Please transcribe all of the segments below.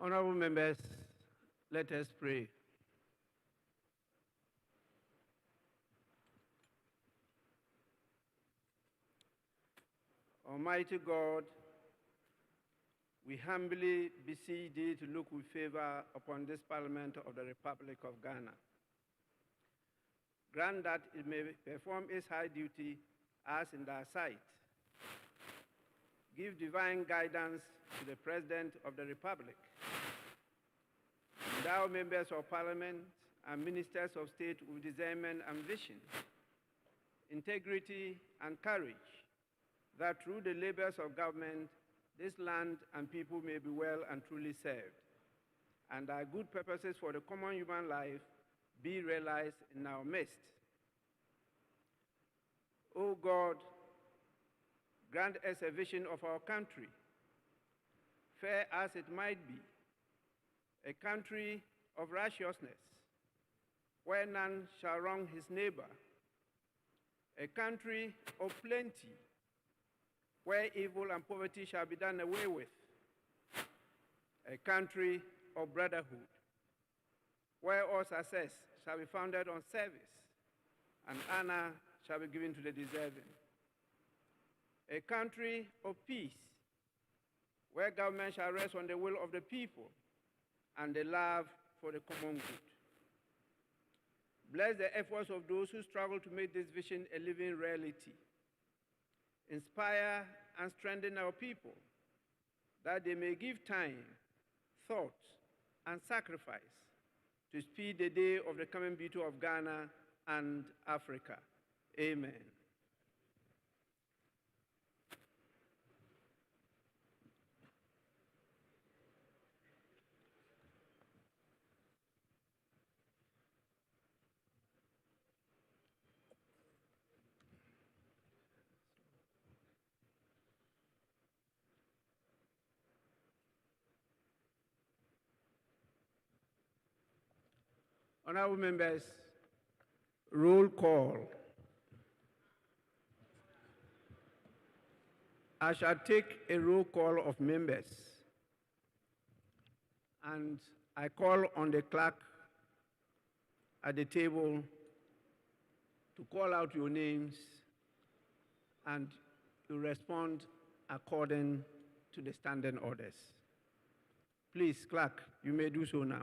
Honorable members, let us pray. Almighty God, we humbly beseech thee to look with favor upon this Parliament of the Republic of Ghana. Grant that it may perform its high duty as in thy sight. Give divine guidance to the President of the Republic. Endow members of Parliament and ministers of state with discernment and vision, integrity and courage, that through the labors of government, this land and people may be well and truly served, and thy good purposes for the common human life be realized in our midst. O God, grant us a vision of our country, fair as it might be, a country of righteousness, where none shall wrong his neighbor, a country of plenty, where evil and poverty shall be done away with, a country of brotherhood, where all success shall be founded on service, and honor shall be given to the deserving, a country of peace, where government shall rest on the will of the people and the love for the common good. Bless the efforts of those who struggle to make this vision a living reality. Inspire and strengthen our people, that they may give time, thought, and sacrifice to speed the day of the coming beauty of Ghana and Africa. Amen. Honorable members, roll call. I shall take a roll call of members, and I call on the clerk at the table to call out your names, and you respond according to the standing orders. Please, clerk, you may do so now.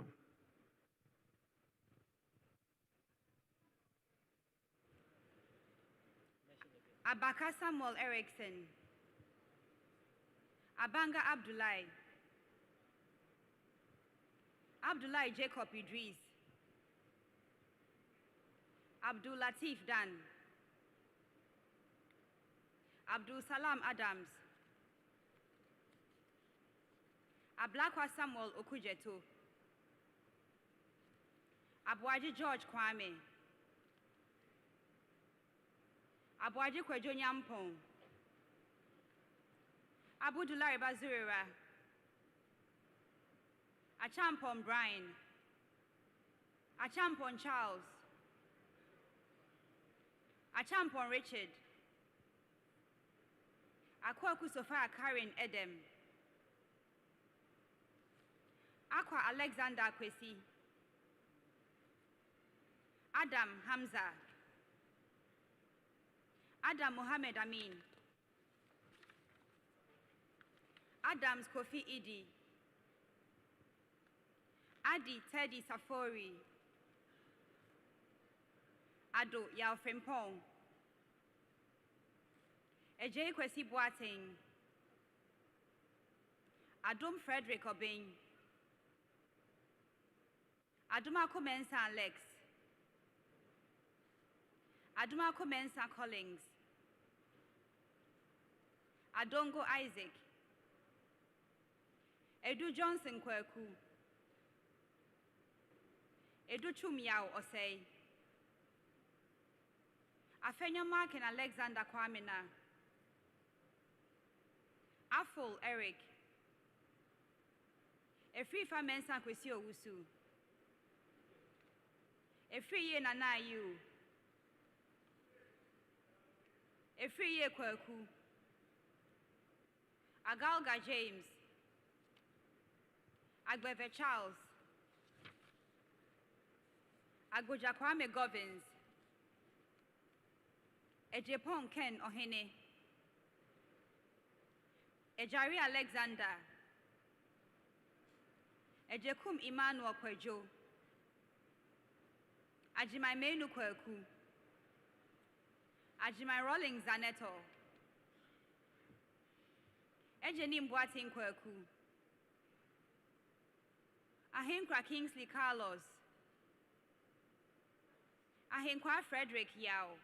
Abaka Samuel Erickson. Abanga Abdullahi. Abdullahi Jacob Idris. Abdul Latif Dan. Abdul Salam Adams. Ablakwa Samuel Okujeto. Abuaji George Kwame. Abuaji Kwejo Nyampong. Abudulari Bazurira. Achampon Brian. Achampon Charles. Achampon Richard. Akwaku Sophia Karen Edem. Akwa Alexander Kwesi. Adam Hamza. Adam Mohammed Amin. Adams Kofi Idi. Adi Teddy Safori. Ado Yao Frimpong. Ejay Kwesi Boateng. Adum Frederick Obeng. Adumako Mensa Alex. Adumako Mensa Collins. Adongo Isaac. Edu Johnson Kweku. Edu Chumiao Osei. Afenya Mark and Alexander Kwamina. Afol Eric. Efrifa Mensa Kwesi Owusu. Efriye Nana Yu. Efriye Kweku. Agalga James. Agbeve Charles, Agoja Kwame Govins, Ejepon Ken Ohene, Ejari Alexander, Ejekum Emmanuel Kwejo, Ajimai Menu Kweku, Ajimai Rawlings Zaneto, Ejenim Boating Kweku, Ahenkwa Kingsley Carlos, Ahenkwa Frederick Yao,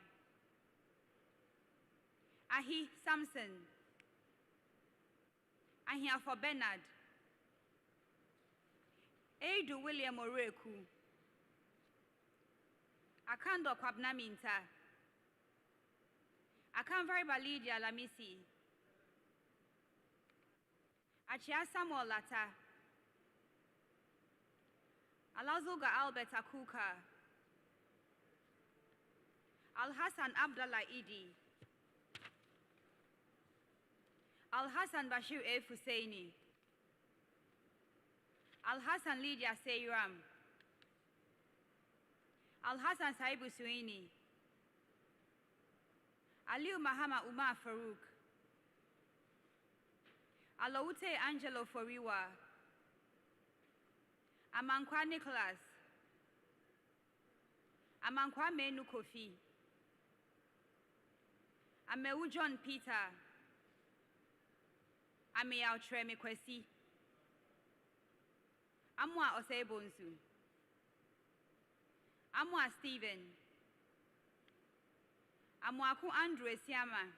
Ahi Samson, Ahiafo Bernard, Eidu William Oreku, Akando Kwabna Minta, Akanvari Balidia Lamisi, Achia Samuel Lata, Alazoga Albert Akuka, Al Hassan Abdallah Idi, Al Hassan Bashir F. Husseini, Al Hassan Lydia Seyram, Al Hassan Saibu Suini, Aliu Mahama Umar Farouk, Alaute Angelo Foriwa, Amankwa Nicholas, Amankwa Menu Kofi, Amewu John Peter, Ameyao Treme Kwesi, Amwa Osebonsu, Amwa Stephen, Amwaku Andrew Esiama,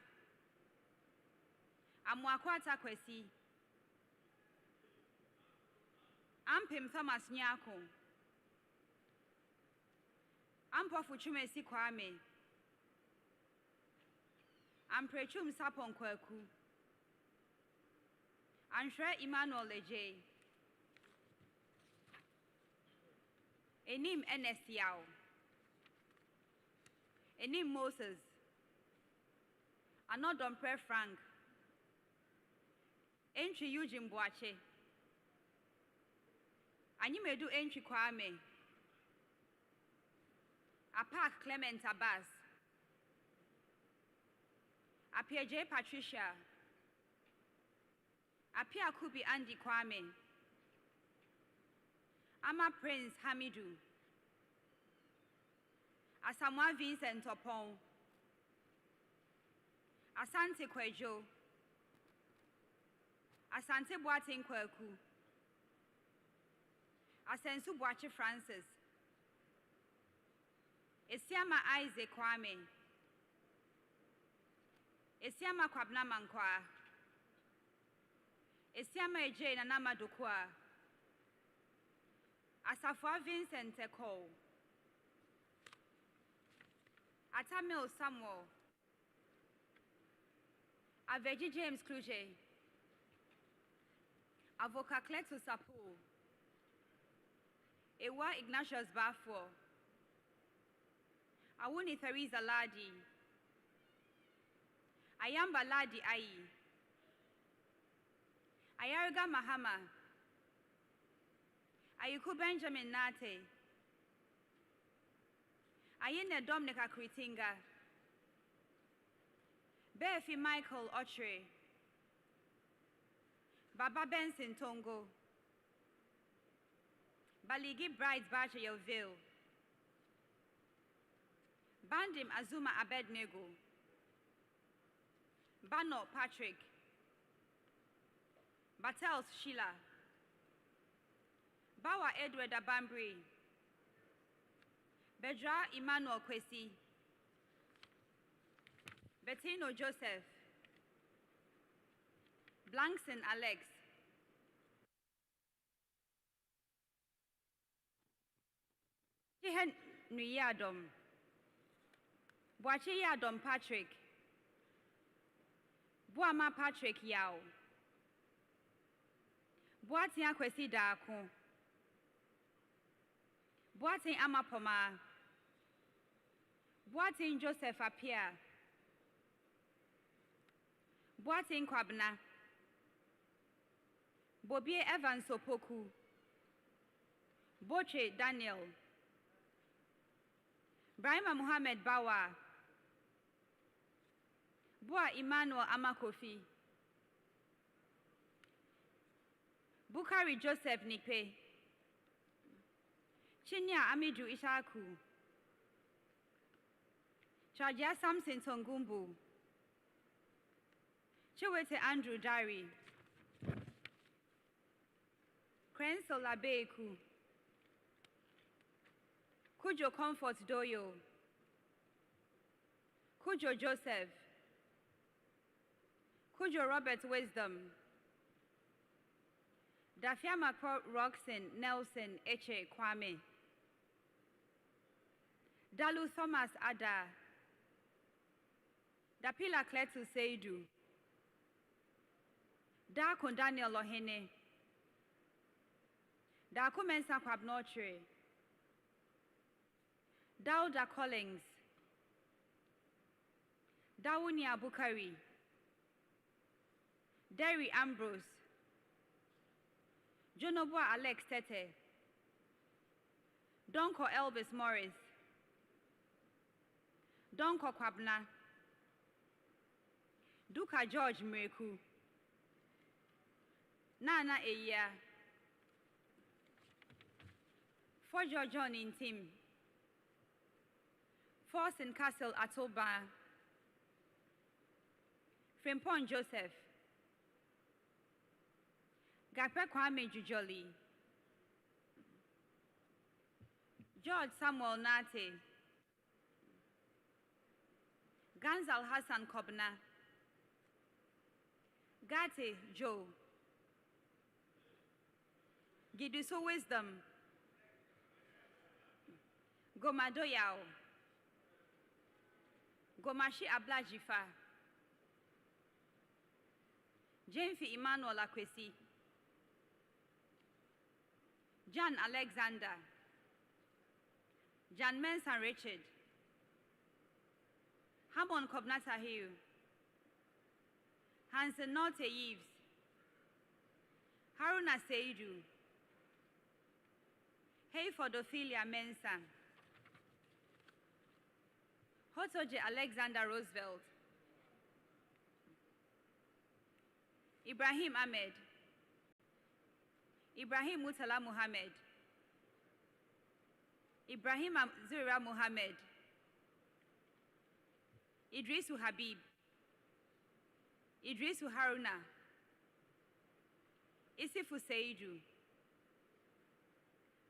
Amwaku Atakwesi, Ampim Thomas Nyako, Ampofu Chumesi Kwame, Amprechum Sapon Kweku, Anshre Emmanuel Leje, Enim Ernest Yao, Enim Moses, Anodompre Frank, Entry Eugene Boache, Animedu Entry Kwame, Apak Clement Abbas, Apia J. Patricia, Apia Kubi Andy Kwame, Ama Prince Hamidu, Asamoah Vincent Opon, Asante Kwejo, Asante Boating Kweku, Asensu Boache Francis, Esiama Isaac Kwame, Esiama Kwabna Mankwa, Esiama Eje Nanama Dukwa, Asafwa Vincent Eko, Atamil Samuel, Aveji James Kluje, Avoka Kletu Sapo, Ewa Ignatius Bafo, Awuni Theresa Ladi, Ayamba Ladi Ayi, Ayarga Mahama, Ayuku Benjamin Nate, Ayine Dominica Kritinga, Befi Michael Ochre, Baba Benson Tongo, Baligi Brides Bacha Yoville, Bandim Azuma Abednego, Bano Patrick, Battles Sheila, Bawa Edward Abambri, Bedra Emmanuel Kwesi, Bettino Joseph, Blankson Alex, Jihen Nuyadom, Boache Yadom Patrick, Boama Patrick Yao, Boatin Kwesi Dako, Boatin Amapoma, Boatin Joseph Apia, Boatin Kwabna, Bobie Evans Opoku, Boche Daniel, Brahima Muhammad Bawa, Boa Emmanuel Amakofi, Bukari Joseph Nipe, Chinya Amidu Ishaku, Chaja Samson Tongumbu, Chiwete Andrew Dari, Krenso Labeku, Kujo Comfort Doyo, Kujo Joseph, Kujo Robert Wisdom, Dafiama Roxon Nelson Eche Kwame, Dalu Thomas Ada, Dapila Kletu Seidu, Dakon Daniel Lohene, Dakumensa Kwabnotre, Dauda Collins, Dawunia Bukari, Derry Ambrose, Jonobwa Alex Tete, Donko Elvis Morris, Donko Kwabna, Duka George Mreku, Nana Eya, Fojo John Intim, Forsen Castle Atoba, Frimpon Joseph, Gape Kwame Jujoli, George Samuel Nate, Ganzal Hassan Kobna, Gate Joe, Giduso Wisdom, Gomadoyao, Gomashi Ablajifa, Jenfi Emmanuel Akwesi, Jan Alexander, Jan Mensan Richard, Hamon Kobnata Hill, Hansen Norte Yves, Haruna Seidu, Hayford Ophelia Mensa, Hotoje Alexander Roosevelt, Ibrahim Ahmed, Ibrahim Mutala Muhammad, Ibrahim Zura Muhammad, Idrisu Habib, Idrisu Haruna, Isifu Seidu,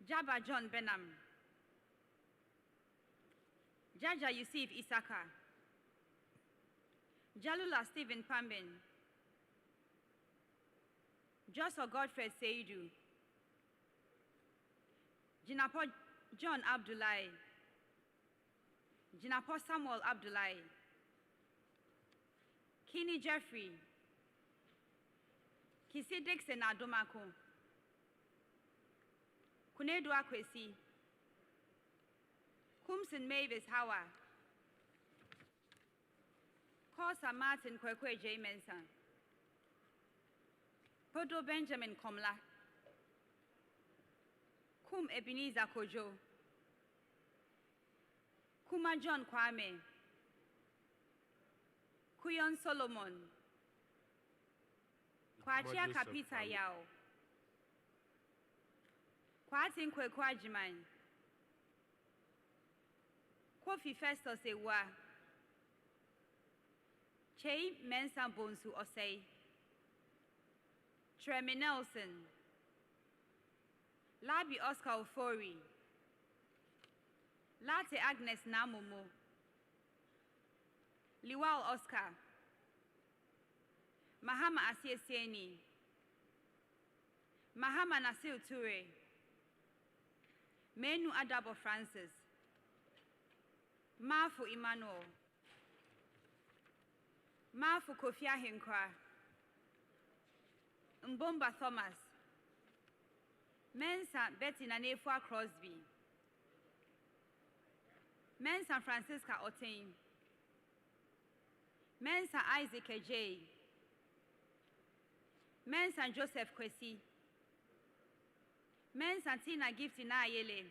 Jabba John Benham, Jaja Yusuf Isaka, Jalula Stephen Pambin, Joshua Godfrey Seidu, Jinapo John Abdullahi, Jinapo Samuel Abdullahi, Kini Jeffrey, Kisi Dixon Adomako, Kunedu Akwesi, Kumsin Mavis Hawa, Kosa Martin Kwekwe J. Mensa, Podo Benjamin Komla, Kum Ebenezer Kojo, Kuma John Kwame, Kuyon Solomon, Kwachia Kapita Yao, Kwatin Kwekwajiman, Kofi Festus Ewa, Che Mensa Bonsu Osei, Tremi Nelson, Labi Oscar Ofori, Late Agnes Namomo, Liwal Oscar, Mahama Asiesieni, Mahama Nasil Ture, Menu Adabo Francis, Mafu Emmanuel, Mafu Kofia Hinkra, Mbomba Thomas, Mensa Betty Nanefua Crosby, Mensa Francisca Otain, Mensa Isaac Ej, Mensa Joseph Kwesi, Mensa Tina Gift in Ayele.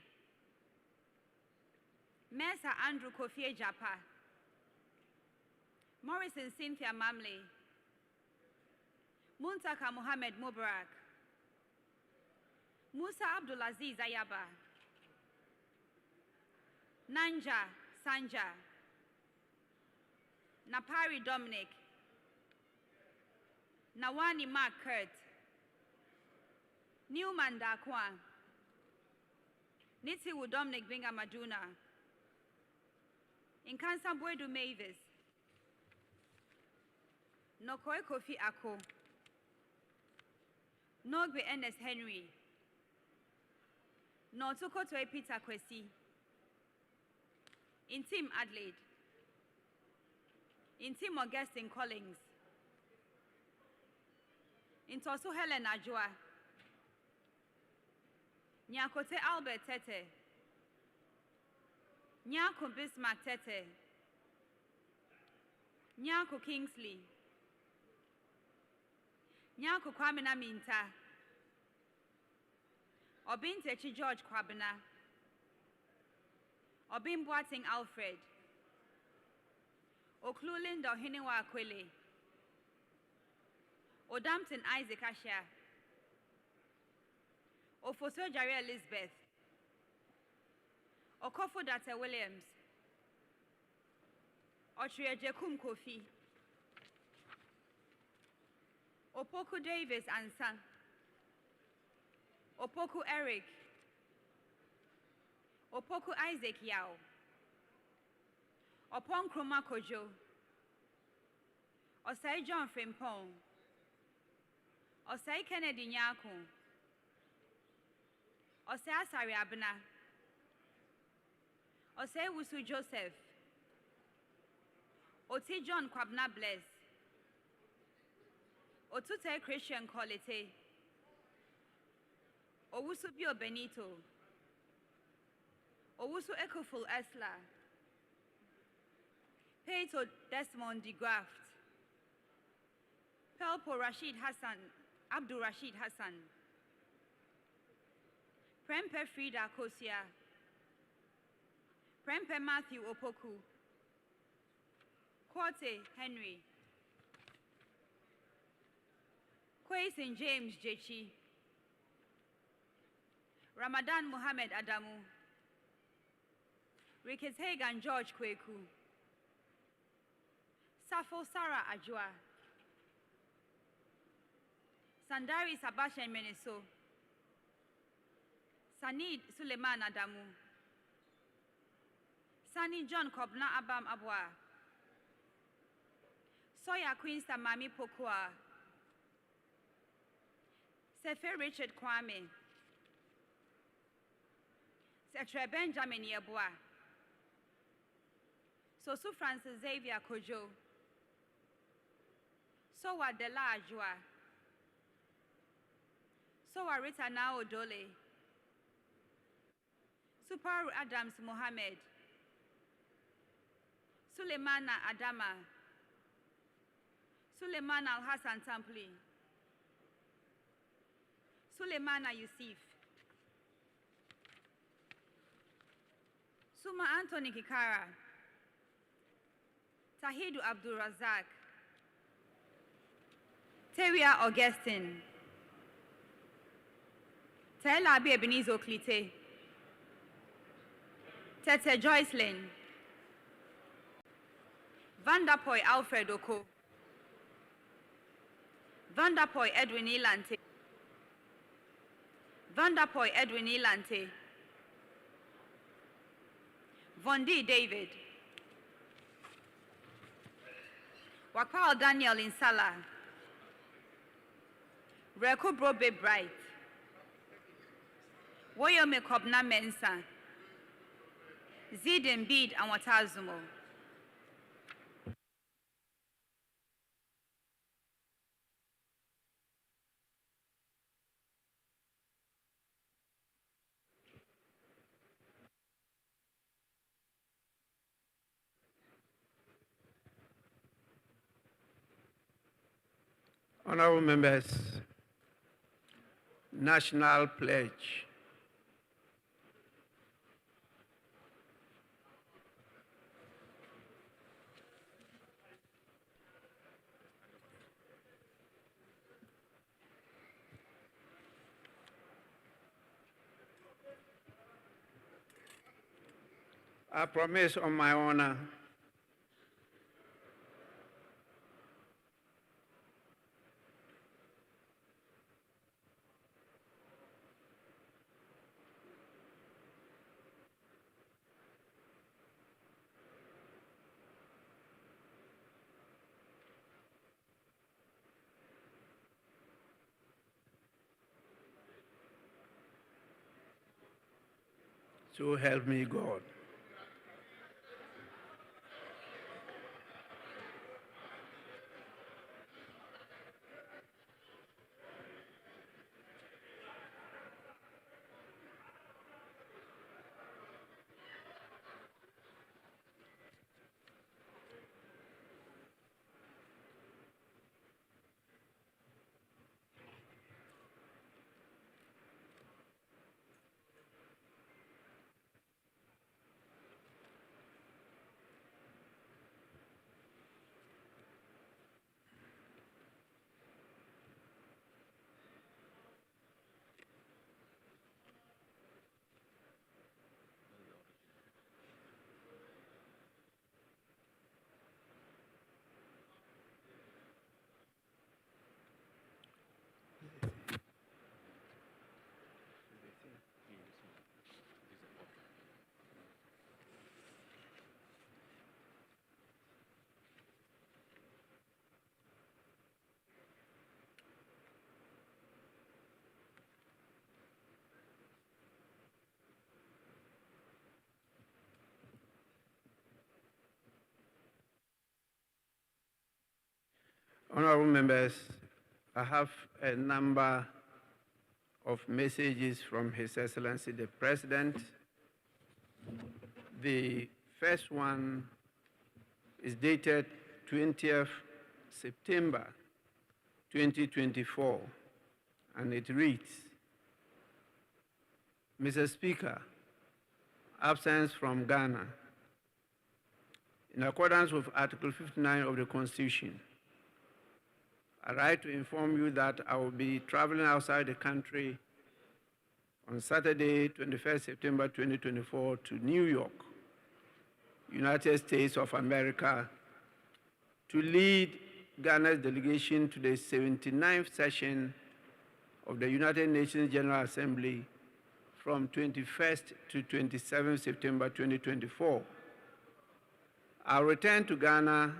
Mensa Andrew Kofi Japa. Morrison Cynthia Mamley. Muntaka Mohammed Mubarak. Musa Abdulaziz Ayaba. Nanja Sanja. Napari Dominic. Nawani Mark Kurt. Newman Dakwa. Nitiwu Dominic Binga Maduna. Inkansa Bwedu Mavis. Nokoi Kofi Ako. Nogbe Ernest Henry. Notuko Toe Peter Kwesi. Intim Adelaide. Intim Augustine Collins. Intosu Helen Ajua. Nyakote Albert Tete. Nyako Bismarck Tete. Nyako Kingsley. Nyako Kwamina Minta. Obintechi George Kwabena. Obin Boating Alfred. Oklulinda Hiniwa Akwele. Odampton Isaac Asha. Ofoso Jare Elizabeth. Okofo Data Williams. Otria Jekum Kofi. Opoku Davis and Son. Opoku Eric. Opoku Isaac Yao. Opon Kroma Kojo. Osai John Frimpong. Osai Kennedy Nyako. Osai Asari Abna. Osai Wusu Joseph. Oti John Kwabna Bless. Otute Christian Quality. Owusu Bio Benito. Owusu Ekoful Esla. Peito Desmond de Graft. Pelpo Rashid Hassan. Abdul Rashid Hassan. Prempe Frida Kosia. Prempe Matthew Opoku. Kwate Henry. Kwaisin James Jechi. Ramadan Muhammad Adamu. Ricketts Hagan George Kweku. Safo Sarah Ajua. Sandari Sabashen Meniso. Sanid Suleiman Adamu. Sani John Kobna Abam Abwa. Soya Queensta Mami Pokua. Sefe Richard Kwame. Setre Benjamin Yeboa. Sosu Francis Xavier Kojo. Sowa Dela Ajua. Sowa Rita Nao Dole. Suparu Adams Mohammed. Suleimana Adama. Suleiman Al Hassan Tampli. Suleimana Yusuf. Suma Anthony Kikara. Tahidu Abdul Razak. Teria Augustine. Tela Abi Ebenezer Klite. Tete Joycelyn. Vanderpoy Alfred Oko. Vanderpoy Edwin Ilante. Vanderpoy Edwin Ilante. Vondi David. Wakpal Daniel Insala. Reko Brobe Bright. Woyome Kobna Mensa. Zidin Bid and Watazumo. Honorable members, National Pledge. I promise on my honor so help me God. Honorable members, I have a number of messages from His Excellency the President. The first one is dated 20th September 2024, and it reads, Mr. Speaker, absence from Ghana. In accordance with Article 59 of the Constitution, I write to inform you that I will be traveling outside the country on Saturday, 21st September 2024 to New York, United States of America, to lead Ghana's delegation to the 79th session of the United Nations General Assembly from 21st to 27th September 2024. I'll return to Ghana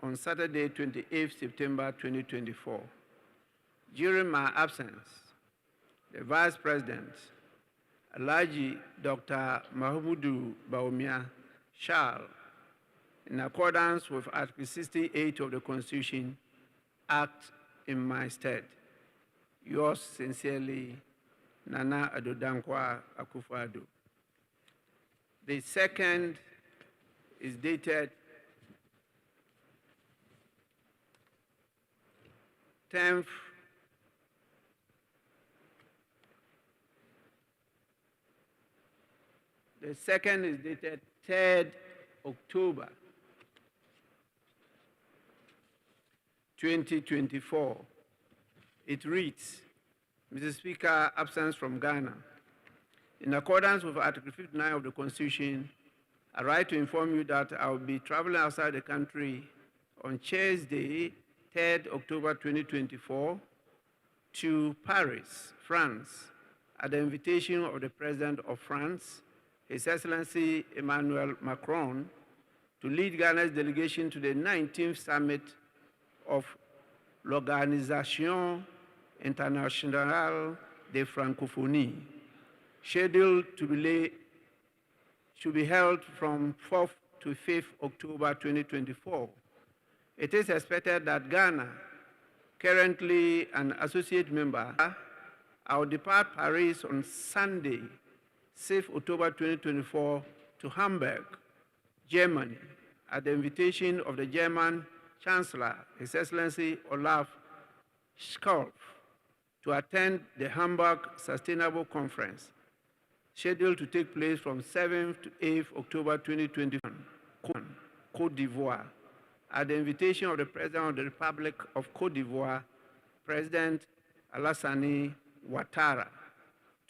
on Saturday, 28th September 2024. During my absence, the Vice President, Alhaji Dr. Mahamudu Bawumia, shall, in accordance with Article 68 of the Constitution, act in my stead. Yours sincerely, Nana Addo Dankwa Akufo-Addo. The second is dated 10th The second is dated 3rd October 2024. It reads, Mr. Speaker, absence from Ghana. In accordance with Article 59 of the Constitution, I write to inform you that I will be traveling outside the country on Tuesday, 3rd October 2024, to Paris, France, at the invitation of the President of France, His Excellency Emmanuel Macron, to lead Ghana's delegation to the 19th Summit of l'Organisation Internationale de Francophonie, scheduled to be held from 4th to 5th October 2024. It is expected that Ghana, currently an associate member, will depart Paris on Sunday, 6th October 2024, to Hamburg, Germany, at the invitation of the German Chancellor, His Excellency Olaf Scholz, to attend the Hamburg Sustainable Conference, scheduled to take place from 7th to 8th October 2021, Côte d'Ivoire, at the invitation of the President of the Republic of Côte d'Ivoire, President Alassane Ouattara.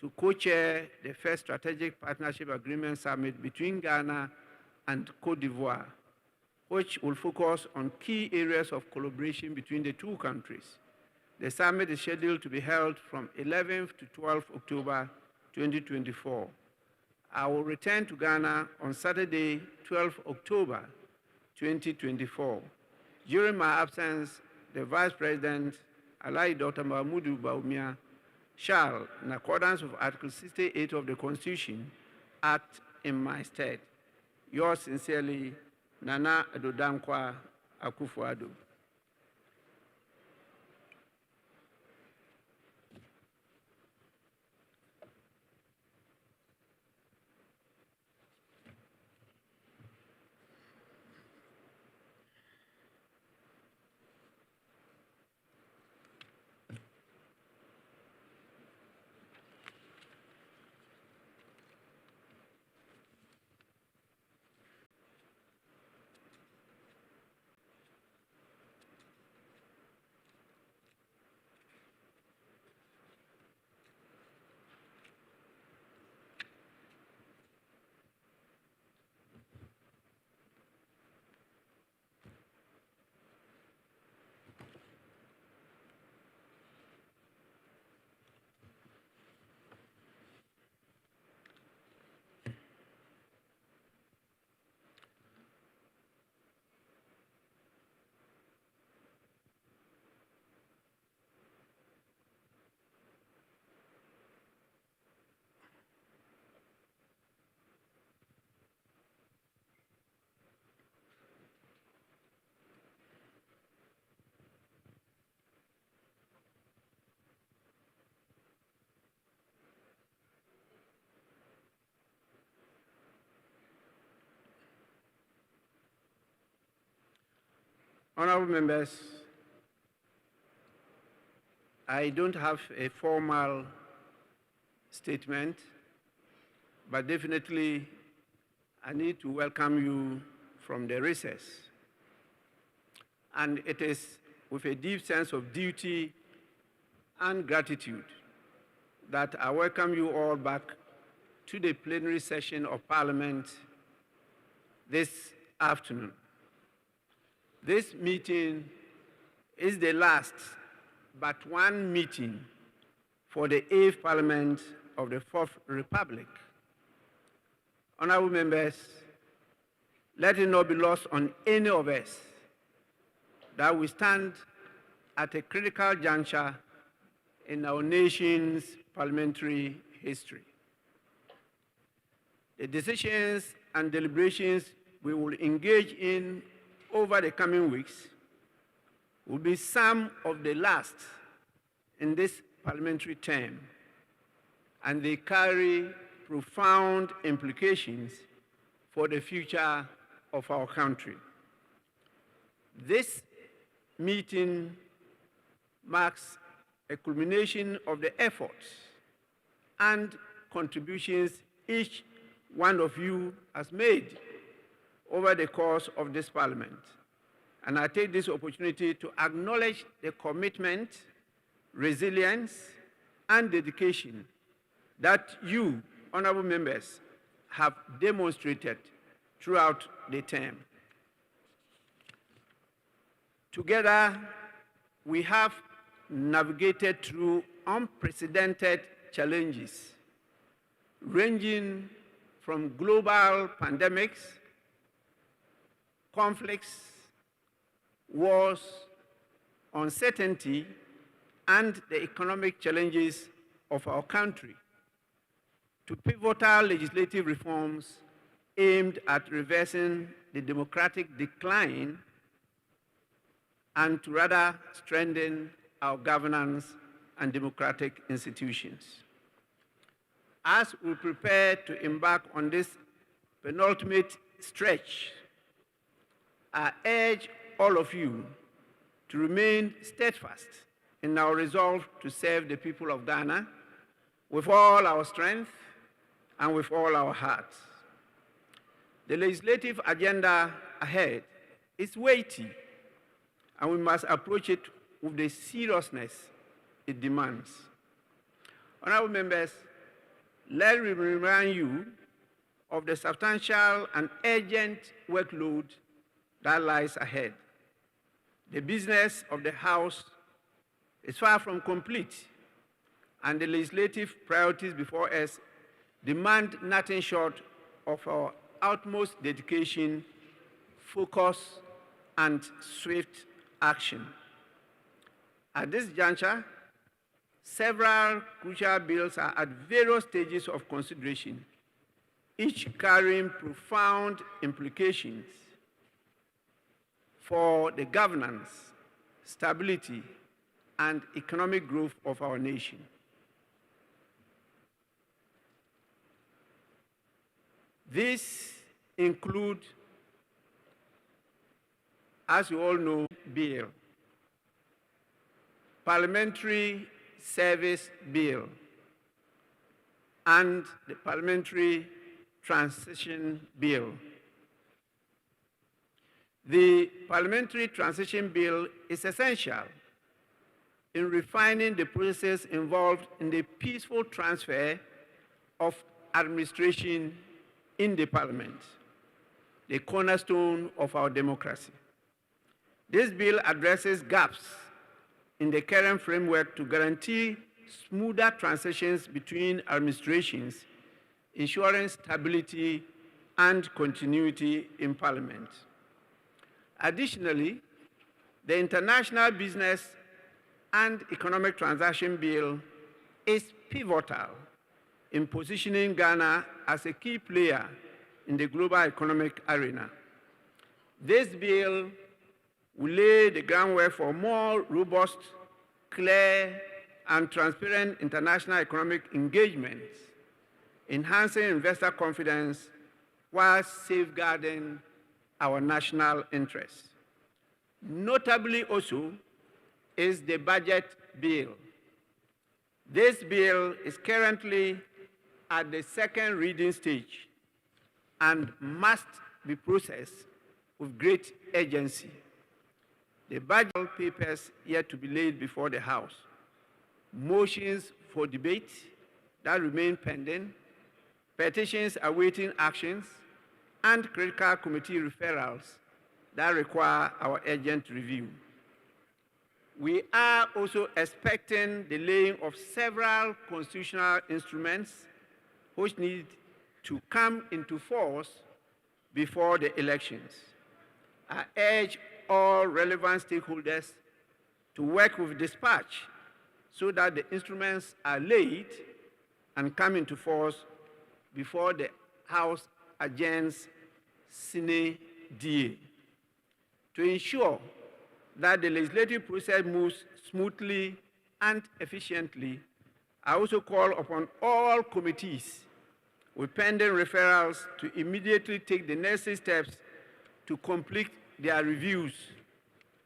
to co-chair the first Strategic Partnership Agreement Summit between Ghana and Cote d'Ivoire, which will focus on key areas of collaboration between the two countries. The summit is scheduled to be held from 11th to 12th October 2024. I will return to Ghana on Saturday, 12th October 2024. During my absence, the Vice President, Alai Dr. Mahmoudou Bawumia, shall, in accordance with Article 68 of the Constitution, act in my stead. Yours sincerely, Nana Addo Dankwa Akufo-Addo. Honorable members, I don't have a formal statement, but definitely I need to welcome you from the recess. And it is with a deep sense of duty and gratitude that I welcome you all back to the plenary session of Parliament this afternoon. This meeting is the last but one meeting for the 8th Parliament of the 4th Republic. Honorable members, let it not be lost on any of us that we stand at a critical juncture in our nation's parliamentary history. The decisions and deliberations we will engage in over the coming weeks will be some of the last in this parliamentary term, and they carry profound implications for the future of our country. This meeting marks a culmination of the efforts and contributions each one of you has made over the course of this Parliament. And I take this opportunity to acknowledge the commitment, resilience, and dedication that you, honorable members, have demonstrated throughout the term. Together, we have navigated through unprecedented challenges, ranging from global pandemics, conflicts, wars, uncertainty, and the economic challenges of our country, to pivotal legislative reforms aimed at reversing the democratic decline and to rather strengthen our governance and democratic institutions. As we prepare to embark on this penultimate stretch, I urge all of you to remain steadfast in our resolve to serve the people of Ghana with all our strength and with all our hearts. The legislative agenda ahead is weighty, and we must approach it with the seriousness it demands. Honorable members, let me remind you of the substantial and urgent workload that lies ahead. The business of the House is far from complete, and the legislative priorities before us demand nothing short of our utmost dedication, focus, and swift action. At this juncture, several crucial bills are at various stages of consideration, each carrying profound implications for the governance, stability, and economic growth of our nation. These include, as you all know, bill, Parliamentary Service Bill, and the Parliamentary Transition Bill. The Parliamentary Transition Bill is essential in refining the processes involved in the peaceful transfer of administration in the Parliament, the cornerstone of our democracy. This bill addresses gaps in the current framework to guarantee smoother transitions between administrations, ensuring stability and continuity in Parliament. Additionally, the International Business and Economic Transaction Bill is pivotal in positioning Ghana as a key player in the global economic arena. This bill will lay the groundwork for more robust, clear, and transparent international economic engagements, enhancing investor confidence while safeguarding our national interests. Notably also is the budget bill. This bill is currently at the second reading stage and must be processed with great urgency. The budget papers yet to be laid before the House, motions for debate that remain pending, petitions awaiting actions, and critical committee referrals that require our urgent review. We are also expecting the laying of several constitutional instruments which need to come into force before the elections. I urge all relevant stakeholders to work with dispatch so that the instruments are laid and come into force before the House adjourns sine die. To ensure that the legislative process moves smoothly and efficiently, I also call upon all committees with pending referrals to immediately take the necessary steps to complete their reviews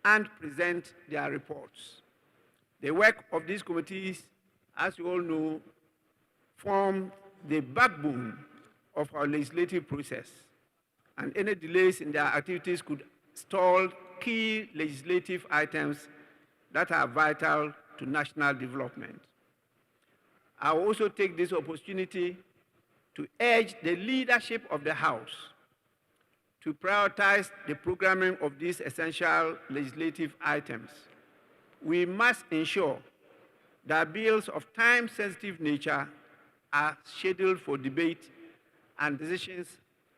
and present their reports. The work of these committees, as you all know, form the backbone of our legislative process, and any delays in their activities could stall key legislative items that are vital to national development. I will also take this opportunity to urge the leadership of the House to prioritize the programming of these essential legislative items. We must ensure that bills of time-sensitive nature are scheduled for debate and decisions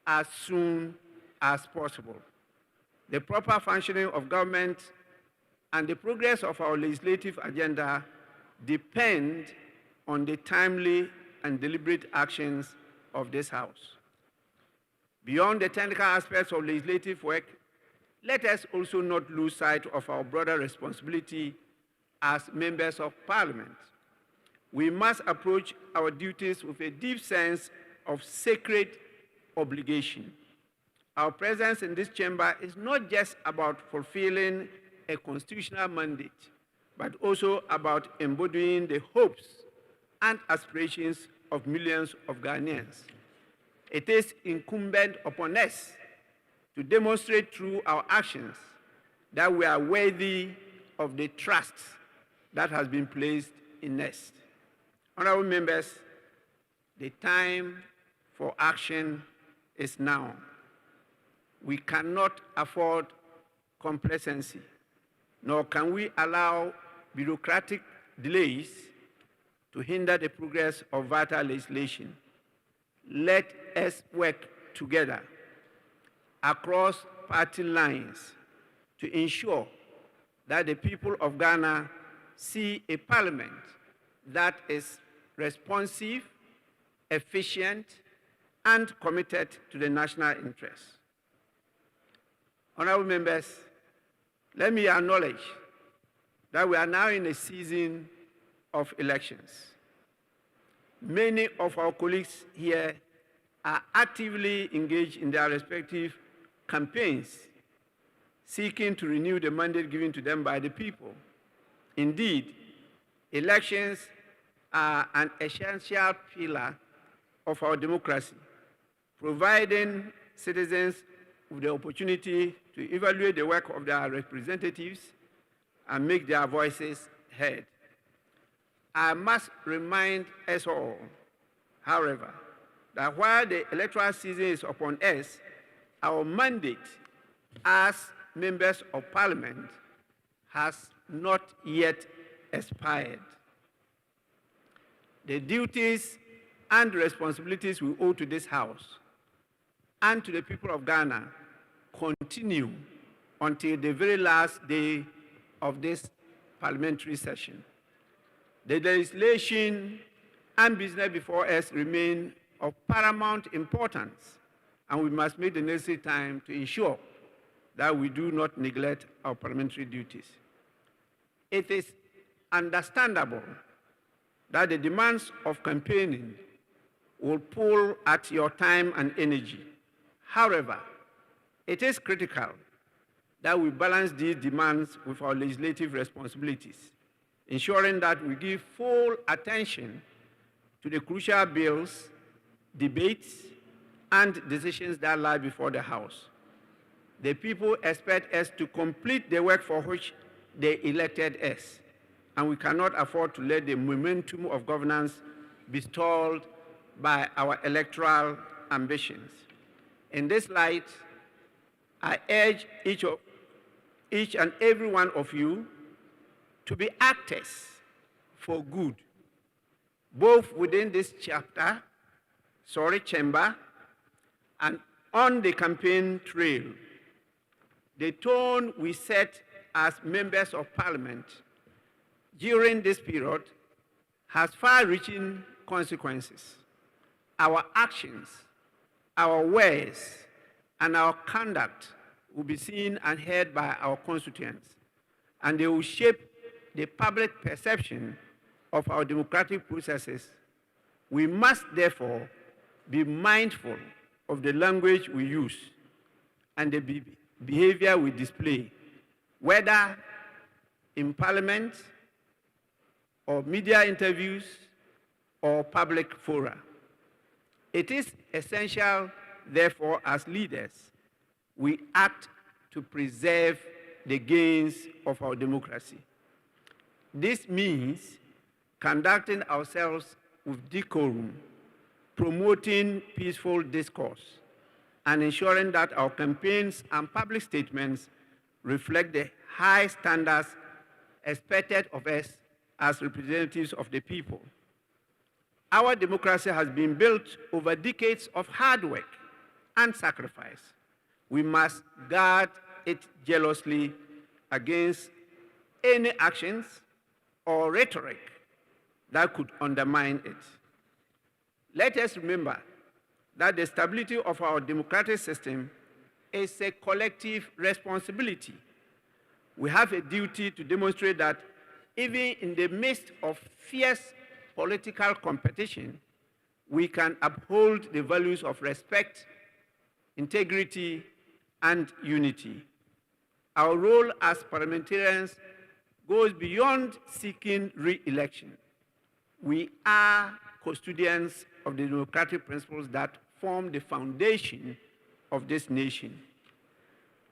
as soon as possible. The proper functioning of government and the progress of our legislative agenda depend on the timely and deliberate actions of this House. Beyond the technical aspects of legislative work, let us also not lose sight of our broader responsibility as members of Parliament. We must approach our duties with a deep sense of sacred obligation. Our presence in this chamber is not just about fulfilling a constitutional mandate, but also about embodying the hopes and aspirations of millions of Ghanaians. It is incumbent upon us to demonstrate through our actions that we are worthy of the trust that has been placed in us. Honorable members, The time for action is now. We cannot afford complacency, nor can we allow bureaucratic delays to hinder the progress of vital legislation. Let us work together across party lines to ensure that the people of Ghana see a parliament that is responsive, efficient, and committed to the national interest. Honorable members, let me acknowledge that we are now in a season of elections. Many of our colleagues here are actively engaged in their respective campaigns, seeking to renew the mandate given to them by the people. Indeed, elections are an essential pillar of our democracy, providing citizens with the opportunity to evaluate the work of their representatives and make their voices heard. I must remind us all, however, that while the electoral season is upon us, our mandate as members of Parliament has not yet expired. The duties and responsibilities we owe to this House and to the people of Ghana continue until the very last day of this parliamentary session. The legislation and business before us remain of paramount importance, and we must make the necessary time to ensure that we do not neglect our parliamentary duties. It is understandable that the demands of campaigning will pull at your time and energy. However, it is critical that we balance these demands with our legislative responsibilities, ensuring that we give full attention to the crucial bills, debates, and decisions that lie before the House. The people expect us to complete the work for which they elected us, and we cannot afford to let the momentum of governance be stalled by our electoral ambitions. In this light, I urge each and every one of you to be actors for good, both within this chamber, and on the campaign trail. The tone we set as members of Parliament during this period has far-reaching consequences. Our actions, our words, and our conduct will be seen and heard by our constituents, and they will shape the public perception of our democratic processes. We must therefore be mindful of the language we use and the behavior we display, whether in Parliament or media interviews or public fora. It is essential, therefore, as leaders, we act to preserve the gains of our democracy. This means conducting ourselves with decorum, promoting peaceful discourse, and ensuring that our campaigns and public statements reflect the high standards expected of us as representatives of the people. Our democracy has been built over decades of hard work and sacrifice. We must guard it jealously against any actions or rhetoric that could undermine it. Let us remember that the stability of our democratic system is a collective responsibility. We have a duty to demonstrate that even in the midst of fierce political competition, we can uphold the values of respect, integrity, and unity. Our role as parliamentarians goes beyond seeking re-election. We are custodians of the democratic principles that form the foundation of this nation.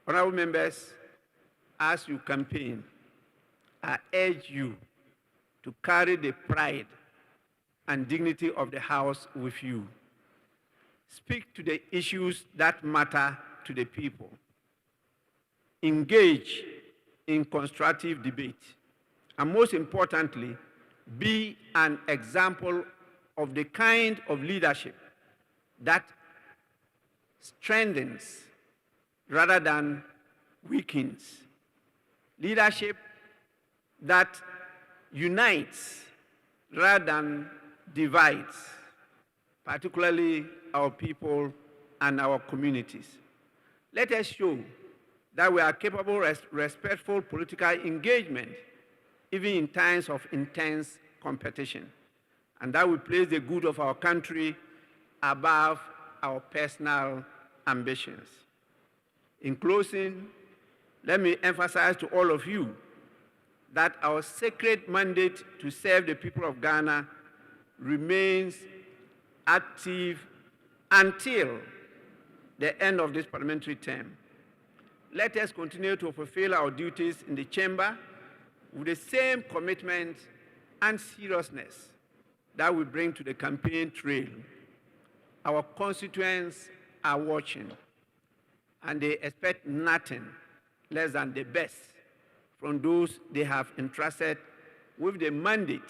Honorable members, as you campaign, I urge you to carry the pride and dignity of the House with you. Speak to the issues that matter to the people. Engage in constructive debate. And most importantly, be an example of the kind of leadership that strengthens rather than weakens. Leadership that unites rather than divides, particularly our people and our communities. Let us show that we are capable of respectful political engagement, even in times of intense competition, and that we place the good of our country above our personal ambitions. In closing, let me emphasize to all of you that our sacred mandate to serve the people of Ghana remains active until the end of this parliamentary term. Let us continue to fulfill our duties in the chamber with the same commitment and seriousness that we bring to the campaign trail. Our constituents are watching, and they expect nothing less than the best from those they have entrusted with the mandate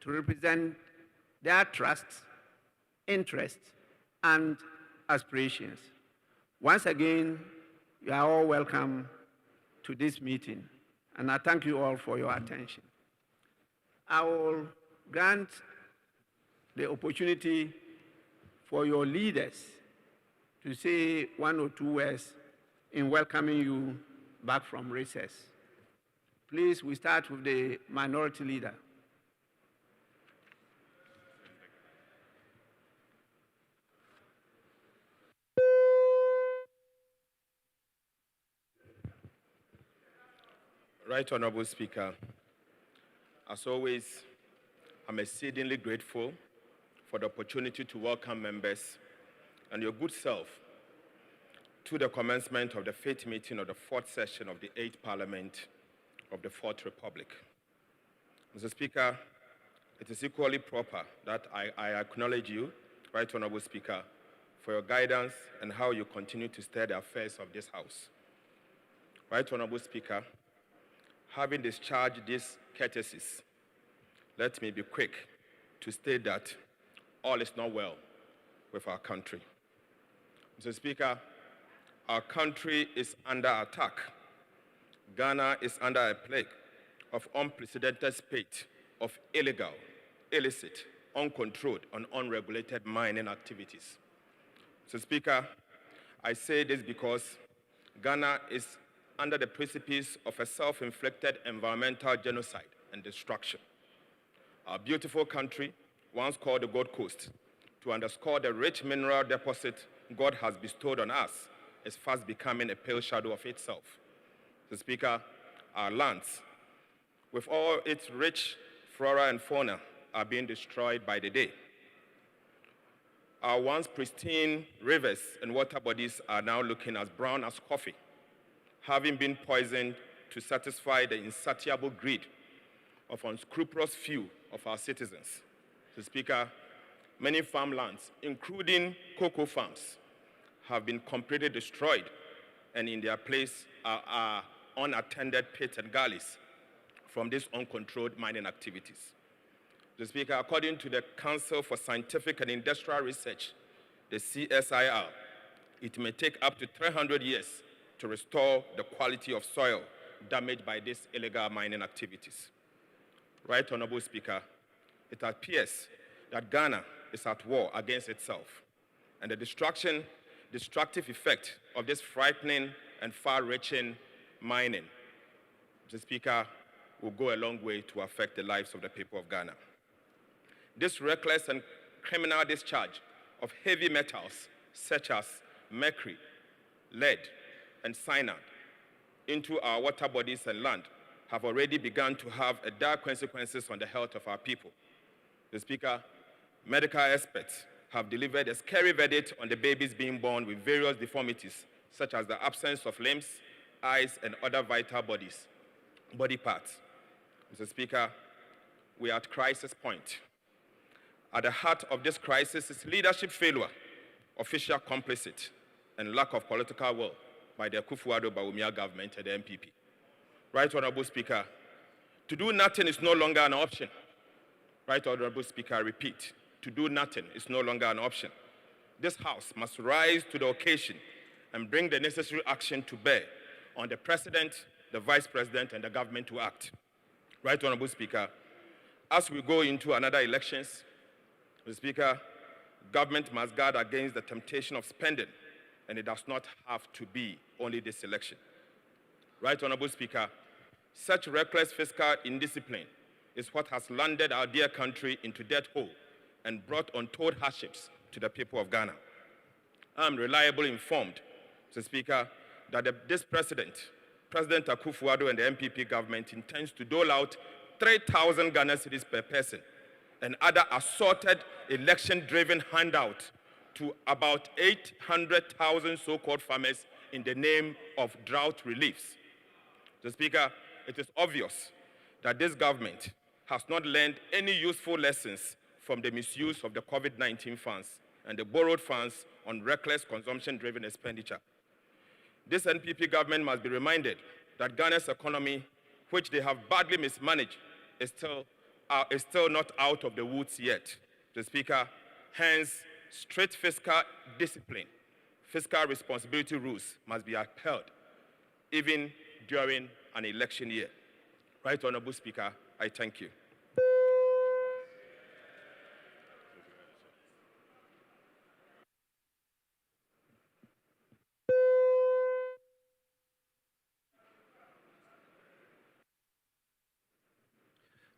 to represent their trust, interests, and aspirations. Once again, you are all welcome to this meeting, and I thank you all for your attention. I will grant the opportunity for your leaders to say one or two words in welcoming you back from recess. Please, we start with the minority leader. Right Honorable Speaker, as always, I'm exceedingly grateful for the opportunity to welcome members and your good self to the commencement of the 5th meeting of the 4th session of the 8th Parliament of the 4th Republic. Mr. Speaker, it is equally proper that I acknowledge you, Right Honorable Speaker, for your guidance and how you continue to steer the affairs of this House. Right Honorable Speaker, having discharged these courtesies, let me be quick to state that all is not well with our country. Mr. Speaker, our country is under attack. Ghana is under a plague of unprecedented spate of illegal, illicit, uncontrolled, and unregulated mining activities. Mr. Speaker, I say this because Ghana is under the precipice of a self-inflicted environmental genocide and destruction. Our beautiful country, once called the Gold Coast, to underscore the rich mineral deposit God has bestowed on us, is fast becoming a pale shadow of itself. Mr. Speaker, our lands, with all its rich flora and fauna, are being destroyed by the day. Our once pristine rivers and water bodies are now looking as brown as coffee, having been poisoned to satisfy the insatiable greed of unscrupulous few of our citizens. Mr. Speaker, many farmlands, including cocoa farms, have been completely destroyed, and in their place are unattended pits and gullies from these uncontrolled mining activities. Mr. Speaker, according to the Council for Scientific and Industrial Research, the CSIR, it may take up to 300 years to restore the quality of soil damaged by these illegal mining activities. Right Honorable Speaker, it appears that Ghana is at war against itself, and the destructive effect of this frightening and far-reaching mining, Mr. Speaker, will go a long way to affect the lives of the people of Ghana. This reckless and criminal discharge of heavy metals such as mercury, lead, and cyanide into our water bodies and land have already begun to have dire consequences on the health of our people. The Speaker, medical experts have delivered a scary verdict on the babies being born with various deformities, such as the absence of limbs, eyes, and other vital body parts. Mr. Speaker, we are at crisis point. At the heart of this crisis is leadership failure, official complicit, and lack of political will by the Akufo-Addo-Bawumia government and the MPP. Right Honorable Speaker, to do nothing is no longer an option. Right Honorable Speaker, I repeat, to do nothing is no longer an option. This House must rise to the occasion and bring the necessary action to bear on the President, the Vice President, and the government to act. Right Honorable Speaker, as we go into another elections, Mr. Speaker, government must guard against the temptation of spending, and it does not have to be only this election. Right Honorable Speaker, such reckless fiscal indiscipline is what has landed our dear country into debt hole and brought untold hardships to the people of Ghana. I am reliably informed, Mr. Speaker, that this President Akufo-Addo and the MPP government intends to dole out 3,000 Ghana cedis per person and other assorted election-driven handout to about 800,000 so-called farmers in the name of drought reliefs. Mr. Speaker, it is obvious that this government has not learned any useful lessons from the misuse of the COVID-19 funds and the borrowed funds on reckless consumption-driven expenditure. This NPP government must be reminded that Ghana's economy, which they have badly mismanaged, is still not out of the woods yet. Mr. Speaker, hence, strict fiscal discipline, fiscal responsibility rules must be upheld, even during an election year. Right Honorable Speaker, I thank you.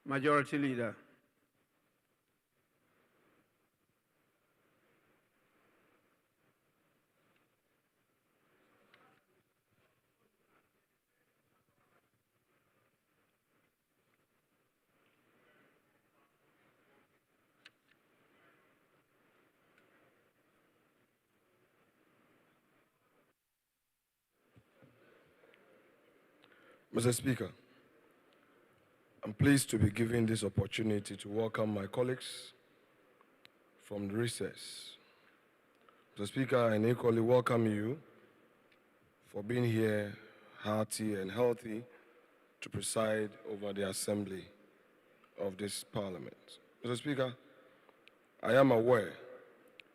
Majority Leader. Mr. Speaker, I'm pleased to be given this opportunity to welcome my colleagues from the recess. Mr. Speaker, I equally welcome you for being here hearty and healthy to preside over the assembly of this parliament. Mr. Speaker, I am aware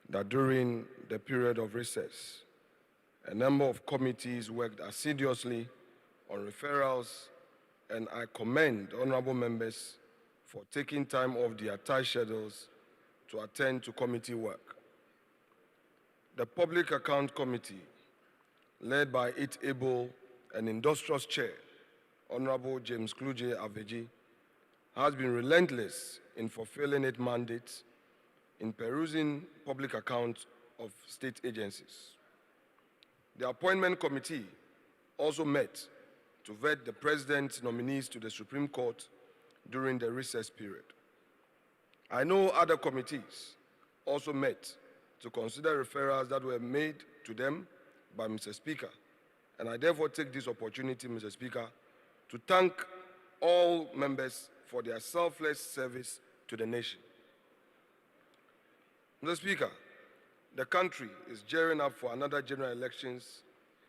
that during the period of recess, a number of committees worked assiduously on referrals, and I commend honorable members for taking time off their tight schedules to attend to committee work. The Public Account Committee, led by its able and industrious chair, Honorable James Kluje Aveji, has been relentless in fulfilling its mandate in perusing public accounts of state agencies. The Appointment Committee also met to vet the President's nominees to the Supreme Court during the recess period. I know other committees also met to consider referrals that were made to them by Mr. Speaker, and I therefore take this opportunity, Mr. Speaker, to thank all members for their selfless service to the nation. Mr. Speaker, the country is gearing up for another general elections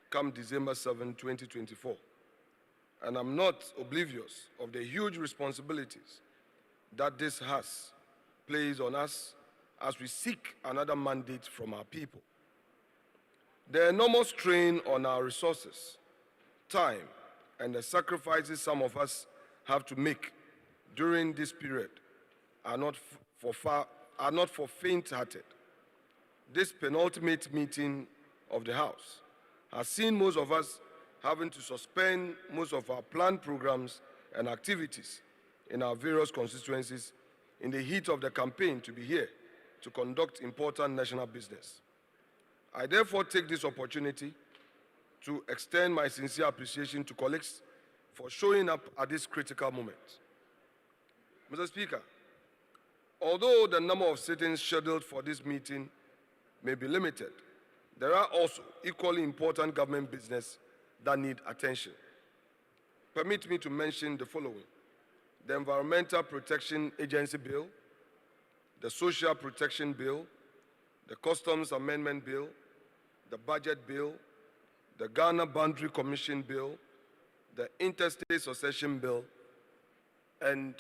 come December 7, 2024. And I'm not oblivious of the huge responsibilities that this has placed on us as we seek another mandate from our people. The enormous strain on our resources, time, and the sacrifices some of us have to make during this period are not for faint-hearted. This penultimate meeting of the House has seen most of us having to suspend most of our planned programs and activities in our various constituencies in the heat of the campaign to be here to conduct important national business. I therefore take this opportunity to extend my sincere appreciation to colleagues for showing up at this critical moment. Mr. Speaker, although the number of sittings scheduled for this meeting may be limited, there are also equally important government business that need attention. Permit me to mention the following: the Environmental Protection Agency Bill, the Social Protection Bill, the Customs Amendment Bill, the Budget Bill, the Ghana Boundary Commission Bill, the Interstate Succession Bill, and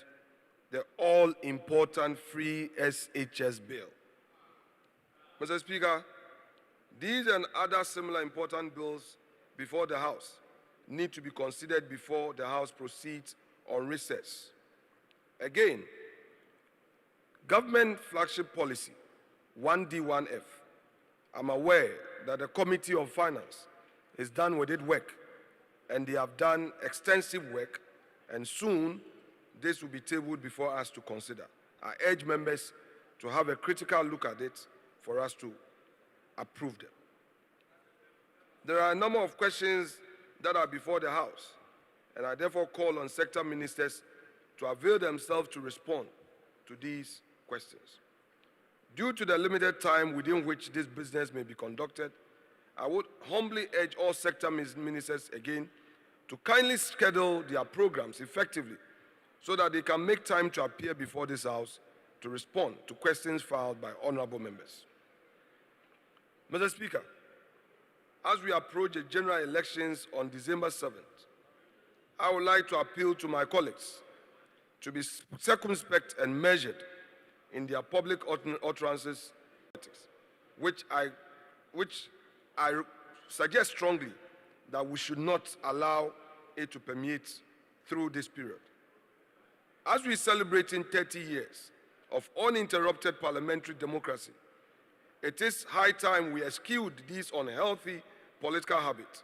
the all-important Free SHS Bill. Mr. Speaker, these and other similar important bills before the House need to be considered before the House proceeds on recess. Again, government flagship policy 1D1F. I'm aware that the Committee on Finance is done with its work, and they have done extensive work, and soon this will be tabled before us to consider. I urge members to have a critical look at it for us to approve them. There are a number of questions that are before the House, and I therefore call on sector ministers to avail themselves to respond to these questions. Due to the limited time within which this business may be conducted, I would humbly urge all sector ministers again to kindly schedule their programs effectively so that they can make time to appear before this House to respond to questions filed by honorable members. Mr. Speaker, as we approach the general elections on December 7th, I would like to appeal to my colleagues to be circumspect and measured in their public utterances, which I suggest strongly that we should not allow it to permeate through this period. As we celebrate 30 years of uninterrupted parliamentary democracy, it is high time we eschewed these unhealthy political habits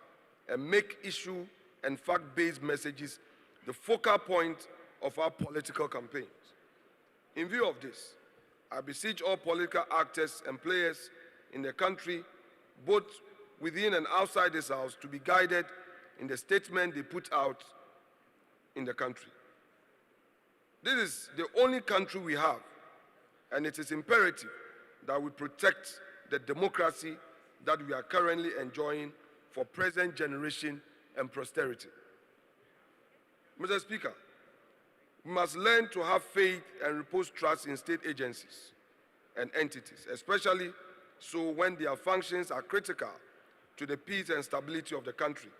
and make issue and fact-based messages the focal point of our political campaigns. In view of this, I beseech all political actors and players in the country, both within and outside this House, to be guided in the statement they put out in the country. This is the only country we have, and it is imperative that we protect the democracy that we are currently enjoying for present generation and posterity. Mr. Speaker, we must learn to have faith and repose trust in state agencies and entities, especially so when their functions are critical to the peace and stability of the country.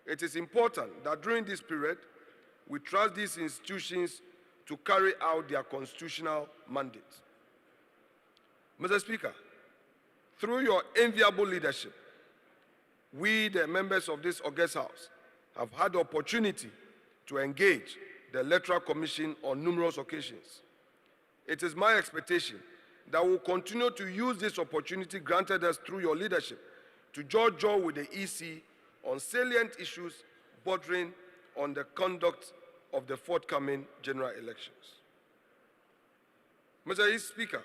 It is important that during this period, we trust these institutions to carry out their constitutional mandate. Mr. Speaker, through your enviable leadership, we, the members of this august House, have had the opportunity to engage the Electoral Commission on numerous occasions. It is my expectation that we will continue to use this opportunity granted us through your leadership to judge with the EC on salient issues bordering on the conduct of the forthcoming general elections. Mr. Speaker,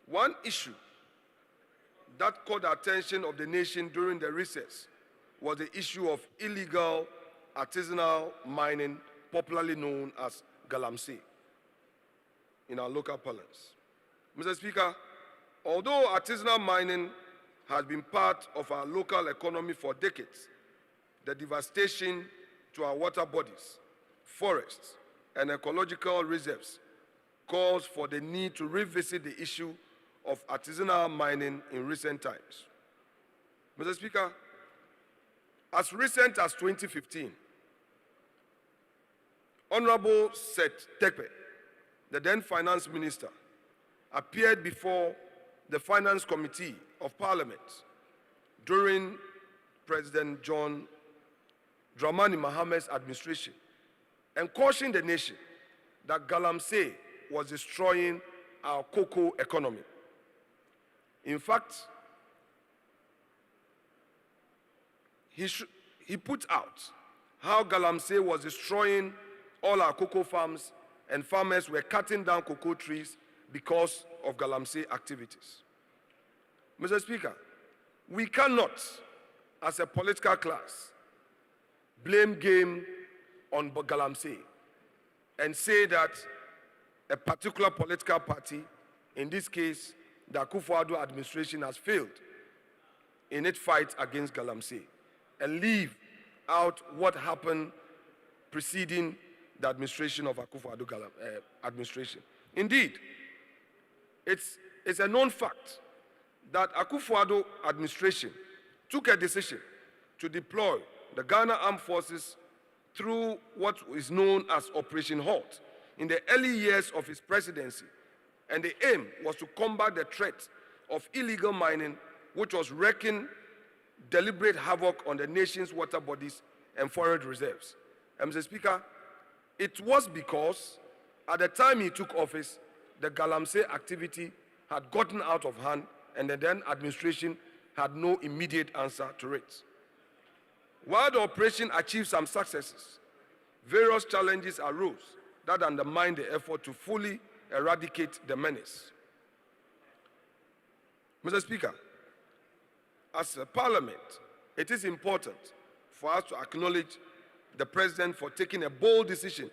one issue that caught the attention of the nation during the recess was the issue of illegal artisanal mining, popularly known as galamsey, in our local parlance. Mr. Speaker, although artisanal mining has been part of our local economy for decades, the devastation to our water bodies, forests, and ecological reserves calls for the need to revisit the issue of artisanal mining in recent times. Mr. Speaker, as recent as 2015, Honorable Seth Tekpe, the then Finance Minister, appeared before the Finance Committee of Parliament during President John Dramani Mahamad's administration and cautioned the nation that galamsey was destroying our cocoa economy. In fact, he put out how galamsey was destroying all our cocoa farms and farmers were cutting down cocoa trees because of galamsey activities. Mr. Speaker, we cannot, as a political class, blame game on galamsey and say that a particular political party, in this case, the Akufo-Addo administration, has failed in its fight against galamsey and leave out what happened preceding the administration of Akufo-Addo administration. Indeed, It's a known fact that Akufo-Addo administration took a decision to deploy the Ghana Armed Forces through what is known as Operation HALT in the early years of his presidency. And the aim was to combat the threat of illegal mining, which was wreaking deliberate havoc on the nation's water bodies and forest reserves. And Mr. Speaker, it was because at the time he took office, the Galamsey activity had gotten out of hand and the then administration had no immediate answer to it. While the operation achieved some successes, various challenges arose that undermined the effort to fully eradicate the menace. Mr. Speaker, as a parliament, it is important for us to acknowledge the President for taking a bold decision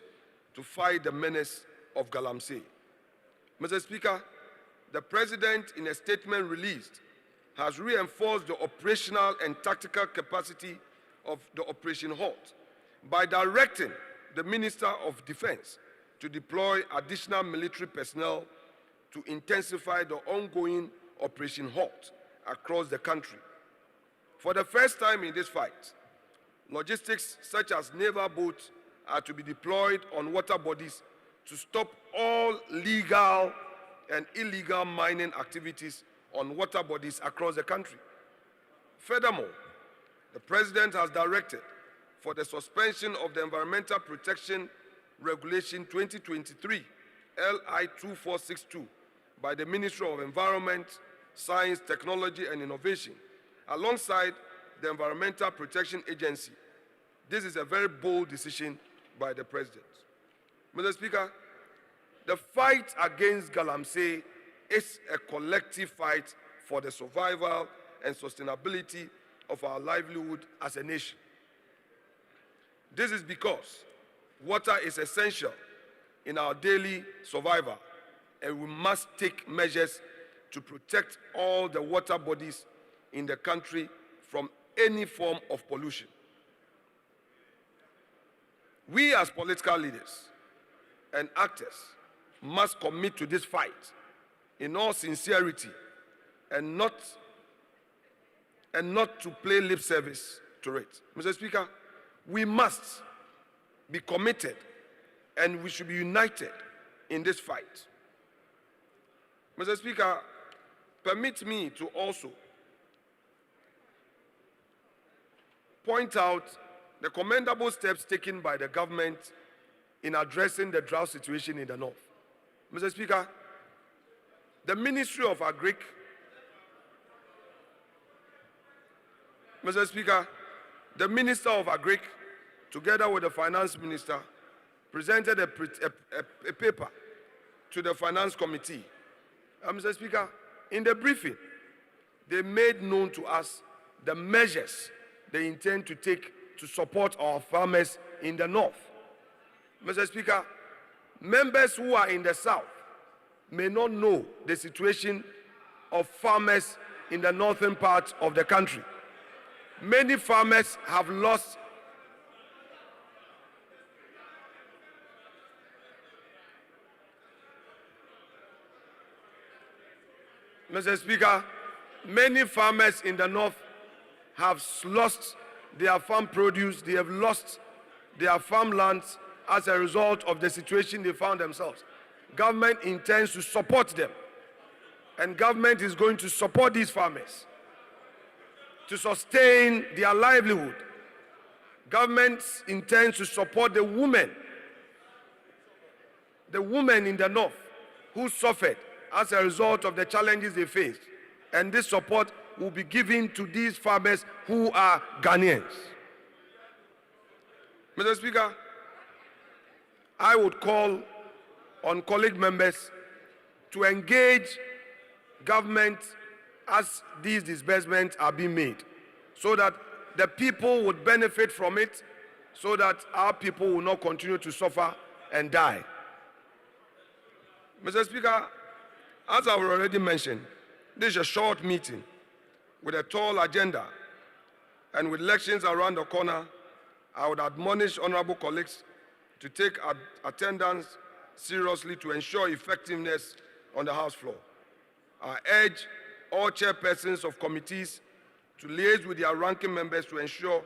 to fight the menace of Galamsey. Mr. Speaker, the President, in a statement released, has reinforced the operational and tactical capacity of the Operation HALT by directing the Minister of Defense to deploy additional military personnel to intensify the ongoing Operation HALT across the country. For the first time in this fight, logistics such as naval boats are to be deployed on water bodies to stop all legal and illegal mining activities on water bodies across the country. Furthermore, the President has directed for the suspension of the Environmental Protection Regulation 2023, LI 2462, by the Ministry of Environment, Science, Technology and Innovation, alongside the Environmental Protection Agency. This is a very bold decision by the President. Mr. Speaker, the fight against Galamsey is a collective fight for the survival and sustainability of our livelihood as a nation. This is because water is essential in our daily survival, and we must take measures to protect all the water bodies in the country from any form of pollution. We as political leaders and actors must commit to this fight in all sincerity and not to play lip service to it. Mr. Speaker, we must be committed and we should be united in this fight. Mr. Speaker, permit me to also point out the commendable steps taken by the government in addressing the drought situation in the north. Mr. Speaker, the Ministry of Agric, Mr. Speaker, the Minister of Agric, together with the Finance Minister, presented a paper to the Finance Committee. Mr. Speaker, in the briefing, they made known to us the measures they intend to take to support our farmers in the north. Mr. Speaker, members who are in the south may not know the situation of farmers in the northern part of the country. Many farmers have lost Mr. Speaker, many farmers in the north have lost their farm produce, they have lost their farmlands as a result of the situation they found themselves. Government intends to support them, and government is going to support these farmers to sustain their livelihood. Government intends to support the women in the north who suffered as a result of the challenges they faced. And this support will be given to these farmers who are Ghanaians. Mr. Speaker, I would call on colleague members to engage government as these disbursements are being made, so that the people would benefit from it, so that our people will not continue to suffer and die. Mr. Speaker, as I've already mentioned, this is a short meeting with a tall agenda, and with elections around the corner, I would admonish honorable colleagues to take attendance seriously to ensure effectiveness on the House floor. I urge all chairpersons of committees to liaise with their ranking members to ensure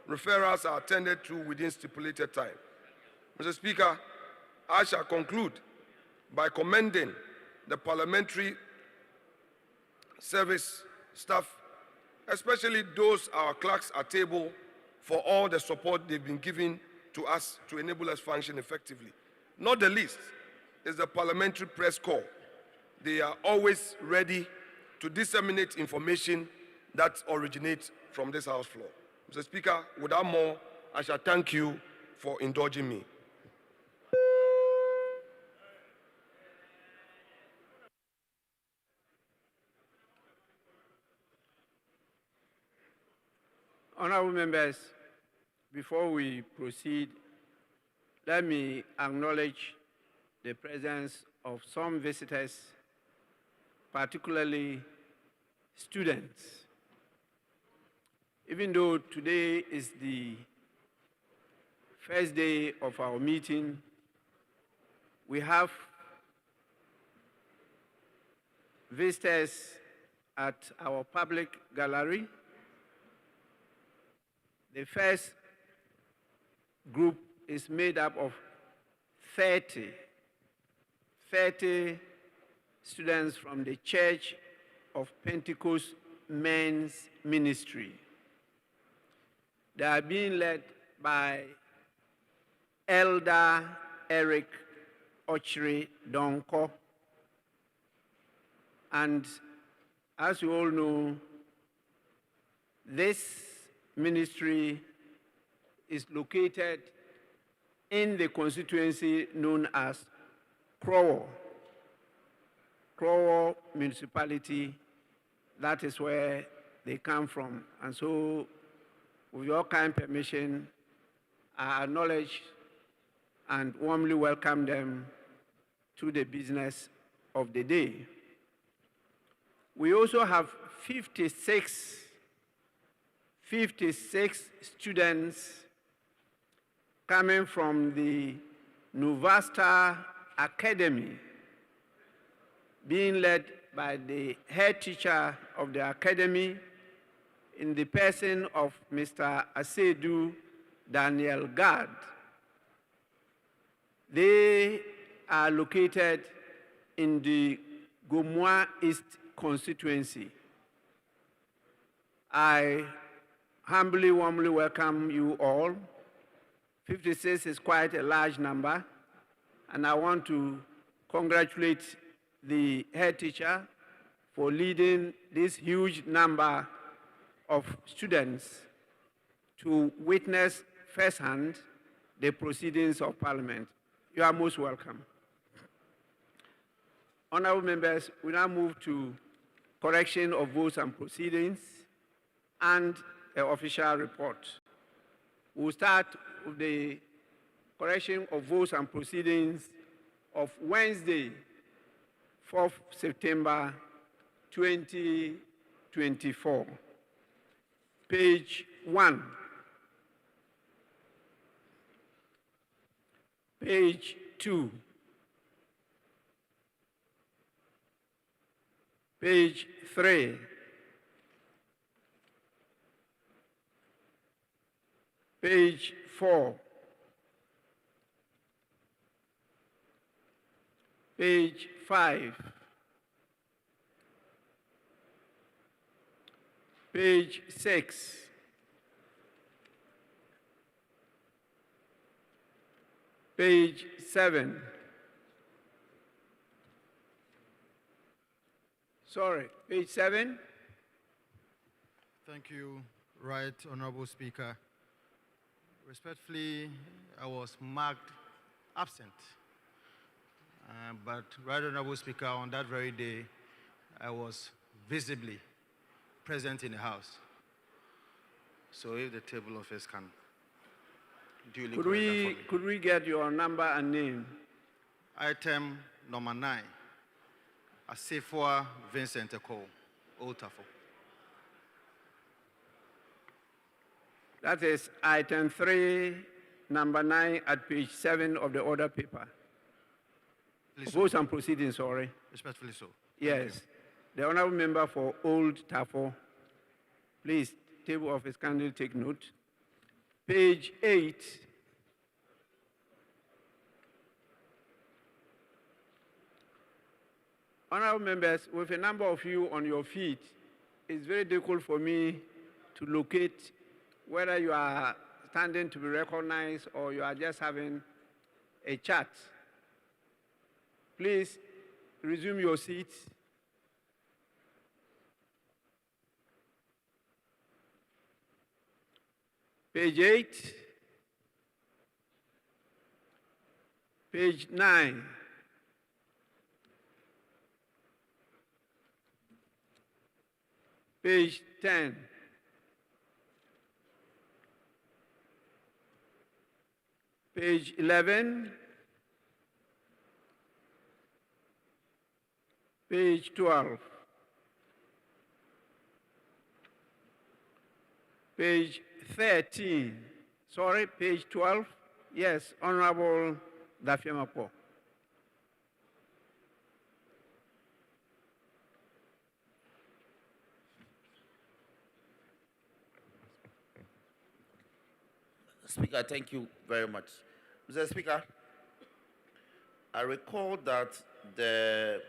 referrals are attended to within stipulated time. Mr. Speaker, I shall conclude by commending the parliamentary service staff, especially those our clerks at table, for all the support they've been giving to us to enable us function effectively. Not the least is the parliamentary press corps. They are always ready to disseminate information that originates from this House floor. Mr. Speaker, without more, I shall thank you for indulging me. Honorable members, before we proceed, let me acknowledge the presence of some visitors, particularly students. Even though today is the first day of our meeting, we have visitors at our public gallery. The first group is made up of 30 students from the Church of Pentecost Men's Ministry. They are being led by Elder Eric Ochre Donko. And as you all know, this ministry is located in the constituency known as Krowo municipality. That is where they come from. And so, with your kind permission, I acknowledge and warmly welcome them to the business of the day. We also have 56 students coming from the Nuvasta Academy, being led by the head teacher of the academy in the person of Mr. Asedu Daniel Gad. They are located in the Gomwa East constituency. I humbly, warmly welcome you all. 56 is quite a large number, and I want to congratulate the head teacher for leading this huge number of students to witness firsthand the proceedings of Parliament. You are most welcome. Honorable members, we now move to correction of votes and proceedings and the official report. We'll start with the correction of votes and proceedings of Wednesday, 4th September 2024. Page 1. Page 2. Page 3. Page 4. Page 5. Page 6. Page 7. Sorry, page 7. Thank you, Right Honorable Speaker. Respectfully, I was marked absent. But Right Honorable Speaker, on that very day, I was visibly present in the House. So if the table office can duly correct that for me. Could we get your number and name? Item number 9, Asifua Vincent Eko, Otafo. That is item 3, number 9 at page 7 of the order paper. Please, Votes and proceedings, sorry. respectfully so. Yes. The honorable member for Old Tafo, please, table of his candle, take note. Page 8. Honorable members, with a number of you on your feet, it's very difficult for me to locate whether you are standing to be recognized or you are just having a chat. Please resume your seats. Page 8. Page 9. Page 10. Page 11. Page 12. Page 13. Sorry, page 12. Yes, Honorable Dafiamapo. Speaker, thank you very much. Mr. Speaker, I recall that the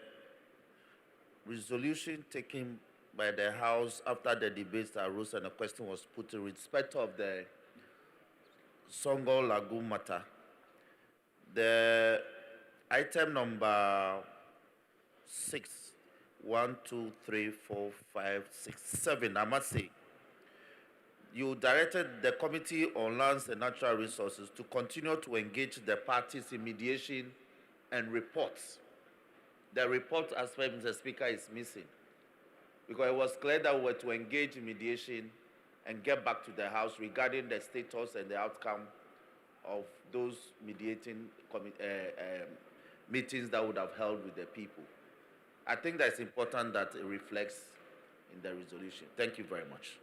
resolution taken by the House after the debates that arose and a question was put in respect of the Songo Lagoon matter, the item number 6, 1, 2, 3, 4, 5, 6, 7, I must say, you directed the Committee on Lands and Natural Resources to continue to engage the parties in mediation and reports. The report aspect, Mr. Speaker, is missing because it was clear that we were to engage in mediation and get back to the House regarding the status and the outcome of those mediating meetings that would have held with the people. I think that it's important that it reflects in the resolution. Thank you very much.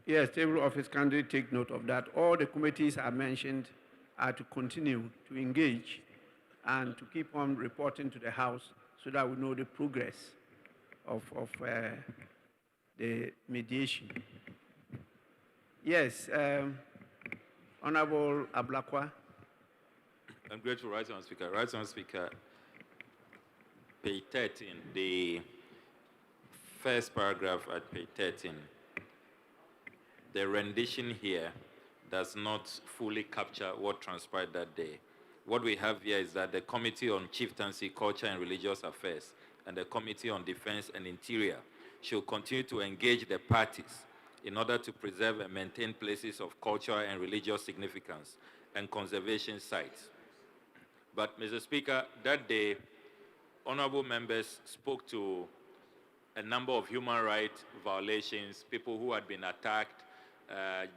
Yes, table office candidate, take note of that. All the committees I mentioned are to continue to engage and to keep on reporting to the House so that we know the progress of the mediation. Yes, Honorable Ablakwa. I'm grateful, Right Honourable Speaker. Right Honourable Speaker, page 13, the first paragraph at page 13, the rendition here does not fully capture what transpired that day. What we have here is that the Committee on Chieftaincy, Culture and Religious Affairs and the Committee on Defense and Interior should continue to engage the parties in order to preserve and maintain places of cultural and religious significance and conservation sites. But, Mr. Speaker, that day, honorable members spoke to a number of human rights violations, people who had been attacked,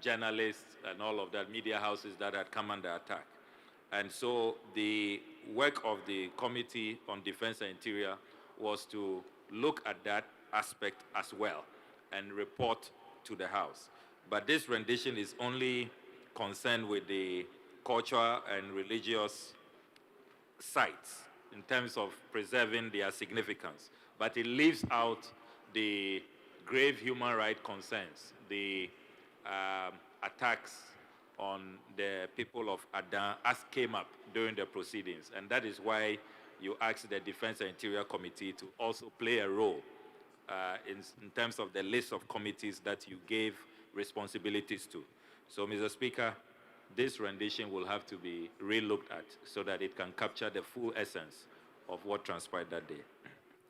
journalists and all of that, media houses that had come under attack. And so the work of the Committee on Defense and Interior was to look at that aspect as well and report to the House. But this rendition is only concerned with the cultural and religious sites in terms of preserving their significance. But it leaves out the grave human rights concerns, the attacks on the people of Adan as came up during the proceedings. And that is why you asked the Defense and Interior Committee to also play a role in terms of the list of committees that you gave responsibilities to. So, Mr. Speaker, this rendition will have to be re-looked at so that it can capture the full essence of what transpired that day.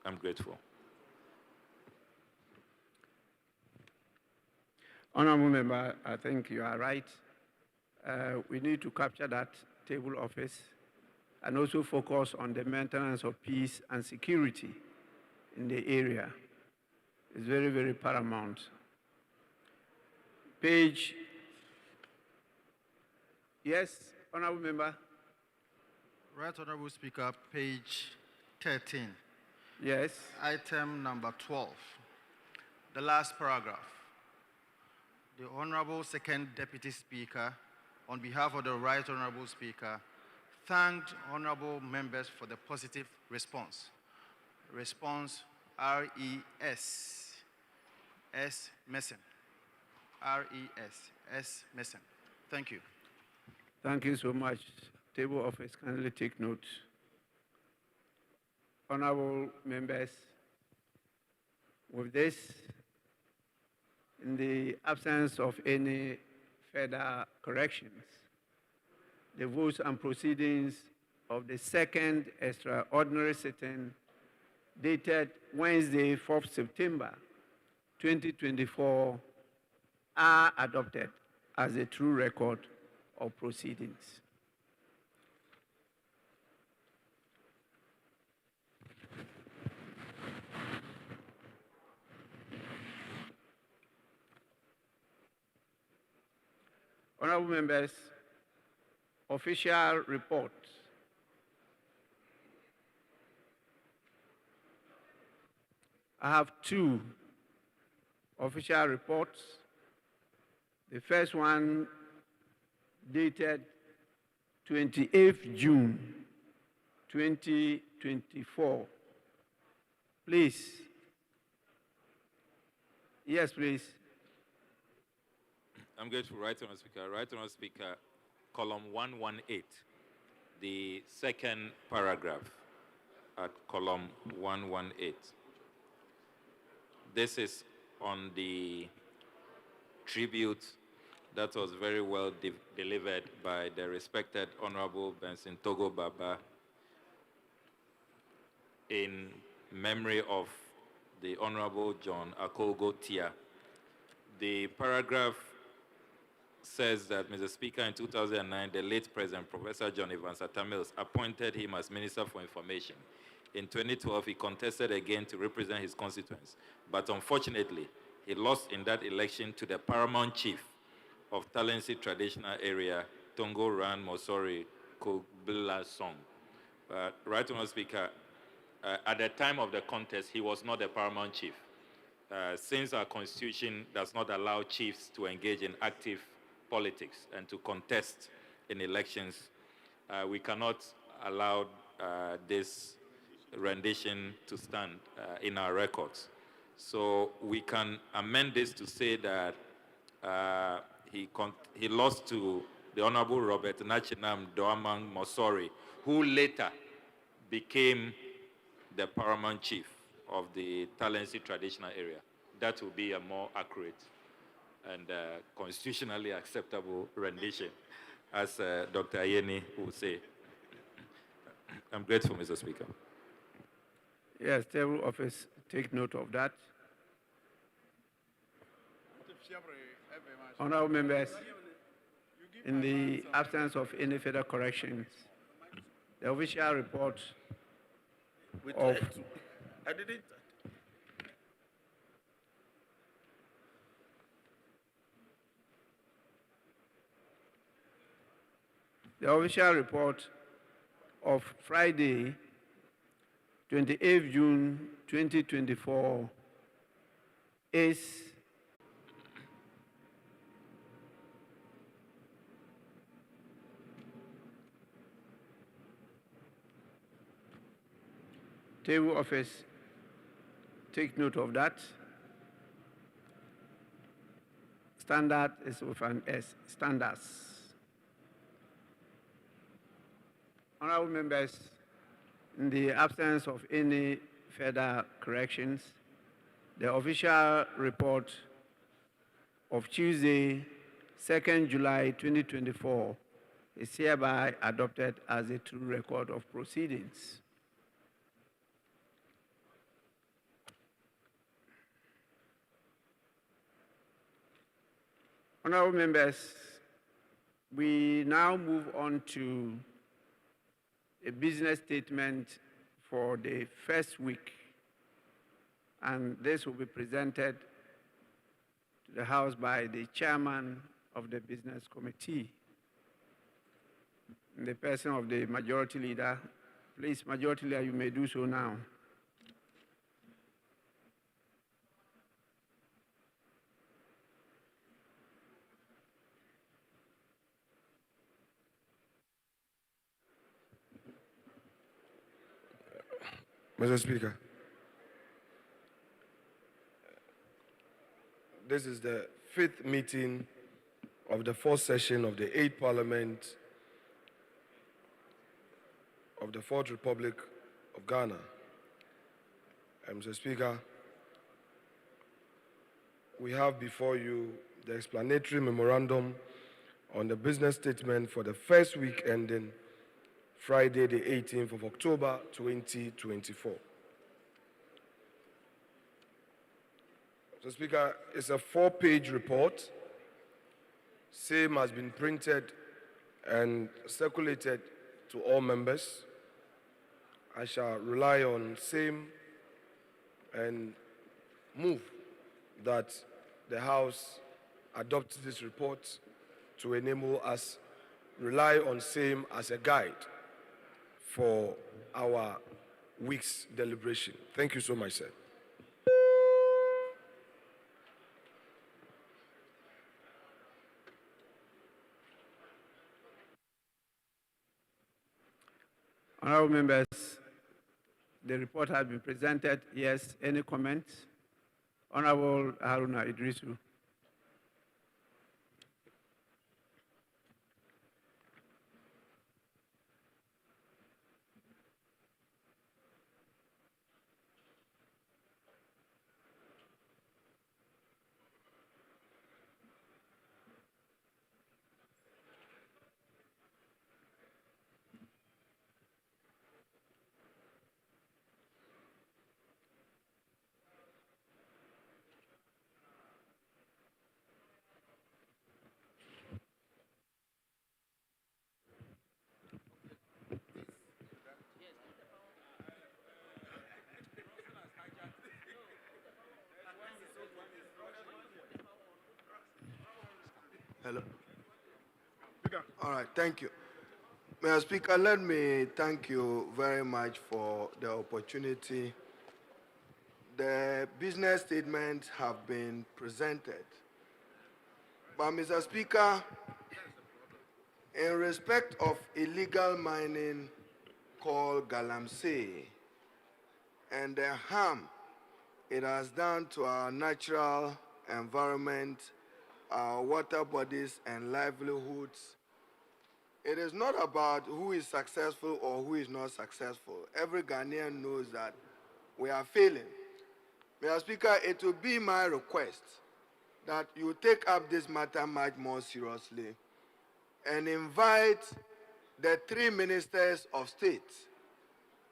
I'm grateful. Honorable Member, I think you are right. We need to capture that table office and also focus on the maintenance of peace and security in the area. It's very, very paramount. Page, yes, Honorable Member. Right Honourable Speaker, page 13. Yes. Item number 12, the last paragraph. The Honourable Second Deputy Speaker, on behalf of the Right Honourable Speaker, thanked honorable members for the positive response. Response RES. S. Messen. RES. Messen. Thank you. Thank you so much. Table office, kindly take note. Honorable members, with this, in the absence of any further corrections, the votes and proceedings of the second extraordinary sitting dated Wednesday, 4th September 2024 are adopted as a true record of proceedings. Honorable members, official report. I have two official reports. The first one dated 28th June 2024. Please. Yes, please. I'm going to write on speaker. Right on speaker, column 118, the second paragraph at column 118. This is on the tribute that was very well delivered by the respected Honorable Benson Togo Baba in memory of the Honorable John Akogo Tia. The paragraph says that, Mr. Speaker, in 2009, the late President, Professor John Evans Atta Mills, appointed him as Minister for Information. In 2012, he contested again to represent his constituents, but unfortunately, he lost in that election to the paramount chief of Talensi traditional area, Tongo Ran Mosori Kobila Song. Right, Honourable Speaker, at the time of the contest, he was not the paramount chief. Since our constitution does not allow chiefs to engage in active politics and to contest in elections, we cannot allow this rendition to stand in our records. So we can amend this to say that he lost to the Honorable Robert Nachinam Doamang Mosori, who later became the paramount chief of the Talensi traditional area. That will be a more accurate and constitutionally acceptable rendition, as Dr. Ayeni would say. I'm grateful, Mr. Speaker. Yes, table office, take note of that. Honorable members, in the absence of any further corrections, the official report of I didn't. the official report of Friday, 28th June 2024 is table office, take note of that. Standard is with an S, standards. Honorable members, in the absence of any further corrections, the official report of Tuesday, 2nd July 2024 is hereby adopted as a true record of proceedings. Honorable members, we now move on to a business statement for the first week, and this will be presented to the House by the chairman of the business committee, in the person of the majority leader. Please, majority leader, you may do so now. Mr. Speaker, this is the 5th meeting of the 4th session of the 8th Parliament of the 4th Republic of Ghana. Mr. Speaker, we have before you the explanatory memorandum on the business statement for the first week ending Friday, the 18th of October, 2024. Mr. Speaker, it's a 4-page report. Same has been printed and circulated to all members. I shall rely on same and move that the House adopt this report to enable us rely on same as a guide for our week's deliberation. Thank you so much, sir. Honorable members, the report has been presented. Yes, any comments? Honorable Haruna Idrisu. Hello. All right, thank you. Mr. Speaker, let me thank you very much for the opportunity. The business statements have been presented. But Mr. Speaker, in respect of illegal mining called Galamsey and the harm it has done to our natural environment, our water bodies and livelihoods, it is not about who is successful or who is not successful. Every Ghanaian knows that we are failing. Mr. Speaker, it will be my request that you take up this matter much more seriously and invite the 3 ministers of state,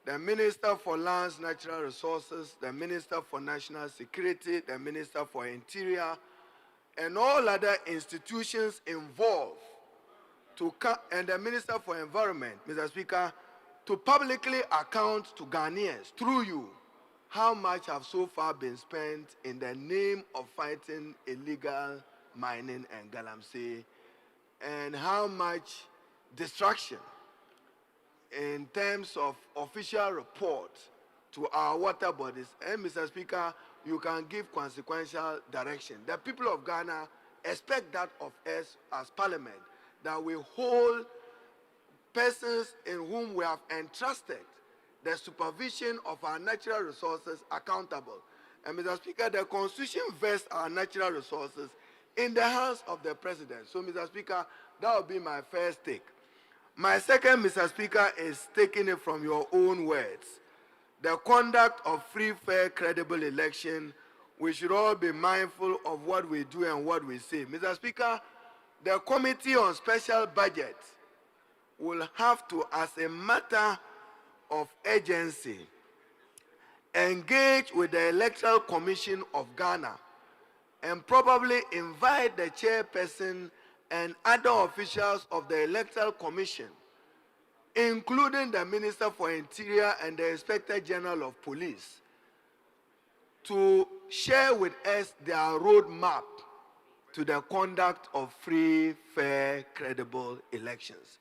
the Minister for Lands, Natural Resources, the Minister for National Security, the Minister for Interior, and all other institutions involved and the Minister for Environment, Mr. Speaker, to publicly account to Ghanaians through you how much have so far been spent in the name of fighting illegal mining and Galamsey, and how much destruction in terms of official report to our water bodies. And Mr. Speaker, you can give consequential direction. The people of Ghana expect that of us as Parliament, that we hold persons in whom we have entrusted the supervision of our natural resources accountable. And Mr. Speaker, the Constitution vests our natural resources in the hands of the President. So, Mr. Speaker, that would be my first take. My second, Mr. Speaker, is taking it from your own words. The conduct of free, fair, credible election, we should all be mindful of what we do and what we say. Mr. Speaker, the Committee on Special Budget will have to, as a matter of urgency, engage with the Electoral Commission of Ghana and probably invite the chairperson and other officials of the Electoral Commission, including the Minister for Interior and the Inspector General of Police, to share with us their roadmap to the conduct of free, fair, credible elections.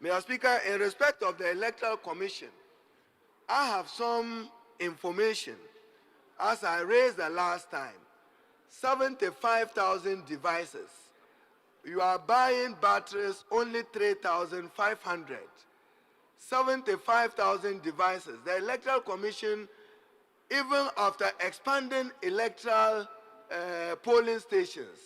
Mr. Speaker, in respect of the Electoral Commission, I have some information. As I raised the last time, 75,000 devices. You are buying batteries only 3,500. 75,000 devices. The Electoral Commission, even after expanding electoral polling stations,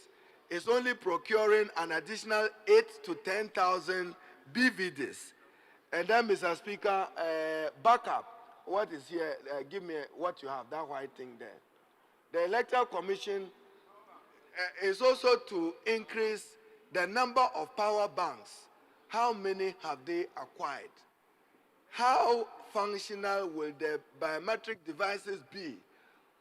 is only procuring an additional 8 to 10,000 BVDs. And then, Mr. Speaker, backup. What is here? Give me what you have, that white thing there. The Electoral Commission is also to increase the number of power banks. How many have they acquired? How functional will the biometric devices be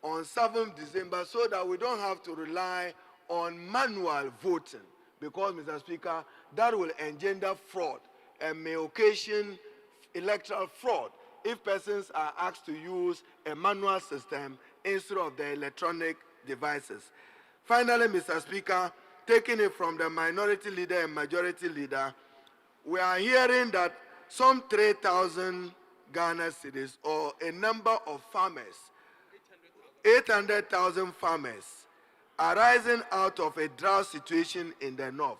on 7th December so that we don't have to rely on manual voting? Because, Mr. Speaker, that will engender fraud and may occasion electoral fraud if persons are asked to use a manual system instead of the electronic devices. Finally, Mr. Speaker, taking it from the minority leader and majority leader, we are hearing that some 3,000 Ghana cedis, or a number of farmers, 800,000 farmers, are rising out of a drought situation in the north.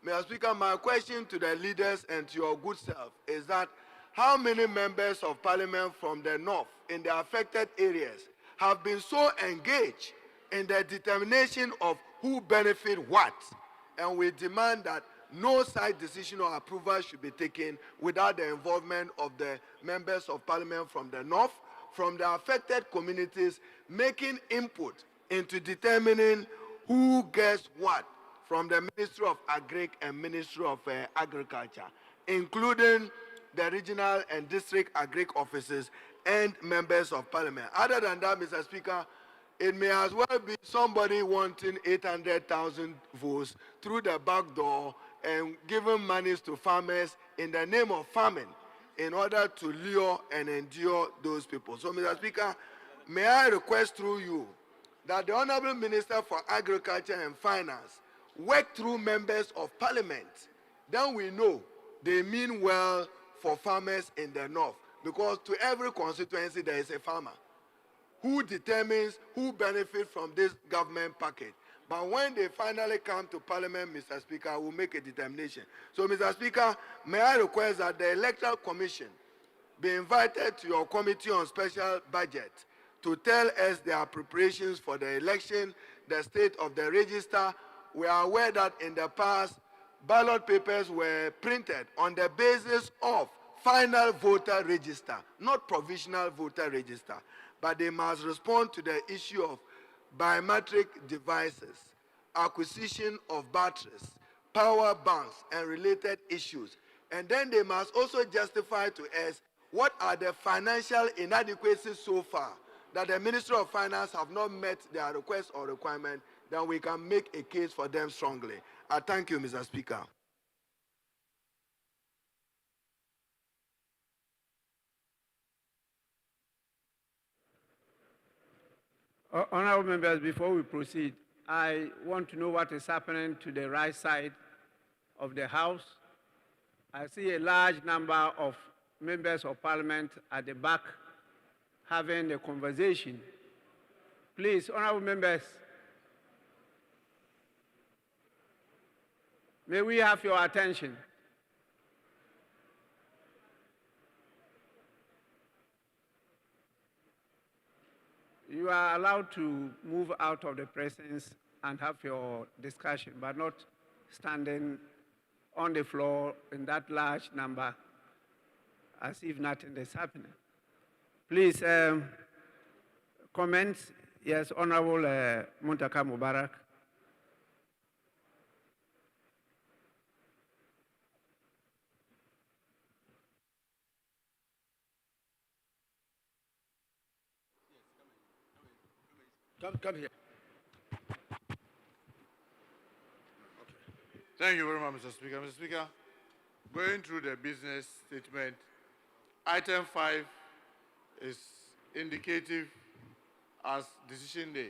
Mr. Speaker, my question to the leaders and to your good self is that how many members of parliament from the north in the affected areas have been so engaged in the determination of who benefit what? And we demand that no side decision or approval should be taken without the involvement of the members of parliament from the north, from the affected communities, making input into determining who gets what from the Ministry of Agric and Ministry of Agriculture, including the regional and district agric offices and members of parliament. Other than that, Mr. Speaker, it may as well be somebody wanting 800,000 votes through the back door and giving monies to farmers in the name of farming in order to lure and endure those people. So, Mr. Speaker, may I request through you that the Honorable Minister for Agriculture and Finance work through members of parliament. Then we know they mean well for farmers in the north, because to every constituency there is a farmer who determines who benefits from this government package. But when they finally come to parliament, Mr. Speaker, we'll make a determination. So, Mr. Speaker, may I request that the Electoral Commission be invited to your Committee on Special Budget to tell us their preparations for the election, the state of the register. We are aware that in the past, ballot papers were printed on the basis of final voter register, not provisional voter register. But they must respond to the issue of biometric devices, acquisition of batteries, power banks, and related issues. And then they must also justify to us what are the financial inadequacies so far that the Ministry of Finance have not met their request or requirement, then we can make a case for them strongly. I thank you, Mr. Speaker. Honorable members, before we proceed, I want to know what is happening to the right side of the House. I see a large number of members of parliament at the back having a conversation. Please, honorable members, may we have your attention? You are allowed to move out of the presence and have your discussion, but not standing on the floor in that large number as if nothing is happening. Please, comments? Yes, Honorable Muntaka Mubarak. Come here. Thank you very much, Mr. Speaker. Mr. Speaker, going through the business statement, item 5 is indicative as decision day.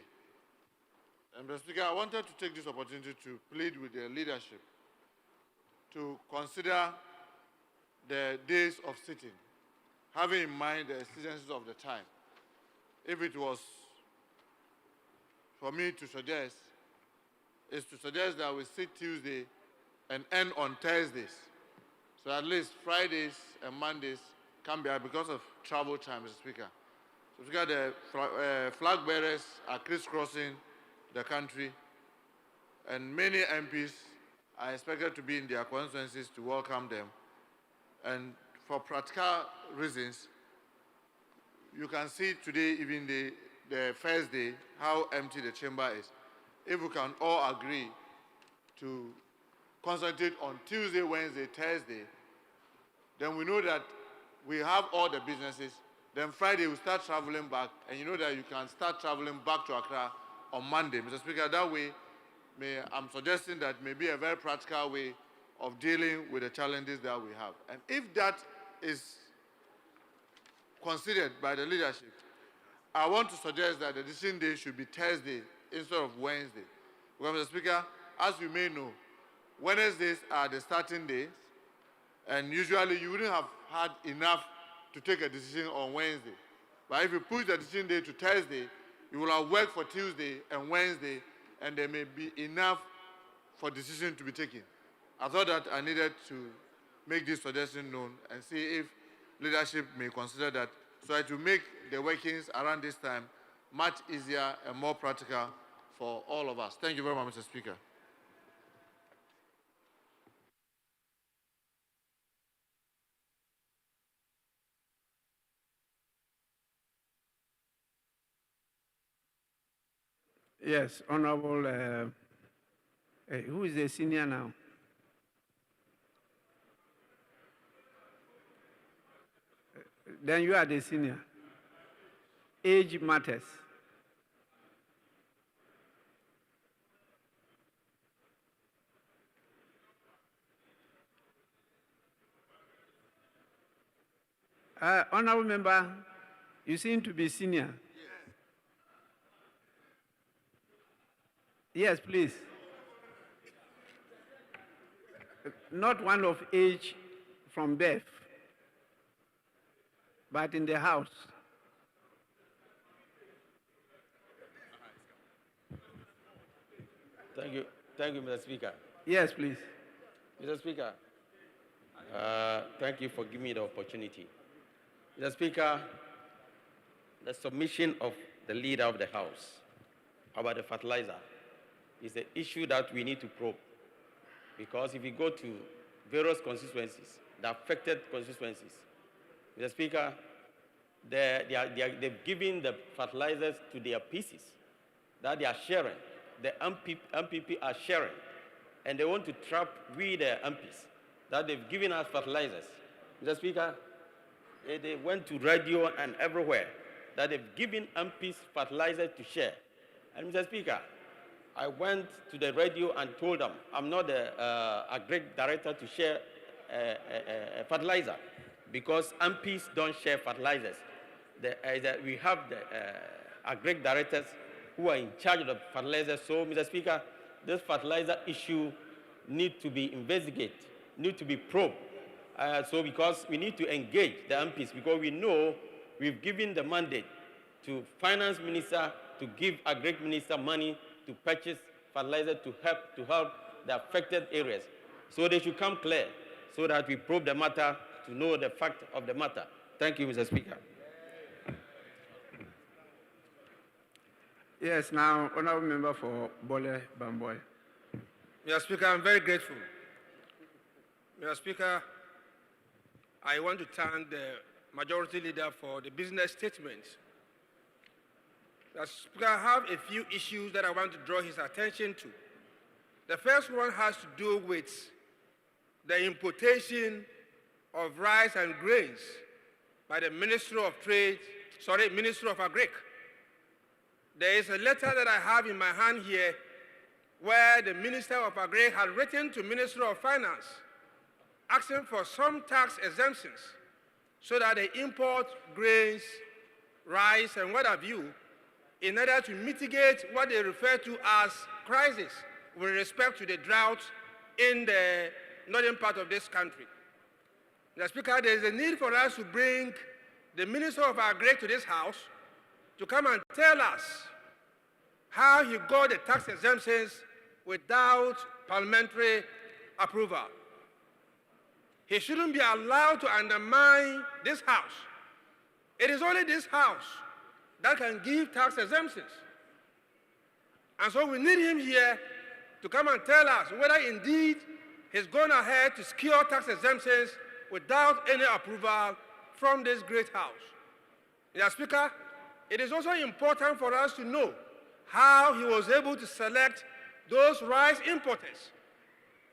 And Mr. Speaker, I wanted to take this opportunity to plead with the leadership to consider the days of sitting, having in mind the exigencies of the time. If it was for me to suggest, is to suggest that we sit Tuesday and end on Thursdays, so So at least Fridays and Mondays can be because of travel time, Mr. Speaker. So, Speaker, the flag bearers are crisscrossing the country, and many MPs are expected to be in their constituencies to welcome them. And for practical reasons, you can see today, even the first day, how empty the chamber is. If we can all agree to concentrate on Tuesday, Wednesday, Thursday, then we know that we have all the businesses. Then Friday we start traveling back, and you know that you can start traveling back to Accra on Monday. Mr. Speaker, that way, I'm suggesting that may be a very practical way of dealing with the challenges that we have. And if that is considered by the leadership, I want to suggest that the decision day should be Thursday instead of Wednesday. Because, Mr. Speaker, as you may know, Wednesdays are the starting days, and usually you wouldn't have had enough to take a decision on Wednesday. But if you push the decision day to Thursday, you will have worked for Tuesday and Wednesday, and there may be enough for decision to be taken. I thought that I needed to make this suggestion known and see if leadership may consider that, so that to make the workings around this time much easier and more practical for all of us. Thank you very much, Mr. Speaker. Yes, Honorable, who is the senior now? Then you are the senior. Age matters. Honorable member, you seem to be senior. Yes, please. Not one of age from birth, but in the house. Thank you, Mr. Speaker. Yes, please. Mr. Speaker, thank you for giving me the opportunity. Mr. Speaker, the submission of the leader of the House about the fertilizer is the issue that we need to probe. Because if you go to various constituencies, the affected constituencies, Mr. Speaker, they've given the fertilizers to their pieces that they are sharing. The MPP are sharing. And they want to trap with the MPs that they've given us fertilizers. Mr. Speaker, they went to radio and everywhere that they've given MPs fertilizers to share. And Mr. Speaker, I went to the radio and told them I'm not a great director to share fertilizer because MPs don't share fertilizers. We have the great directors who are in charge of the fertilizers. So, Mr. Speaker, this fertilizer issue needs to be investigated, needs to be probed. Because we need to engage the MPs, because we know we've given the mandate to finance minister to give a great minister money to purchase fertilizer to help the affected areas. So they should come clear so that we probe the matter to know the fact of the matter. Thank you, Mr. Speaker. Yes, now, Honorable Member for Bole Bamboy. Mr. Speaker, I'm very grateful. Mr. Speaker, I want to thank the Majority Leader for the business statement. Mr. Speaker, I have a few issues that I want to draw his attention to. The first one has to do with the importation of rice and grains by the Ministry of Agric. There is a letter that I have in my hand here where the Minister of Agric had written to Ministry of Finance asking for some tax exemptions so that they import grains, rice, and what have you in order to mitigate what they refer to as crisis with respect to the drought in the northern part of this country. Mr. Speaker, there is a need for us to bring the Minister of Agric to this House to come and tell us how he got the tax exemptions without parliamentary approval. he shouldn't be allowed to undermine this House. It is only this House that can give tax exemptions. And so we need him here to come and tell us whether indeed he's gone ahead to secure tax exemptions without any approval from this great House. Mr. Speaker, it is also important for us to know how he was able to select those rice importers.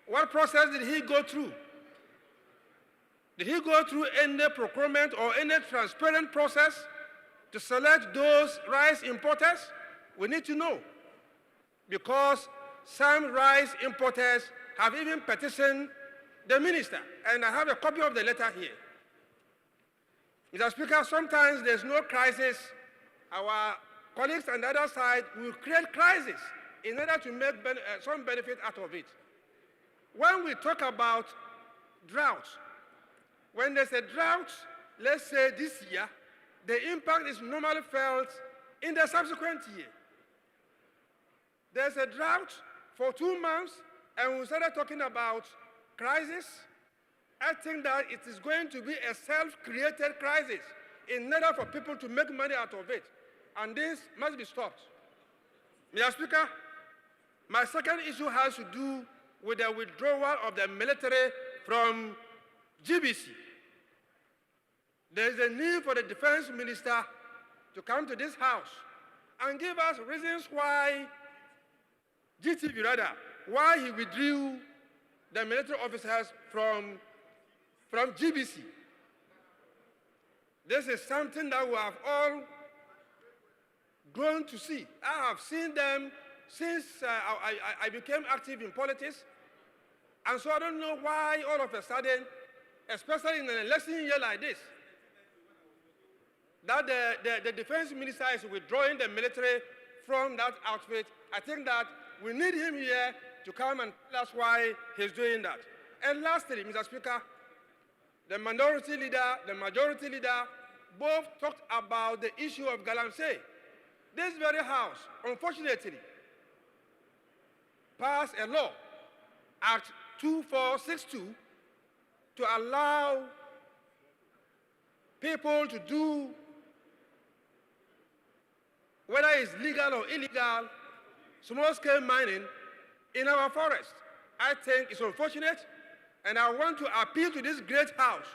What process did he go through? Did he go through any procurement or any transparent process to select those rice importers? We need to know. Because some rice importers have even petitioned the minister, and I have a copy of the letter here. Mr. Speaker, sometimes there's no crisis. Our colleagues on the other side will create crisis in order to make some benefit out of it. When we talk about drought, when there's a drought, let's say this year, the impact is normally felt in the subsequent year. There's a drought for 2 months, and we started talking about crisis. I think that it is going to be a self-created crisis in order for people to make money out of it. And this must be stopped. Mr. Speaker, my second issue has to do with the withdrawal of the military from GBC. There is a need for the defense minister to come to this House and give us reasons why GTV rather, why he withdrew the military officers from GBC. This is something that we have all grown to see. I have seen them since I became active in politics, and so I don't know why all of a sudden, especially in an election year like this, that the defense minister is withdrawing the military from that outfit. I think that we need him here to come and tell us why he's doing that. And lastly, Mr. Speaker, the minority leader, the majority leader, both talked about the issue of Galamsey. This very House, unfortunately, passed a law, Act 2462, to allow people to do, whether it's legal or illegal, small-scale mining in our forest. I think it's unfortunate, and I want to appeal to this great House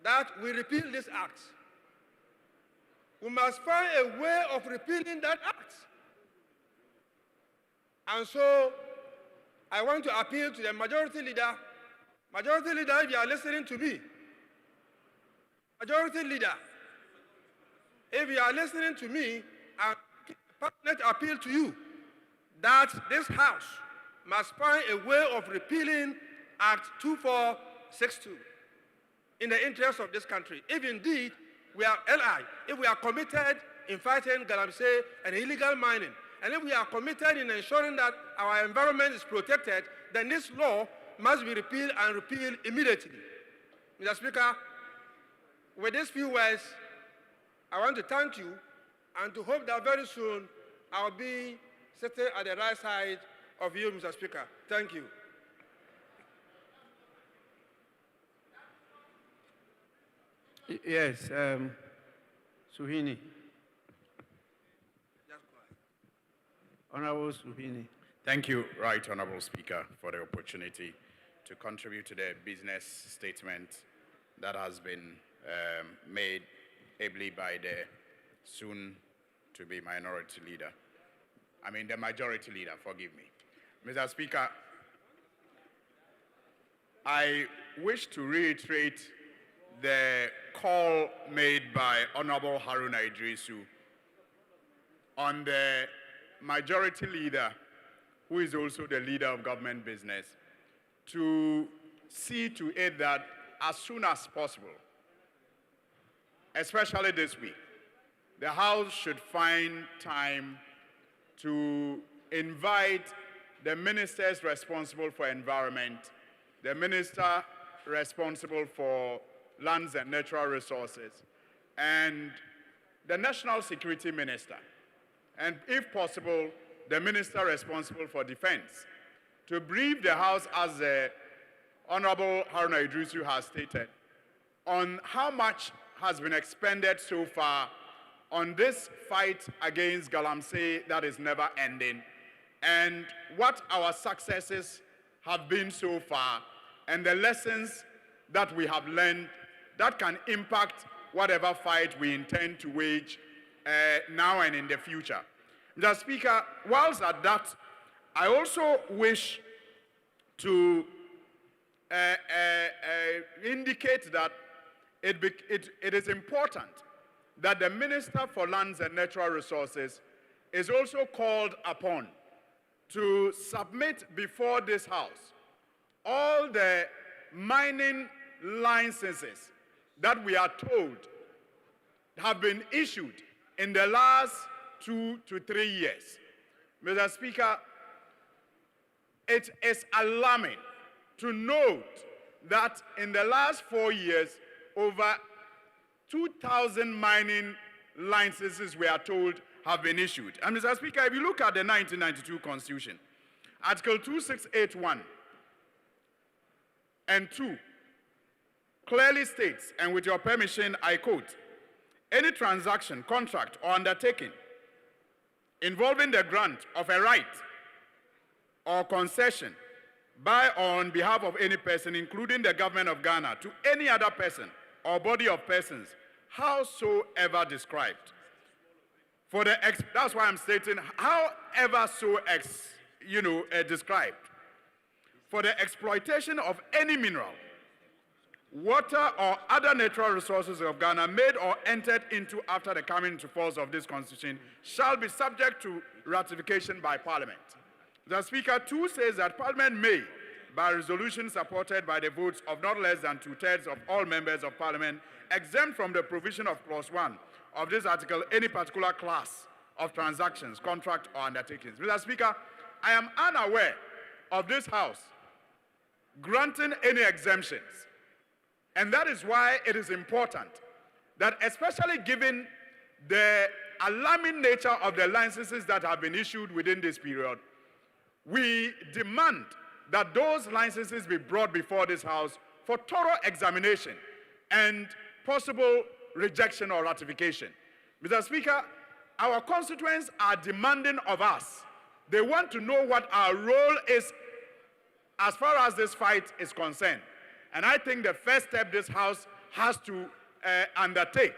that we repeal this act. We must find a way of repealing that act. And so I want to appeal to the majority leader. Majority leader, if you are listening to me, majority leader, if you are listening to me, I passionate appeal to you that this House must find a way of repealing Act 2462 in the interest of this country. If indeed we are LI, if we are committed in fighting Galamsey and illegal mining, and if we are committed in ensuring that our environment is protected, then this law must be repealed and repealed immediately. Mr. Speaker, with these few words, I want to thank you and to hope that very soon I'll be sitting at the right side of you, Mr. Speaker. Thank you. Yes, Suhini. Honorable Suhini. Thank you, Right Honorable Speaker, for the opportunity to contribute to the business statement that has been made ably by the soon-to-be minority leader. I mean, the majority leader, forgive me. Mr. Speaker, I wish to reiterate the call made by Honorable Haruna Idrisu on the majority leader, who is also the leader of government business, to see to it that as soon as possible, especially this week, the House should find time to invite the ministers responsible for environment, the minister responsible for lands and natural resources, and the national security minister, and if possible, the minister responsible for defense, to brief the House as the Honorable Haruna Idrisu has stated, on how much has been expended so far on this fight against Galamsey that is never ending, and what our successes have been so far, and the lessons that we have learned that can impact whatever fight we intend to wage now and in the future. Mr. Speaker, whilst at that, I also wish to indicate that it is important that the Minister for Lands and Natural Resources is also called upon to submit before this House all the mining licenses that we are told have been issued in the last 2 to 3 years. Mr. Speaker, it is alarming to note that in the last 4 years, over 2,000 mining licenses, we are told, have been issued. And Mr. Speaker, if you look at the 1992 Constitution, Article 2681 and 2 clearly states, and with your permission, I quote, any transaction, contract, or undertaking involving the grant of a right or concession by or on behalf of any person, including the government of Ghana, to any other person or body of persons, howsoever described. That's why I'm stating, however described, for the exploitation of any mineral, water, or other natural resources of Ghana made or entered into after the coming into force of this Constitution shall be subject to ratification by Parliament. The Speaker 2 says that Parliament may, by resolution supported by the votes of not less than 2/3 of all members of Parliament, exempt from the provision of clause 1 of this article any particular class of transactions, contract, or undertakings. Mr. Speaker, I am unaware of this House granting any exemptions. And that is why it is important that, especially given the alarming nature of the licenses that have been issued within this period, we demand that those licenses be brought before this House for thorough examination and possible rejection or ratification. Mr. Speaker, our constituents are demanding of us. They want to know what our role is as far as this fight is concerned. And I think the first step this House has to undertake,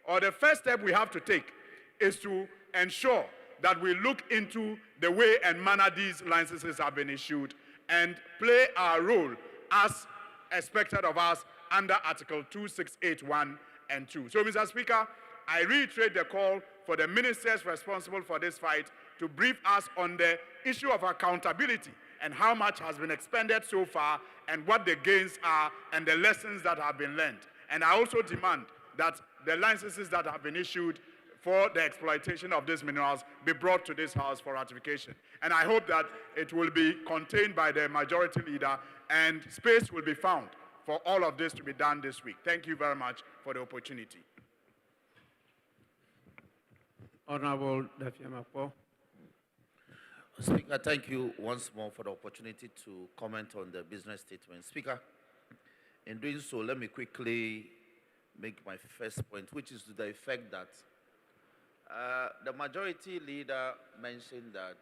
or the first step we have to take, is to ensure that we look into the way and manner these licenses have been issued and play our role as expected of us under Article 2681 and 2. So, Mr. Speaker, I reiterate the call for the ministers responsible for this fight to brief us on the issue of accountability and how much has been expended so far and what the gains are and the lessons that have been learned. And I also demand that the licenses that have been issued for the exploitation of these minerals be brought to this House for ratification. And I hope that it will be contained by the majority leader and space will be found for all of this to be done this week. Thank you very much for the opportunity. Honorable Dafiamapo. Speaker, thank you once more for the opportunity to comment on the business statement. Speaker, in doing so, let me quickly make my first point, which is to the effect that the majority leader mentioned that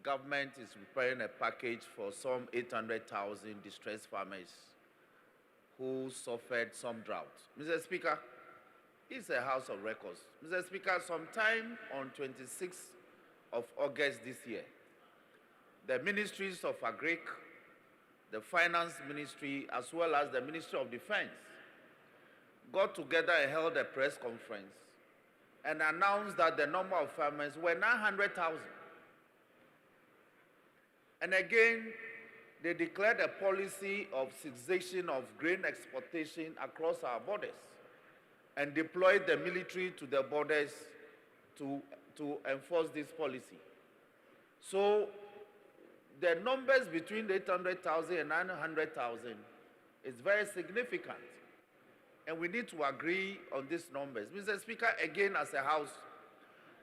government is preparing a package for some 800,000 distressed farmers who suffered some drought. Mr. Speaker, it's a House of Records. Mr. Speaker, sometime on 26th of August this year, the ministries of Agric, the Finance Ministry, as well as the Ministry of Defense got together and held a press conference and announced that the number of farmers were 900,000. And again, they declared a policy of cessation of grain exportation across our borders and deployed the military to the borders to enforce this policy. So the numbers between 800,000 and 900,000 is very significant. And we need to agree on these numbers. Mr. Speaker, again, as a House,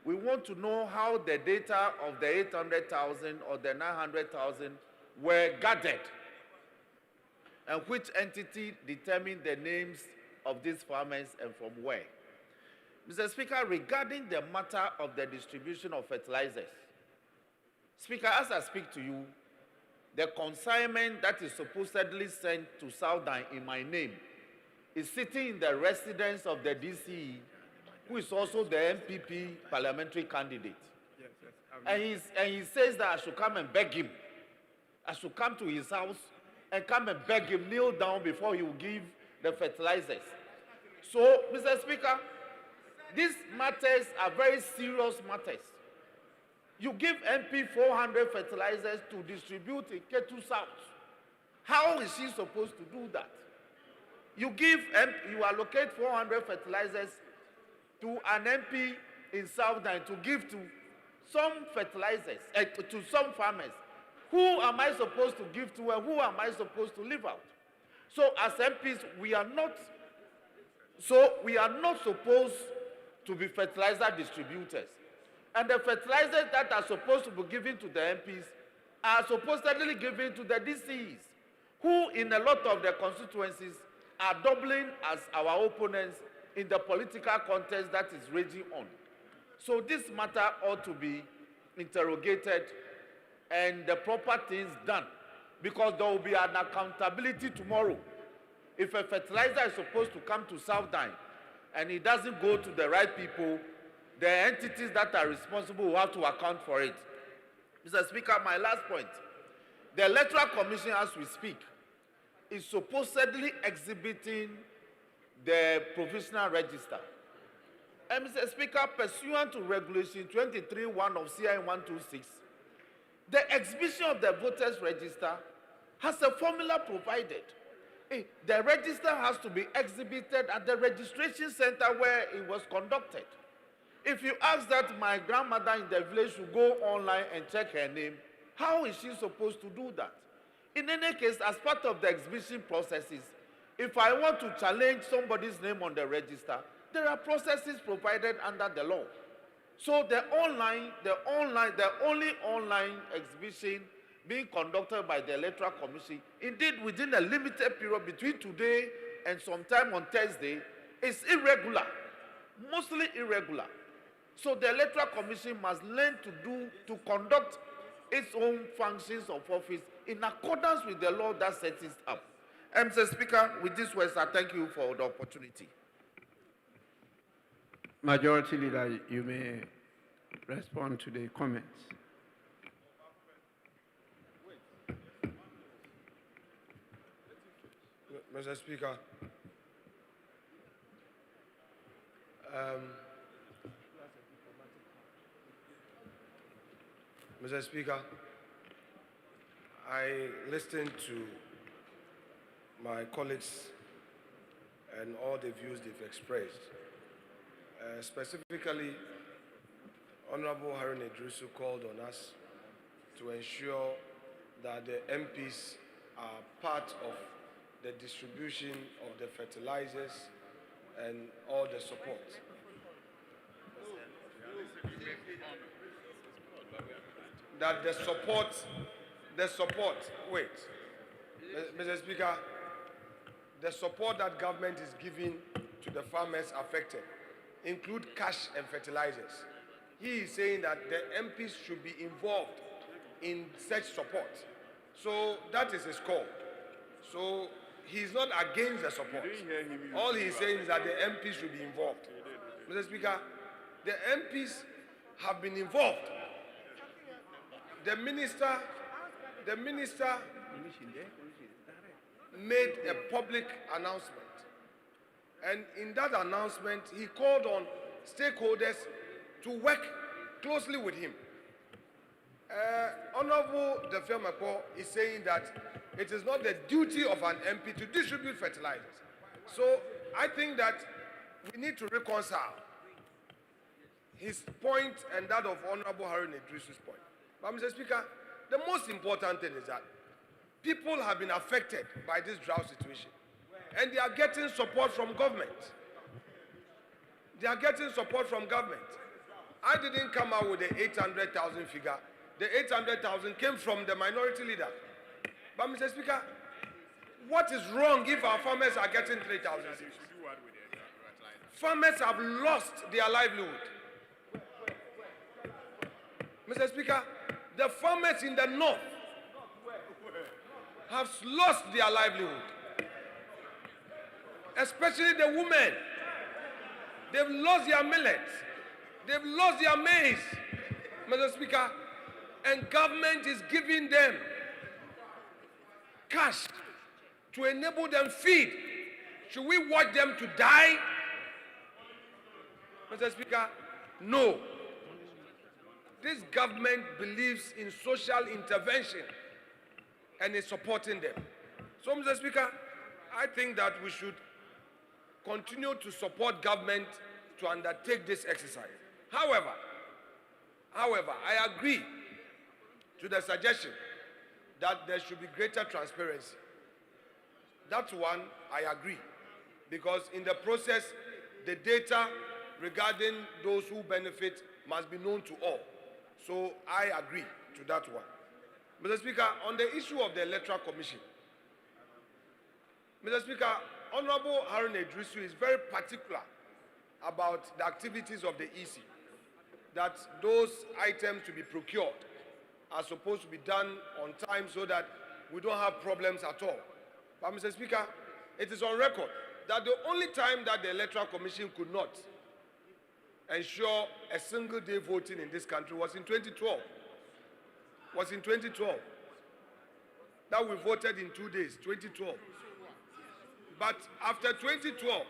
we want to know how the data of the 800,000 or the 900,000 were gathered. And which entity determined the names of these farmers and from where? Mr. Speaker, regarding the matter of the distribution of fertilizers, Speaker, as I speak to you, the consignment that is supposedly sent to Southern in my name is sitting in the residence of the DCE, who is also the MPP parliamentary candidate. Yes. And he says that I should come and beg him. I should come to his house and come and beg him, kneel down before he will give the fertilizers. So, Mr. Speaker, these matters are very serious matters. You give MP 400 fertilizers to distribute in Ketu South. How is she supposed to do that? You allocate 400 fertilizers to an MP in Southern to give to some fertilizers, to some farmers. Who am I supposed to give to and who am I supposed to leave out? So as MPs, we are not supposed to be fertilizer distributors. And the fertilizers that are supposed to be given to the MPs are supposedly given to the DCs, who in a lot of the constituencies are doubling as our opponents in the political contest that is raging on. So this matter ought to be interrogated and the proper things done, because there will be an accountability tomorrow. If a fertilizer is supposed to come to Southern and it doesn't go to the right people, the entities that are responsible will have to account for it. Mr. Speaker, my last point. The Electoral Commission, as we speak, is supposedly exhibiting the provisional register. And Mr. Speaker, pursuant to Regulation 23(1) of CI 126, the exhibition of the voters' register has a formula provided. The register has to be exhibited at the registration center where it was conducted. If you ask that my grandmother in the village should go online and check her name, how is she supposed to do that? In any case, as part of the exhibition processes, if I want to challenge somebody's name on the register, there are processes provided under the law. So the only online exhibition being conducted by the Electoral Commission, indeed within a limited period between today and sometime on Thursday, is irregular, mostly irregular. So the Electoral Commission must learn to conduct its own functions of office in accordance with the law that sets it up. Mr. Speaker, with these words, I thank you for the opportunity. Majority Leader, you may respond to the comments. Mr. Speaker, Mr. Speaker, I listened to my colleagues and all the views they've expressed. Specifically, Honorable Harun Idrisu called on us to ensure that the MPs are part of the distribution of the fertilizers and all the support. That the support, wait, Mr. Speaker, the support that government is giving to the farmers affected include cash and fertilizers. He is saying that the MPs should be involved in such support. So that is his call. So he's not against the support. All he's saying is that the MPs should be involved. Mr. Speaker, the MPs have been involved. The minister made a public announcement. And in that announcement, he called on stakeholders to work closely with him. Honorable Defia Mako is saying that it is not the duty of an MP to distribute fertilizers. So I think that we need to reconcile his point and that of Honorable Harun Idrisu's point. But Mr. Speaker, the most important thing is that people have been affected by this drought situation. And they are getting support from government. They are getting support from government. I didn't come out with the 800,000 figure. The 800,000 came from the minority leader. But Mr. Speaker, What is wrong if our farmers are getting 3,000 cedis? Farmers have lost their livelihood. Mr. Speaker, the farmers in the north have lost their livelihood. Especially the women. They've lost their millet. They've lost their maize, Mr. Speaker. And government is giving them cash to enable them feed. Should we watch them to die? Mr. Speaker, no. This government believes in social intervention and is supporting them. So, Mr. Speaker, I think that we should continue to support government to undertake this exercise. However, I agree to the suggestion that there should be greater transparency. That's one, I agree. Because in the process, the data regarding those who benefit must be known to all. So I agree to that one. Mr. Speaker, on the issue of the Electoral Commission, Mr. Speaker, Honorable Harun Idrisu is very particular about the activities of the EC, that those items to be procured are supposed to be done on time so that we don't have problems at all. But Mr. Speaker, it is on record that the only time that the Electoral Commission could not ensure a single day voting in this country was in 2012. Was in 2012. That we voted in 2 days, 2012. But after 2012,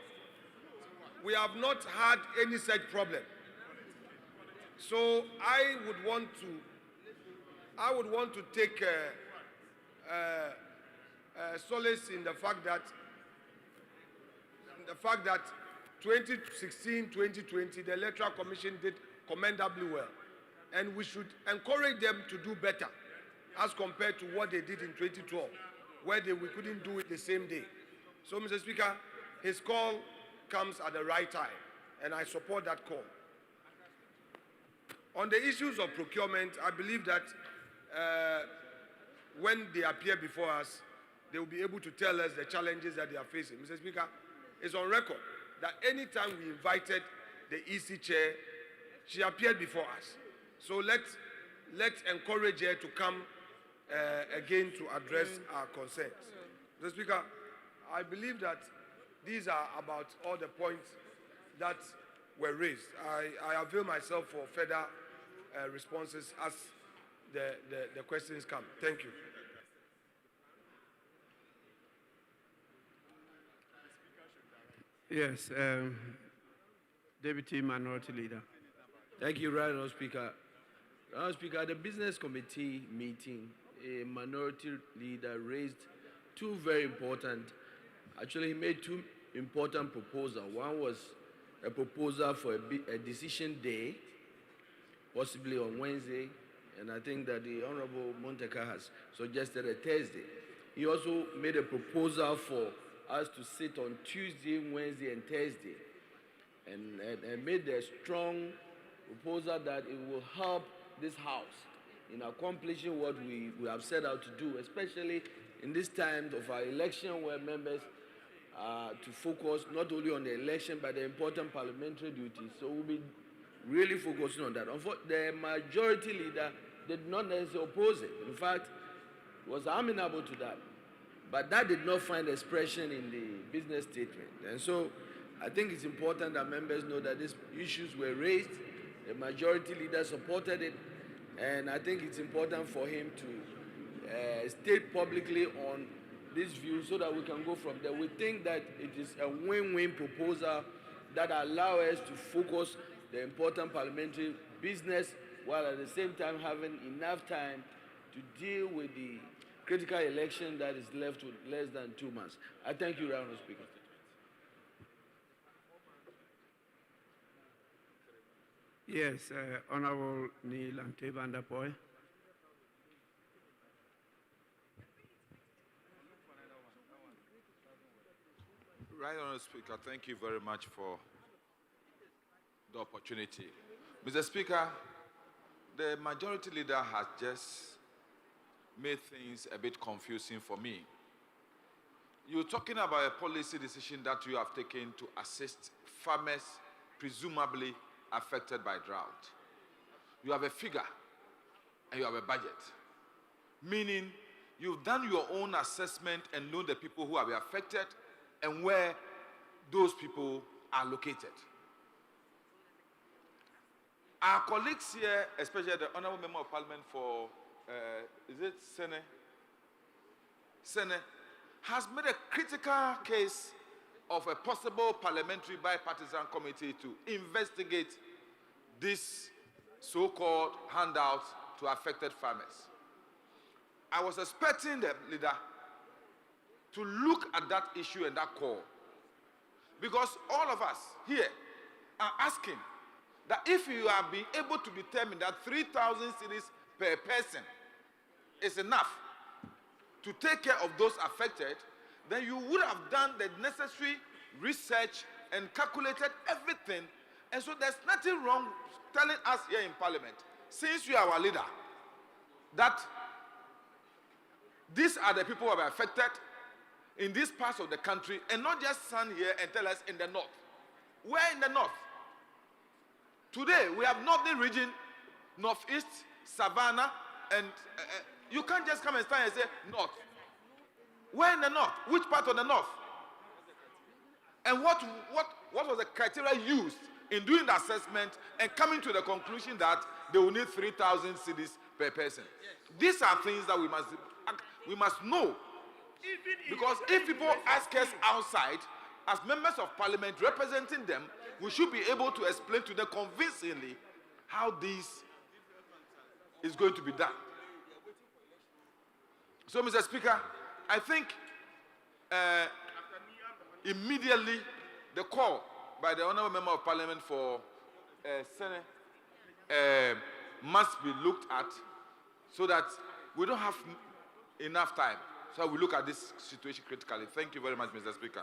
we have not had any such problem. So I would want to take solace in the fact that 2016, 2020, the Electoral Commission did commendably well. And we should encourage them to do better as compared to what they did in 2012, where we couldn't do it the same day. So, Mr. Speaker, his call comes at the right time, and I support that call. On the issues of procurement, I believe that when they appear before us, they will be able to tell us the challenges that they are facing. Mr. Speaker, it's on record that anytime we invited the EC chair, she appeared before us. So let's encourage her to come again to address our concerns. Mr. Speaker, I believe that these are about all the points that were raised. I avail myself for further responses as the questions come. Thank you. Yes, Deputy Minority Leader. Thank you, Right Honourable Speaker. Honourable Speaker, at the Business Committee meeting, a minority leader raised two very important, actually he made two important proposals. One was a proposal for a decision day, possibly on Wednesday, and I think that the Honourable Monteka has suggested a Thursday. He also made a proposal for us to sit on Tuesday, Wednesday, and Thursday, and made a strong proposal that it will help this House in accomplishing what we have set out to do, especially in this time of our election where members are to focus not only on the election but the important parliamentary duties. So we'll be really focusing on that. The majority leader did not necessarily oppose it. In fact, was amenable to that. But that did not find expression in the business statement. And so I think it's important that members know that these issues were raised. The majority leader supported it. And I think it's important for him to state publicly on this view so that we can go from there. We think that it is a win-win proposal that allows us to focus the important parliamentary business while at the same time having enough time to deal with the critical election that is left with less than 2 months. I thank you, Honourable Speaker. Yes, Honourable Neil Ante-Vanderpoel. Right Honourable Speaker, thank you very much for the opportunity. Mr. Speaker, the majority leader has just made things a bit confusing for me. You're talking about a policy decision that you have taken to assist farmers presumably affected by drought. You have a figure and you have a budget, meaning you've done your own assessment and know the people who have been affected and where those people are located. Our colleagues here, especially the Honorable Member of Parliament for, is it Sene? Sene, has made a critical case of a possible parliamentary bipartisan committee to investigate this so-called handout to affected farmers. I was expecting the leader to look at that issue and that call, because all of us here are asking that if you are being able to determine that 3,000 cedis per person is enough to take care of those affected, then you would have done the necessary research and calculated everything. And so there's nothing wrong telling us here in Parliament, since you are our leader, that these are the people who are affected in these parts of the country, and not just stand here and tell us in the north. Where in the north? Today, we have northern region, northeast, savannah, and you can't just come and stand and say north. Where in the north? Which part of the north? And what was the criteria used in doing the assessment and coming to the conclusion that they will need 3,000 cedis per person? These are things that we must know. Because if people ask us outside, as members of parliament representing them, we should be able to explain to them convincingly how this is going to be done. So, Mr. Speaker, I think immediately the call by the Honourable Member of Parliament for Senate must be looked at, so that we don't have enough time. So we look at this situation critically. Thank you very much, Mr. Speaker.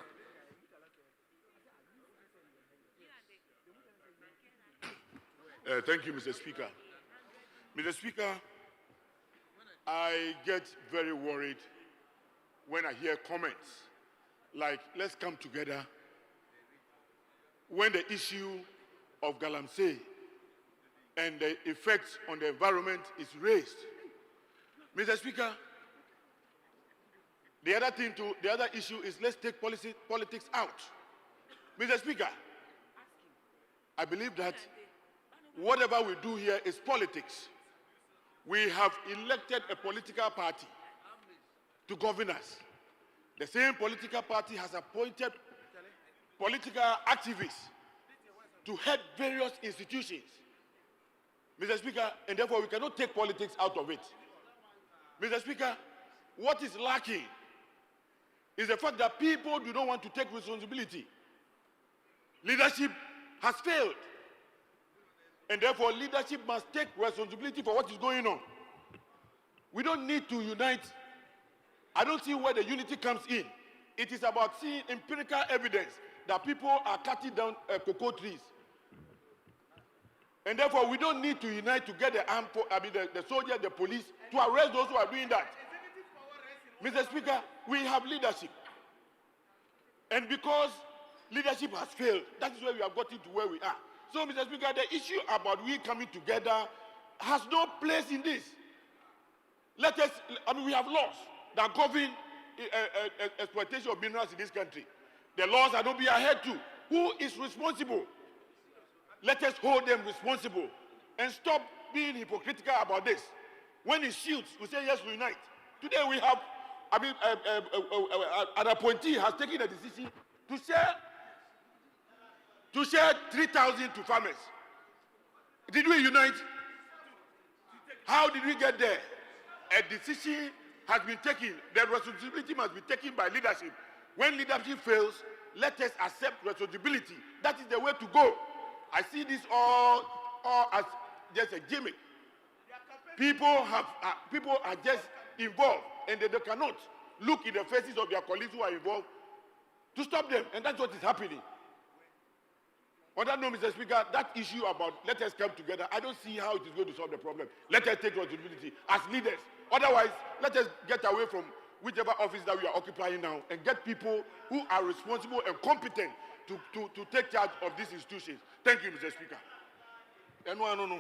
Thank you, Mr. Speaker. Mr. Speaker, I get very worried when I hear comments like, let's come together, when the issue of Galamsey and the effects on the environment is raised. Mr. Speaker, the other issue is, let's take politics out. Mr. Speaker, I believe that whatever we do here is politics. We have elected a political party to govern us. The same political party has appointed political activists to head various institutions. Mr. Speaker, and therefore we cannot take politics out of it. Mr. Speaker, what is lacking is the fact that people do not want to take responsibility. Leadership has failed. And therefore, leadership must take responsibility for what is going on. We don't need to unite. I don't see where the unity comes in. It is about seeing empirical evidence that people are cutting down cocoa trees. And therefore, we don't need to unite to get the soldiers, the police, to arrest those who are doing that. Mr. Speaker, we have leadership. And because leadership has failed, that is where we have gotten to where we are. So, Mr. Speaker, the issue about we coming together has no place in this. We have laws that govern exploitation of minerals in this country. The laws are not being adhered to. Who is responsible? Let us hold them responsible and stop being hypocritical about this. When it shoots, we say yes, we unite. Today we have, an appointee has taken a decision to share 3,000 to farmers. Did we unite? How did we get there? A decision has been taken. The responsibility must be taken by leadership. When leadership fails, let us accept responsibility. That is the way to go. I see this all as just a gimmick. People are just involved, and they cannot look in the faces of their colleagues who are involved to stop them, and that's what is happening. On that note, Mr. Speaker, that issue about let us come together, I don't see how it is going to solve the problem. Let us take responsibility as leaders. Otherwise, let us get away from whichever office that we are occupying now, and get people who are responsible and competent to take charge of these institutions. Thank you, Mr. Speaker. No.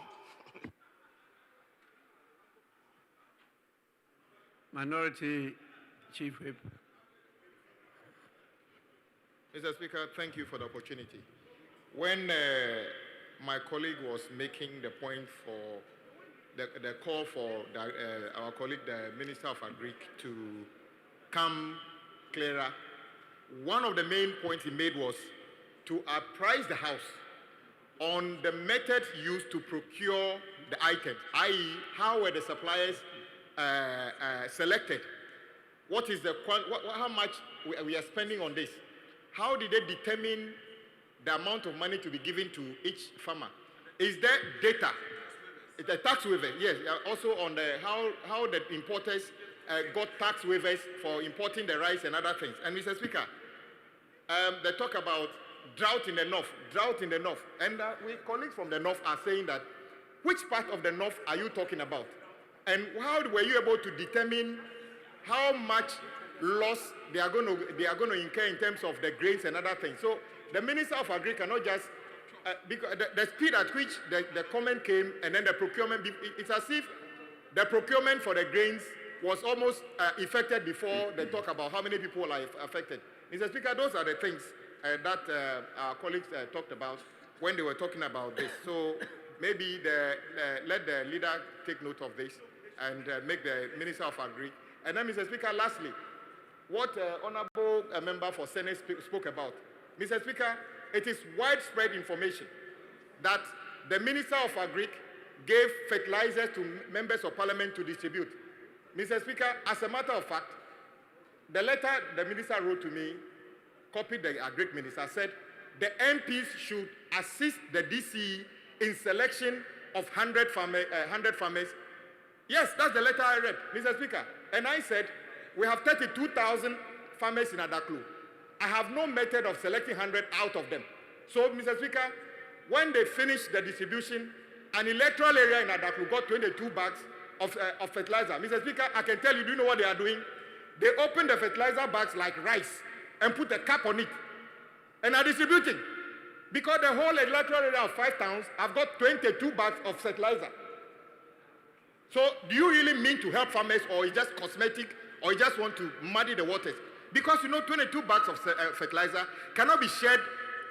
Minority Chief Whip. Mr. Speaker, thank you for the opportunity. When my colleague was making the point for the call for our colleague, the Minister of Agric, to come clearer, one of the main points he made was to apprise the House on the methods used to procure the items, i.e., how were the suppliers selected? What is the how much we are spending on this? How did they determine the amount of money to be given to each farmer? Is there data? The tax waiver, yes. Also on the how the importers got tax waivers for importing the rice and other things. And Mr. Speaker, they talk about drought in the north, and we colleagues from the north are saying that which part of the north are you talking about? And how were you able to determine how much loss they are going to incur in terms of the grains and other things? So the Minister of Agri cannot just because the speed at which the comment came and then the procurement, it's as if the procurement for the grains was almost effected before they talk about how many people are affected. Mr. Speaker, those are the things that our colleagues talked about when they were talking about this. So maybe let the leader take note of this and make the Minister of Agri. And then, Mr. Speaker, lastly, what Honorable Member for Senate spoke about. Mr. Speaker, it is widespread information that the Minister of Agri gave fertilizers to members of Parliament to distribute. Mr. Speaker, as a matter of fact, the letter the Minister wrote to me, copied the Agri Minister, said the MPs should assist the DCE in selection of 100 farmers. Yes, that's the letter I read, Mr. Speaker. And I said, we have 32,000 farmers in Adaklu. I have no method of selecting 100 out of them. So, Mr. Speaker, when they finished the distribution, an electoral area in Adaklu got 22 bags of fertilizer. Mr. Speaker, I can tell you, do you know what they are doing? They open the fertilizer bags like rice and put a cap on it and are distributing. Because the whole electoral area of 5 towns have got 22 bags of fertilizer. So, do you really mean to help farmers, or is just cosmetic, or you just want to muddy the waters? Because 22 bags of fertilizer cannot be shared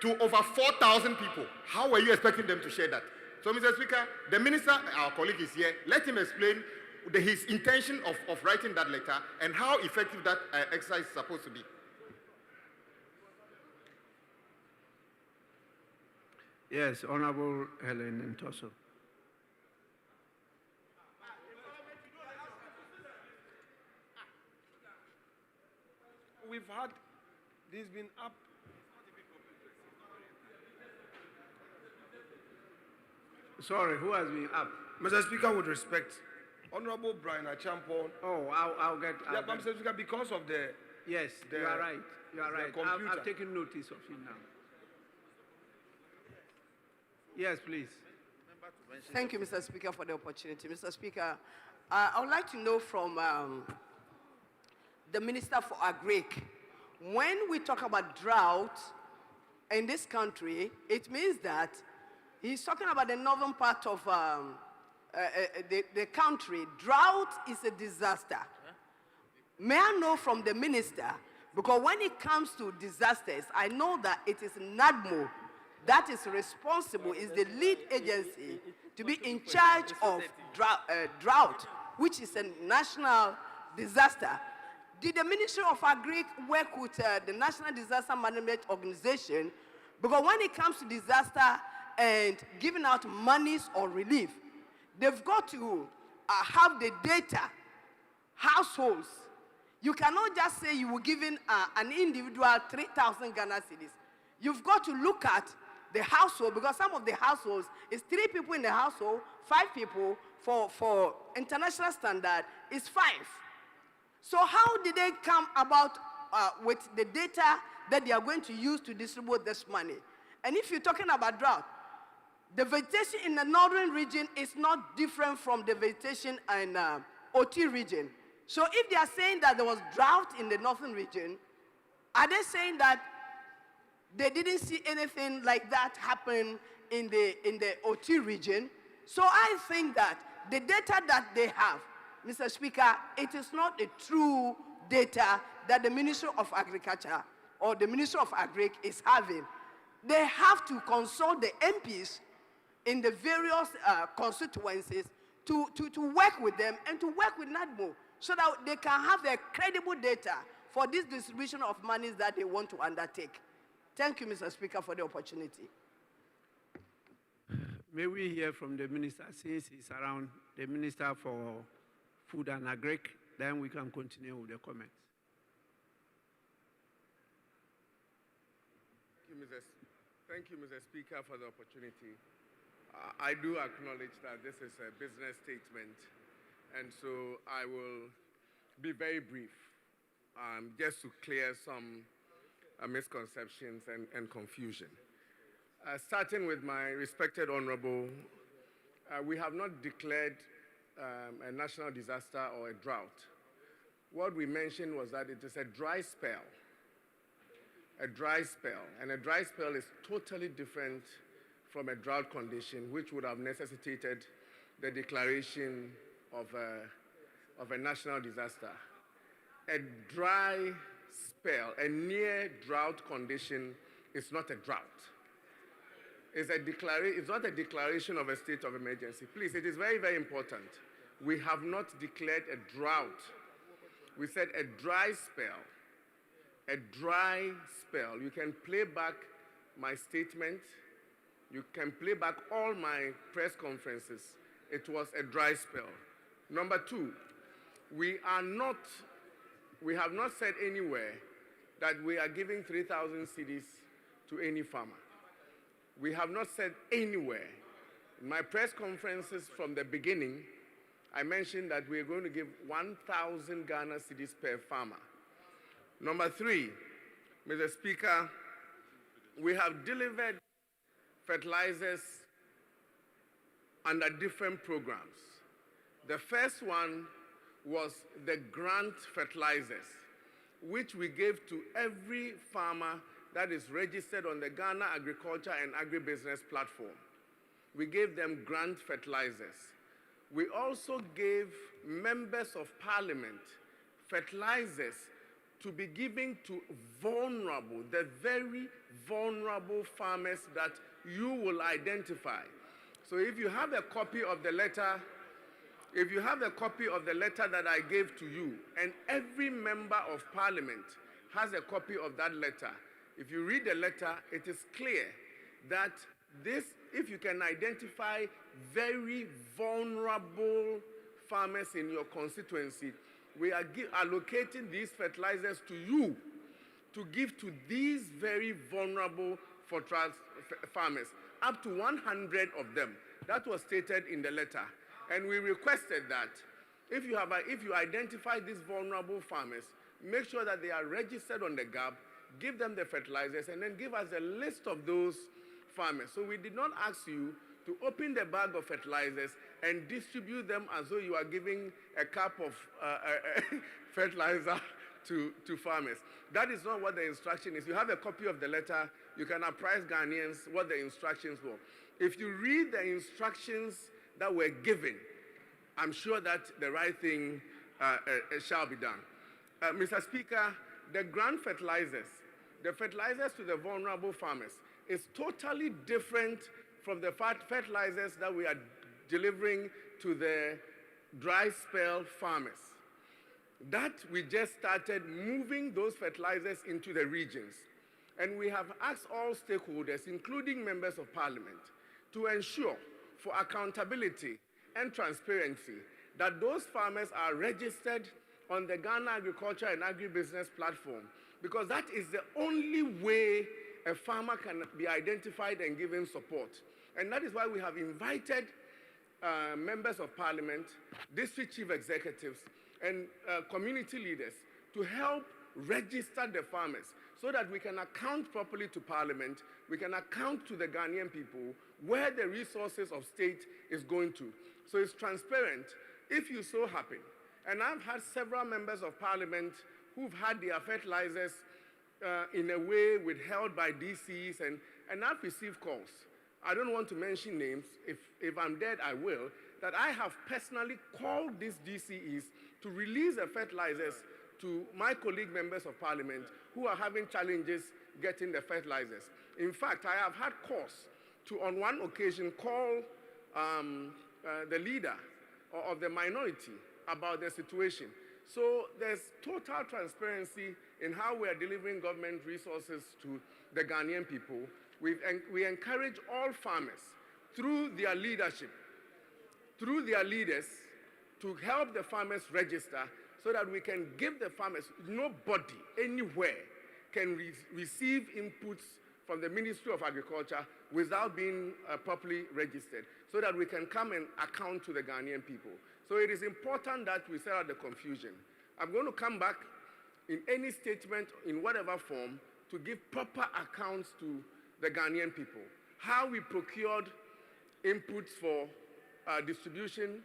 to over 4,000 people. How are you expecting them to share that? So, Mr. Speaker, the Minister, our colleague is here. Let him explain his intention of writing that letter and how effective that exercise is supposed to be. Yes, Honorable Helen Ntoso. We've had this been up. Sorry, who has been up? Mr. Speaker, with respect, Honorable Brian Achampon. Oh, I'll get. Mr. Speaker, because of the. Yes, you are right. You are right. I've taken notice of you now. Yes, please. Thank you, Mr. Speaker, for the opportunity. Mr. Speaker, I would like to know from the Minister for Agric, when we talk about drought in this country, it means that he's talking about the northern part of the country. Drought is a disaster. May I know from the minister, because when it comes to disasters, I know that it is NADMO that is responsible, is the lead agency to be in charge of drought, which is a national disaster. Did the Ministry of Agri work with the National Disaster Management Organization? Because when it comes to disaster and giving out monies or relief, they've got to have the data, households. You cannot just say you were giving an individual 3,000 Ghana cedis. You've got to look at the household, because some of the households is 3 people in the household, 5 people. For international standard is 5. So how did they come about with the data that they are going to use to distribute this money? And if you're talking about drought, the vegetation in the northern region is not different from the vegetation in OT region. So if they are saying that there was drought in the northern region, are they saying that they didn't see anything like that happen in the OT region? So I think that the data that they have, Mr. Speaker, it is not a true data that the Ministry of Agriculture or the Ministry of Agric is having. They have to consult the MPs in the various constituencies to work with them and to work with NADMO so that they can have the credible data for this distribution of monies that they want to undertake. Thank you, Mr. Speaker, for the opportunity. May we hear from the minister, since he's around, the Minister for Food and Agric, then we can continue with the comments. Thank you, Mr. Speaker, for the opportunity. I do acknowledge that this is a business statement, and so I will be very brief, just to clear some misconceptions and confusion. Starting with my respected honorable, we have not declared a national disaster or a drought. What we mentioned was that it is a dry spell. A dry spell. And a dry spell is totally different from a drought condition, which would have necessitated the declaration of a national disaster. A dry spell, a near drought condition, is not a drought. It's not a declaration of a state of emergency. Please, it is very, very important. We have not declared a drought. We said a dry spell. A dry spell. You can play back my statement. You can play back all my press conferences. It was a dry spell. Number two, we have not said anywhere that we are giving 3,000 cedis to any farmer. We have not said anywhere. In my press conferences from the beginning, I mentioned that we are going to give 1,000 Ghana cedis per farmer. Number three, Mr. Speaker, we have delivered fertilizers under different programs. The first one was the grant fertilizers, which we gave to every farmer that is registered on the Ghana Agriculture and Agribusiness platform. We gave them grant fertilizers. We also gave members of parliament fertilizers to be given to vulnerable, the very vulnerable farmers that you will identify. So if you have a copy of the letter, that I gave to you, and every member of parliament has a copy of that letter, if you read the letter, it is clear that if you can identify very vulnerable farmers in your constituency, we are allocating these fertilizers to you to give to these very vulnerable farmers, up to 100 of them. That was stated in the letter. And we requested that if you identify these vulnerable farmers, make sure that they are registered on the GAB, give them the fertilizers, and then give us a list of those farmers. So we did not ask you to open the bag of fertilizers and distribute them as though you are giving a cup of fertilizer to farmers. That is not what the instruction is. You have a copy of the letter. You can apprise Ghanaians what the instructions were. If you read the instructions that were given, I'm sure that the right thing shall be done. Mr. Speaker, the grant fertilizers, the fertilizers to the vulnerable farmers, is totally different from the fertilizers that we are delivering to the dry spell farmers. That we just started moving those fertilizers into the regions. And we have asked all stakeholders, including members of parliament, to ensure for accountability and transparency that those farmers are registered on the Ghana Agriculture and Agribusiness platform, because that is the only way a farmer can be identified and given support. And that is why we have invited members of parliament, district chief executives, and community leaders to help register the farmers so that we can account properly to parliament, we can account to the Ghanaian people where the resources of state is going to. So it's transparent. If you so happen And I've had several members of parliament who've had their fertilizers in a way withheld by DCs, and I've received calls. I don't want to mention names. If I'm dead, I will. That I have personally called these DCEs to release the fertilizers to my colleague members of parliament who are having challenges getting the fertilizers. In fact, I have had cause to, on one occasion, call the leader of the minority about the situation. So there's total transparency in how we are delivering government resources to the Ghanaian people. We encourage all farmers through their leadership, through their leaders, to help the farmers register so that we can give the farmers, nobody anywhere can receive inputs from the Ministry of Agriculture without being properly registered, so that we can come and account to the Ghanaian people. So it is important that we set out the confusion. I'm going to come back in any statement, in whatever form, to give proper accounts to the Ghanaian people. How we procured inputs for distribution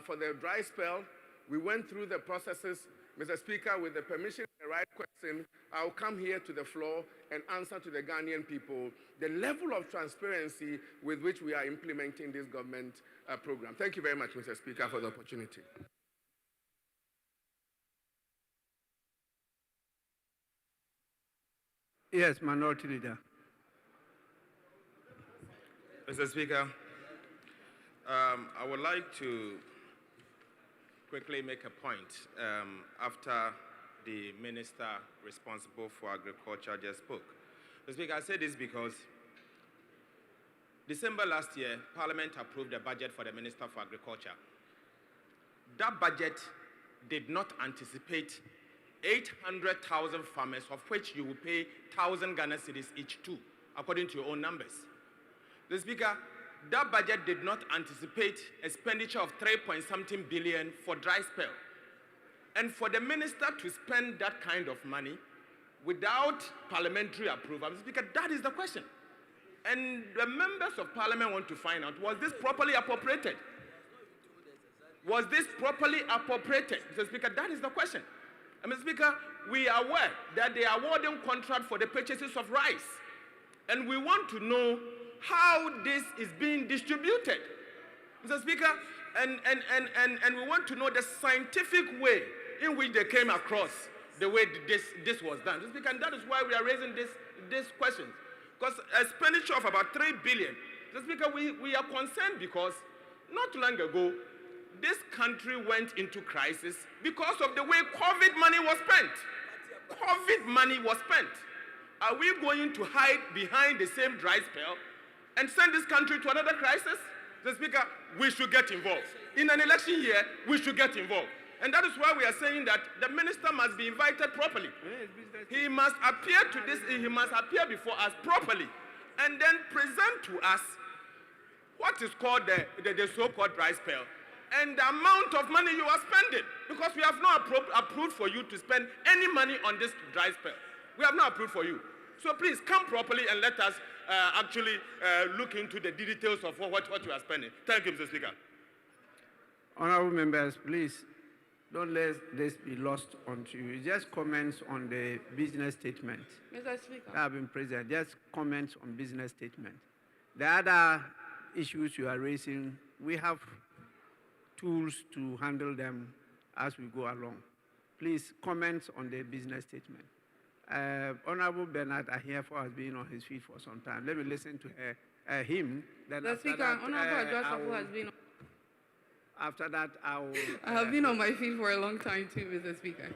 for the dry spell. We went through the processes. Mr. Speaker, with the permission and the right question, I'll come here to the floor and answer to the Ghanaian people the level of transparency with which we are implementing this government program. Thank you very much, Mr. Speaker, for the opportunity. Yes, Minority Leader. Mr. Speaker, I would like to quickly make a point after the minister responsible for agriculture just spoke. Mr. Speaker, I say this because December last year, Parliament approved a budget for the Minister for Agriculture. That budget did not anticipate 800,000 farmers, of which you will pay 1,000 Ghana cedis each too, according to your own numbers. Mr. Speaker, that budget did not anticipate expenditure of 3-point-something billion for dry spell. And for the minister to spend that kind of money without parliamentary approval, Mr. Speaker, that is the question. And the members of parliament want to find out, was this properly appropriated? Was this properly appropriated? Mr. Speaker, that is the question. And Mr. Speaker, we are aware that they are awarding contract for the purchases of rice. And we want to know how this is being distributed. Mr. Speaker, and we want to know the scientific way in which they came across the way this was done. Mr. Speaker, and that is why we are raising this question. Because expenditure of about 3 billion. Mr. Speaker, we are concerned because not long ago, this country went into crisis because of the way COVID money was spent. COVID money was spent. Are we going to hide behind the same dry spell and send this country to another crisis? Mr. Speaker, we should get involved. In an election year, we should get involved. And that is why we are saying that the minister must be invited properly. He must appear to this, he must appear before us properly, and then present to us what is called the so-called dry spell and the amount of money you are spending, because we have not approved for you to spend any money on this dry spell. We have not approved for you. So please come properly and let us actually look into the details of what you are spending. Thank you, Mr. Speaker. Honorable members, please don't let this be lost onto you. Just comments on the business statement. Mr. Speaker. That have been present. Just comments on business statement. The other issues you are raising, we have tools to handle them as we go along. Please, comments on the business statement. Honorable Bernard Ahiafo has been on his feet for some time. Let me listen to him. Then Mr. Speaker, Honorable Ajasafu has been on. After that, I will. I have been on my feet for a long time too, Mr. Speaker.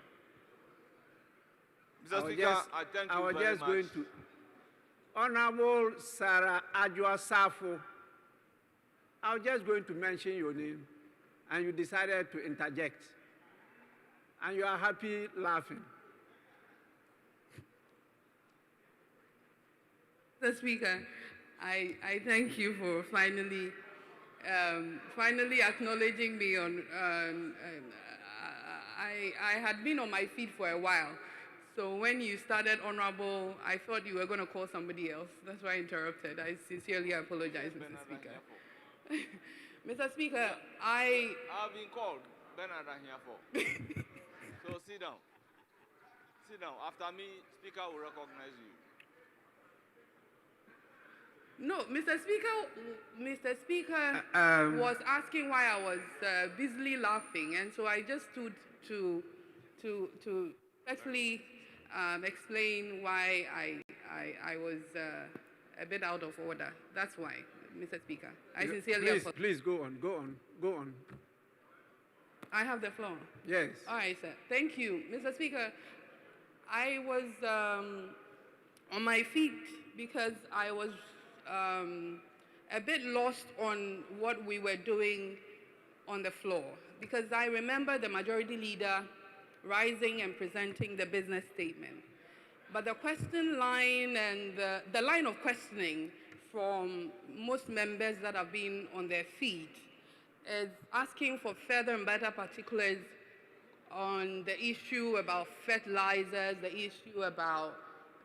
Mr. Speaker, I thank you very much. Going to Honorable Sarah Adjoa-Safo. I was just going to mention your name, and you decided to interject. And you are happy laughing. Mr. Speaker, I thank you for finally acknowledging me on. I had been on my feet for a while, so when you started honorable, I thought you were going to call somebody else. That's why I interrupted. I sincerely apologize, Mr. Speaker. Mr. Speaker, I've been called. Bernard are here for. So sit down. Sit down. After me, Speaker will recognize you. No, Mr. Speaker was asking why I was busily laughing, and so I just stood to actually explain why I was a bit out of order. That's why, Mr. Speaker. I sincerely apologize. Please go on. I have the floor. Yes. All right, sir. Thank you. Mr. Speaker, I was on my feet because I was a bit lost on what we were doing on the floor. Because I remember the majority leader rising and presenting the business statement. But the question line and the line of questioning from most members that have been on their feet is asking for further and better particulars on the issue about fertilizers, the issue about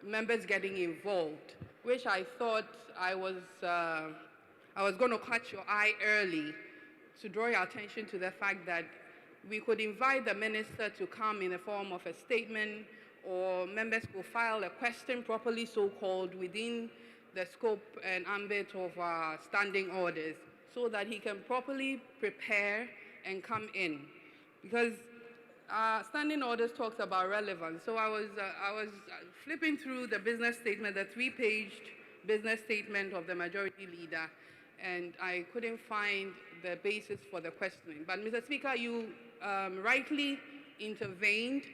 members getting involved, which I thought I was going to catch your eye early to draw your attention to the fact that we could invite the minister to come in the form of a statement, or members could file a question properly so-called within the scope and ambit of our standing orders, so that he can properly prepare and come in. Because standing orders talks about relevance. So I was flipping through the business statement, the 3-paged business statement of the majority leader, and I couldn't find the basis for the questioning. But Mr. Speaker, you rightly intervened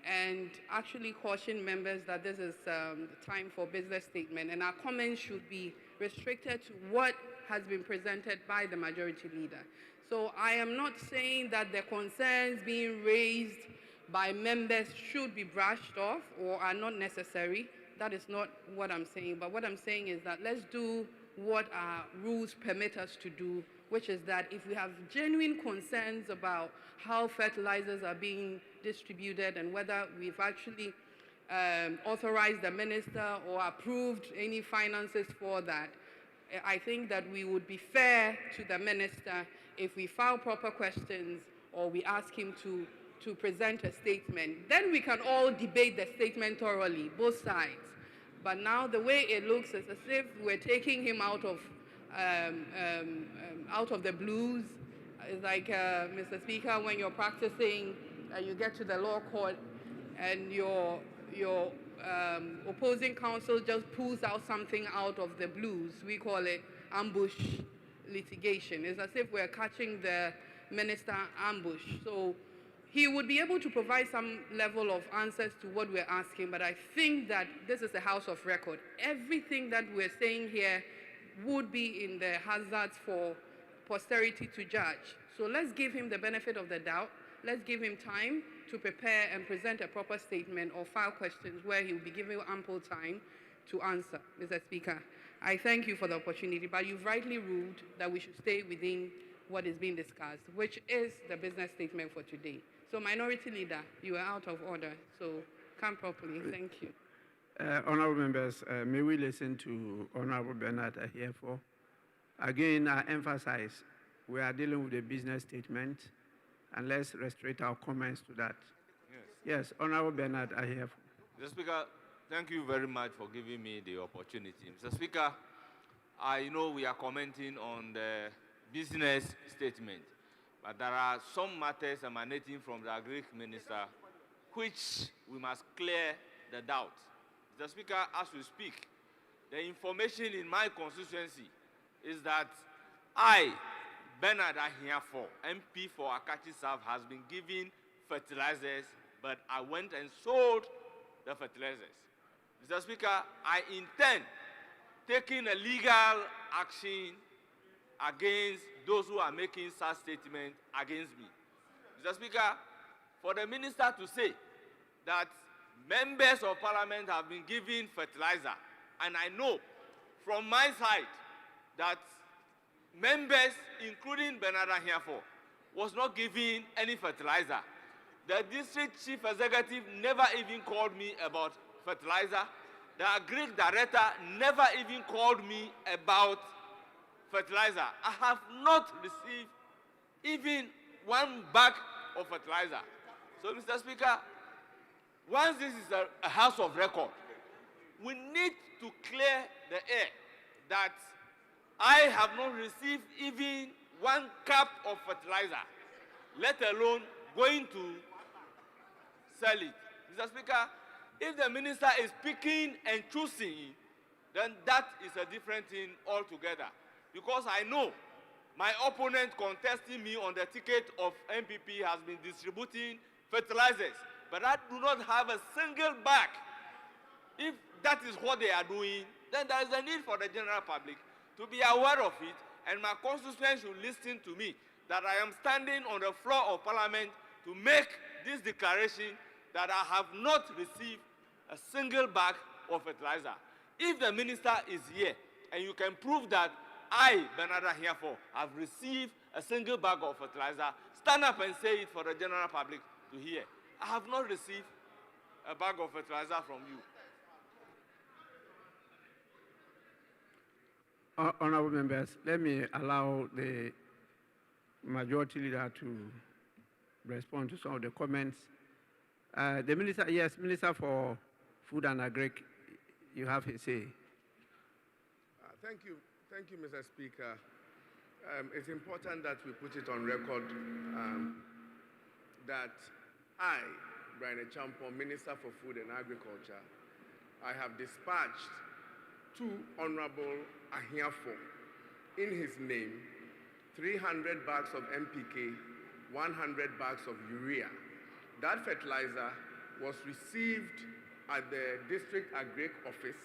and actually cautioned members that this is the time for business statement, and our comments should be restricted to what has been presented by the majority leader. So I am not saying that the concerns being raised by members should be brushed off or are not necessary. That is not what I'm saying. But what I'm saying is that let's do what our rules permit us to do, which is that if we have genuine concerns about how fertilizers are being distributed and whether we've actually authorized the minister or approved any finances for that, I think that we would be fair to the minister if we file proper questions or we ask him to present a statement. Then we can all debate the statement thoroughly, both sides. But now the way it looks is as if we're taking him out of the blues. It's like, Mr. Speaker, when you're practicing and you get to the law court and your opposing counsel just pulls out something out of the blues. We call it ambush litigation. It's as if we're catching the minister ambush. So he would be able to provide some level of answers to what we're asking, but I think that this is a house of record. Everything that we're saying here would be in the hazards for posterity to judge. So let's give him the benefit of the doubt. Let's give him time to prepare and present a proper statement or file questions where he will be given ample time to answer, Mr. Speaker. I thank you for the opportunity, but you've rightly ruled that we should stay within what is being discussed, which is the business statement for today. So, Minority Leader, you are out of order, so come properly. Thank you. Honorable members, may we listen to Honorable Bernard Ahiefo. Again, I emphasize we are dealing with a business statement, and let's restrict our comments to that. Yes, Honorable Bernard Ahiefo. Mr. Speaker, thank you very much for giving me the opportunity. Mr. Speaker, I know we are commenting on the business statement, but there are some matters emanating from the Agri Minister which we must clear the doubt. Mr. Speaker, as we speak, the information in my constituency is that I, Bernard Ahiafo, MP for Akachi South, has been given fertilizers, but I went and sold the fertilizers. Mr. Speaker, I intend taking a legal action against those who are making such statements against me. Mr. Speaker, for the minister to say that members of parliament have been given fertilizer, and I know from my side that members, including Bernard Ahiafo, was not given any fertilizer. The district chief executive never even called me about fertilizer. The Agri director never even called me about fertilizer. I have not received even one bag of fertilizer. So, Mr. Speaker, once this is a house of record, we need to clear the air that I have not received even 1 cup of fertilizer, let alone going to sell it. Mr. Speaker, if the minister is picking and choosing, then that is a different thing altogether. Because I know my opponent contesting me on the ticket of MPP has been distributing fertilizers, but I do not have a single bag. If that is what they are doing, then there is a need for the general public to be aware of it, and my constituents should listen to me, that I am standing on the floor of Parliament to make this declaration that I have not received a single bag of fertilizer. If the minister is here, and you can prove that I, Bernarda Hereford, have received a single bag of fertilizer, stand up and say it for the general public to hear. I have not received a bag of fertilizer from you. Honorable members, let me allow the majority leader to respond to some of the comments. The minister, yes, Minister for Food and Agric, you have his say. Thank you, Mr. Speaker. It's important that we put it on record that I, Brian Echampo, Minister for Food and Agriculture, I have dispatched to Honorable Ahiafo in his name 300 bags of NPK, 100 bags of urea. That fertilizer was received at the District Agric Office,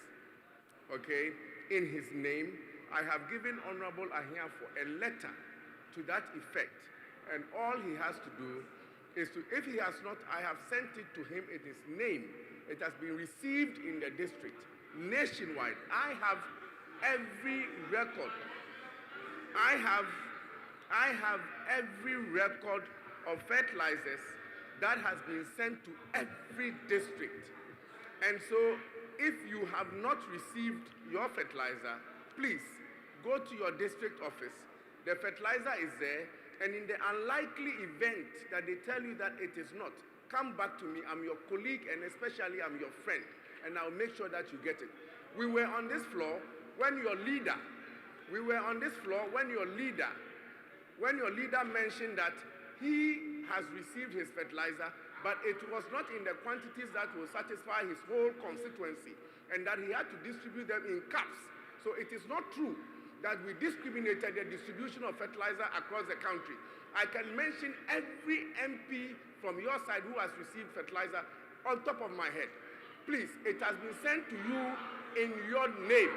okay, in his name. I have given Honorable Ahiafo a letter to that effect, and all he has to do is to, if he has not, I have sent it to him in his name. It has been received in the district, nationwide. I have every record. I have every record of fertilizers that has been sent to every district. And so, if you have not received your fertilizer, please go to your district office. The fertilizer is there, and in the unlikely event that they tell you that it is not, come back to me. I'm your colleague, and especially I'm your friend, and I'll make sure that you get it. We were on this floor when your leader mentioned that he has received his fertilizer, but it was not in the quantities that will satisfy his whole constituency, and that he had to distribute them in cups. So it is not true that we discriminated the distribution of fertilizer across the country. I can mention every MP from your side who has received fertilizer on top of my head. Please, it has been sent to you in your name.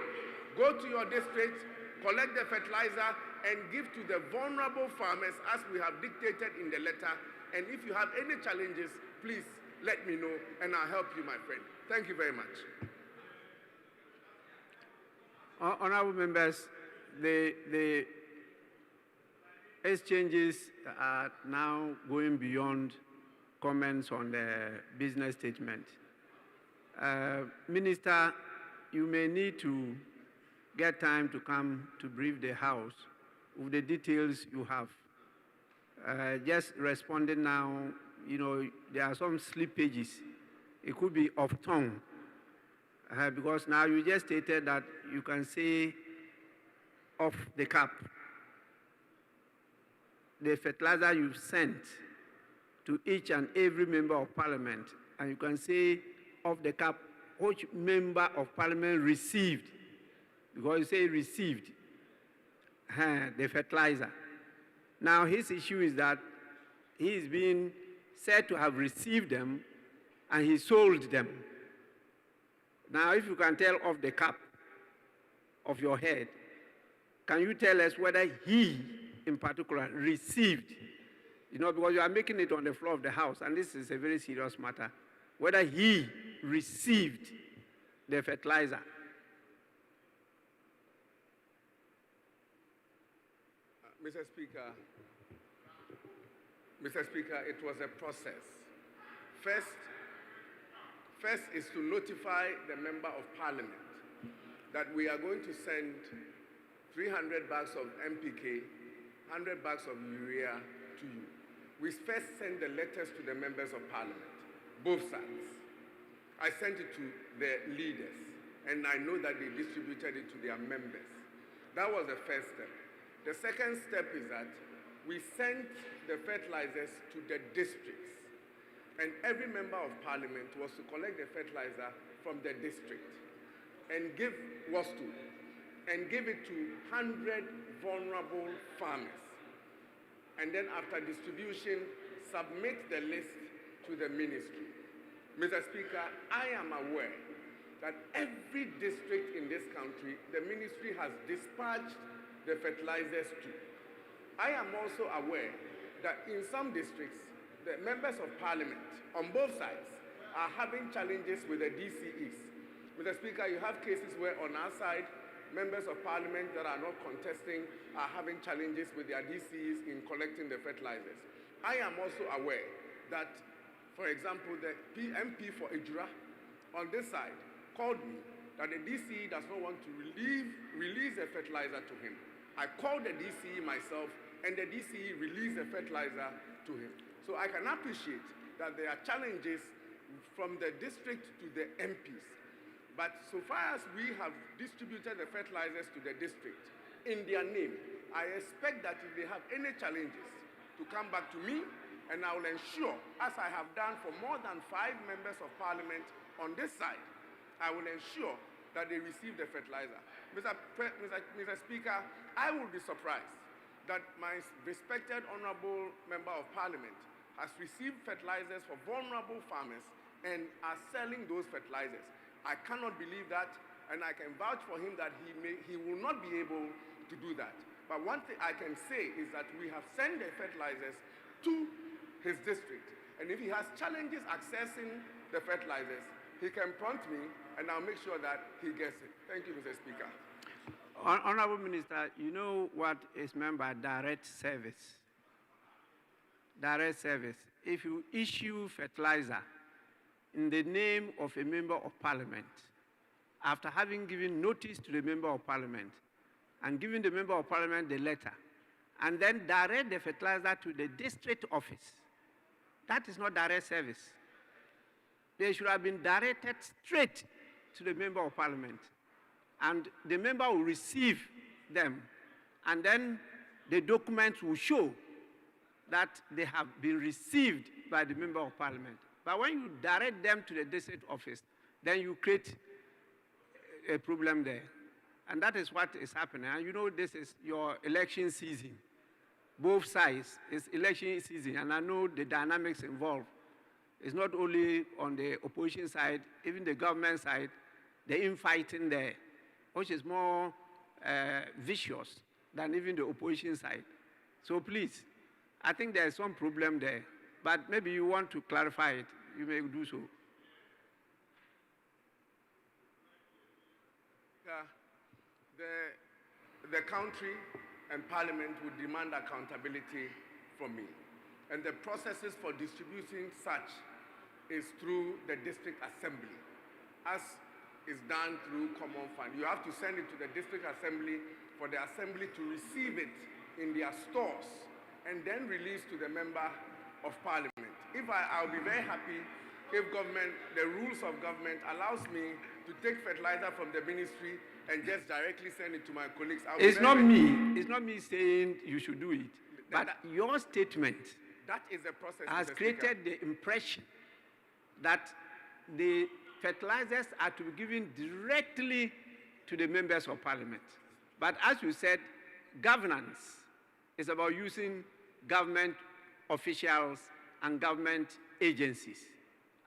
Go to your district, collect the fertilizer, and give to the vulnerable farmers as we have dictated in the letter. And if you have any challenges, please let me know, and I'll help you, my friend. Thank you very much. Honorable members, the exchanges are now going beyond comments on the business statement. Minister, you may need to get time to come to brief the House with the details you have. Just responding now, you know, there are some slippages. It could be off tongue, because now you just stated that you can say off the cap the fertilizer you've sent to each and every member of Parliament, and you can say off the cap which member of Parliament received, because you say received the fertilizer. Now his issue is that he is being said to have received them and he sold them. Now if you can tell off the cap of your head, can you tell us whether he in particular received, you know, because you are making it on the floor of the House, and this is a very serious matter, whether he received the fertilizer? Mr. Speaker, it was a process. First is to notify the Member of Parliament that we are going to send 300 bags of NPK, 100 bags of urea to you. we first sent the letters to the members of parliament, both sides. I sent it to the leaders, and I know that they distributed it to their members. That was the first step. The second step is that we sent the fertilizers to the districts, and every member of parliament was to collect the fertilizer from the district and give it to 100 vulnerable farmers. And then after distribution, submit the list to the ministry. Mr. Speaker, I am aware that every district in this country, the ministry has dispatched the fertilizers to. I am also aware that in some districts, the members of parliament on both sides are having challenges with the DCEs. Mr. Speaker, you have cases where on our side, members of parliament that are not contesting are having challenges with their DCEs in collecting the fertilizers. I am also aware that, for example, the MP for Ejura on this side called me that the DCE does not want to release the fertilizer to him. I called the DCE myself, and the DCE released the fertilizer to him. So I can appreciate that there are challenges from the district to the MPs. But so far as we have distributed the fertilizers to the district in their name, I expect that if they have any challenges to come back to me, and I will ensure, as I have done for more than 5 members of parliament on this side, I will ensure that they receive the fertilizer. Mr. Speaker, I will be surprised that my respected honorable member of parliament has received fertilizers for vulnerable farmers and are selling those fertilizers. I cannot believe that, and I can vouch for him that he will not be able to do that. But one thing I can say is that we have sent the fertilizers to his district, and if he has challenges accessing the fertilizers, he can prompt me, and I'll make sure that he gets it. Thank you, Mr. Speaker. Honorable Minister, you know what is meant by direct service. Direct service. If you issue fertilizer in the name of a member of parliament, after having given notice to the member of parliament and giving the member of parliament the letter, and then direct the fertilizer to the district office, that is not direct service. They should have been directed straight to the member of parliament, and the member will receive them, and then the documents will show that they have been received by the member of parliament. But when you direct them to the district office, then you create a problem there. And that is what is happening. And you know this is your election season. Both sides, it's election season, and I know the dynamics involved. It's not only on the opposition side, even the government side, the infighting there, which is more vicious than even the opposition side. So please, I think there's some problem there, but maybe you want to clarify it, you may do so. The country and parliament would demand accountability from me. And the processes for distributing such is through the district assembly, as is done through common fund. You have to send it to the district assembly for the assembly to receive it in their stores and then release to the member of parliament. I'll be very happy if the rules of government allows me to take fertilizer from the ministry and just directly send it to my colleagues. It's not me saying you should do it, but your statement that is the process has created the impression that the fertilizers are to be given directly to the members of parliament. But as you said, governance is about using government officials and government agencies.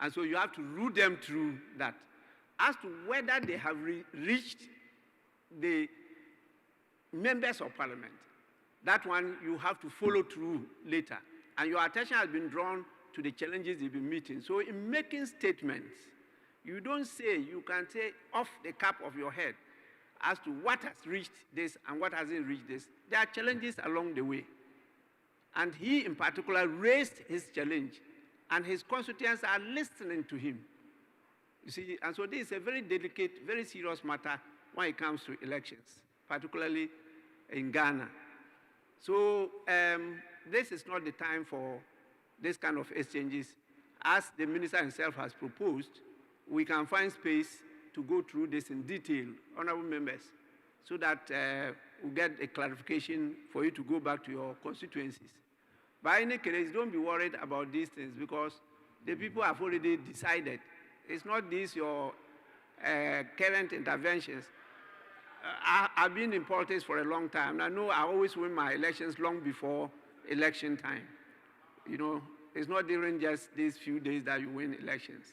And so you have to route them through that. As to whether they have reached the members of parliament, that one you have to follow through later. And your attention has been drawn to the challenges you've been meeting. So in making statements, you don't say, you can say off the cap of your head as to what has reached this and what hasn't reached this. There are challenges along the way. And he in particular raised his challenge, and his constituents are listening to him. You see, and so this is a very delicate, very serious matter when it comes to elections, particularly in Ghana. So this is not the time for this kind of exchanges, as the minister himself has proposed, we can find space to go through this in detail, honorable members, so that we get a clarification for you to go back to your constituencies. By any case, don't be worried about these things because the people have already decided. It's not these your current interventions. I've been in politics for a long time. I know I always win my elections long before election time. You know, it's not during just these few days that you win elections.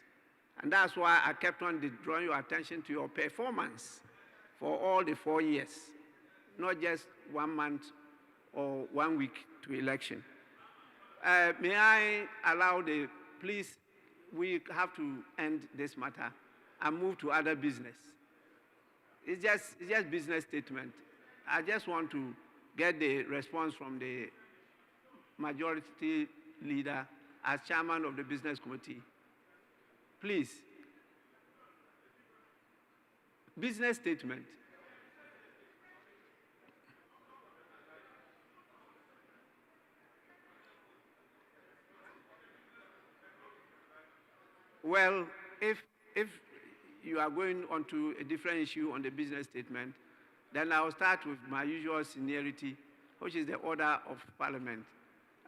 And that's why I kept on drawing your attention to your performance for all the 4 years, not just 1 month or 1 week to election. May I allow please, we have to end this matter and move to other business. It's just business statement. I just want to get the response from the majority leader as chairman of the business committee. Please. Business statement. Well, if you are going on to a different issue on the business statement, then I'll start with my usual seniority, which is the order of parliament.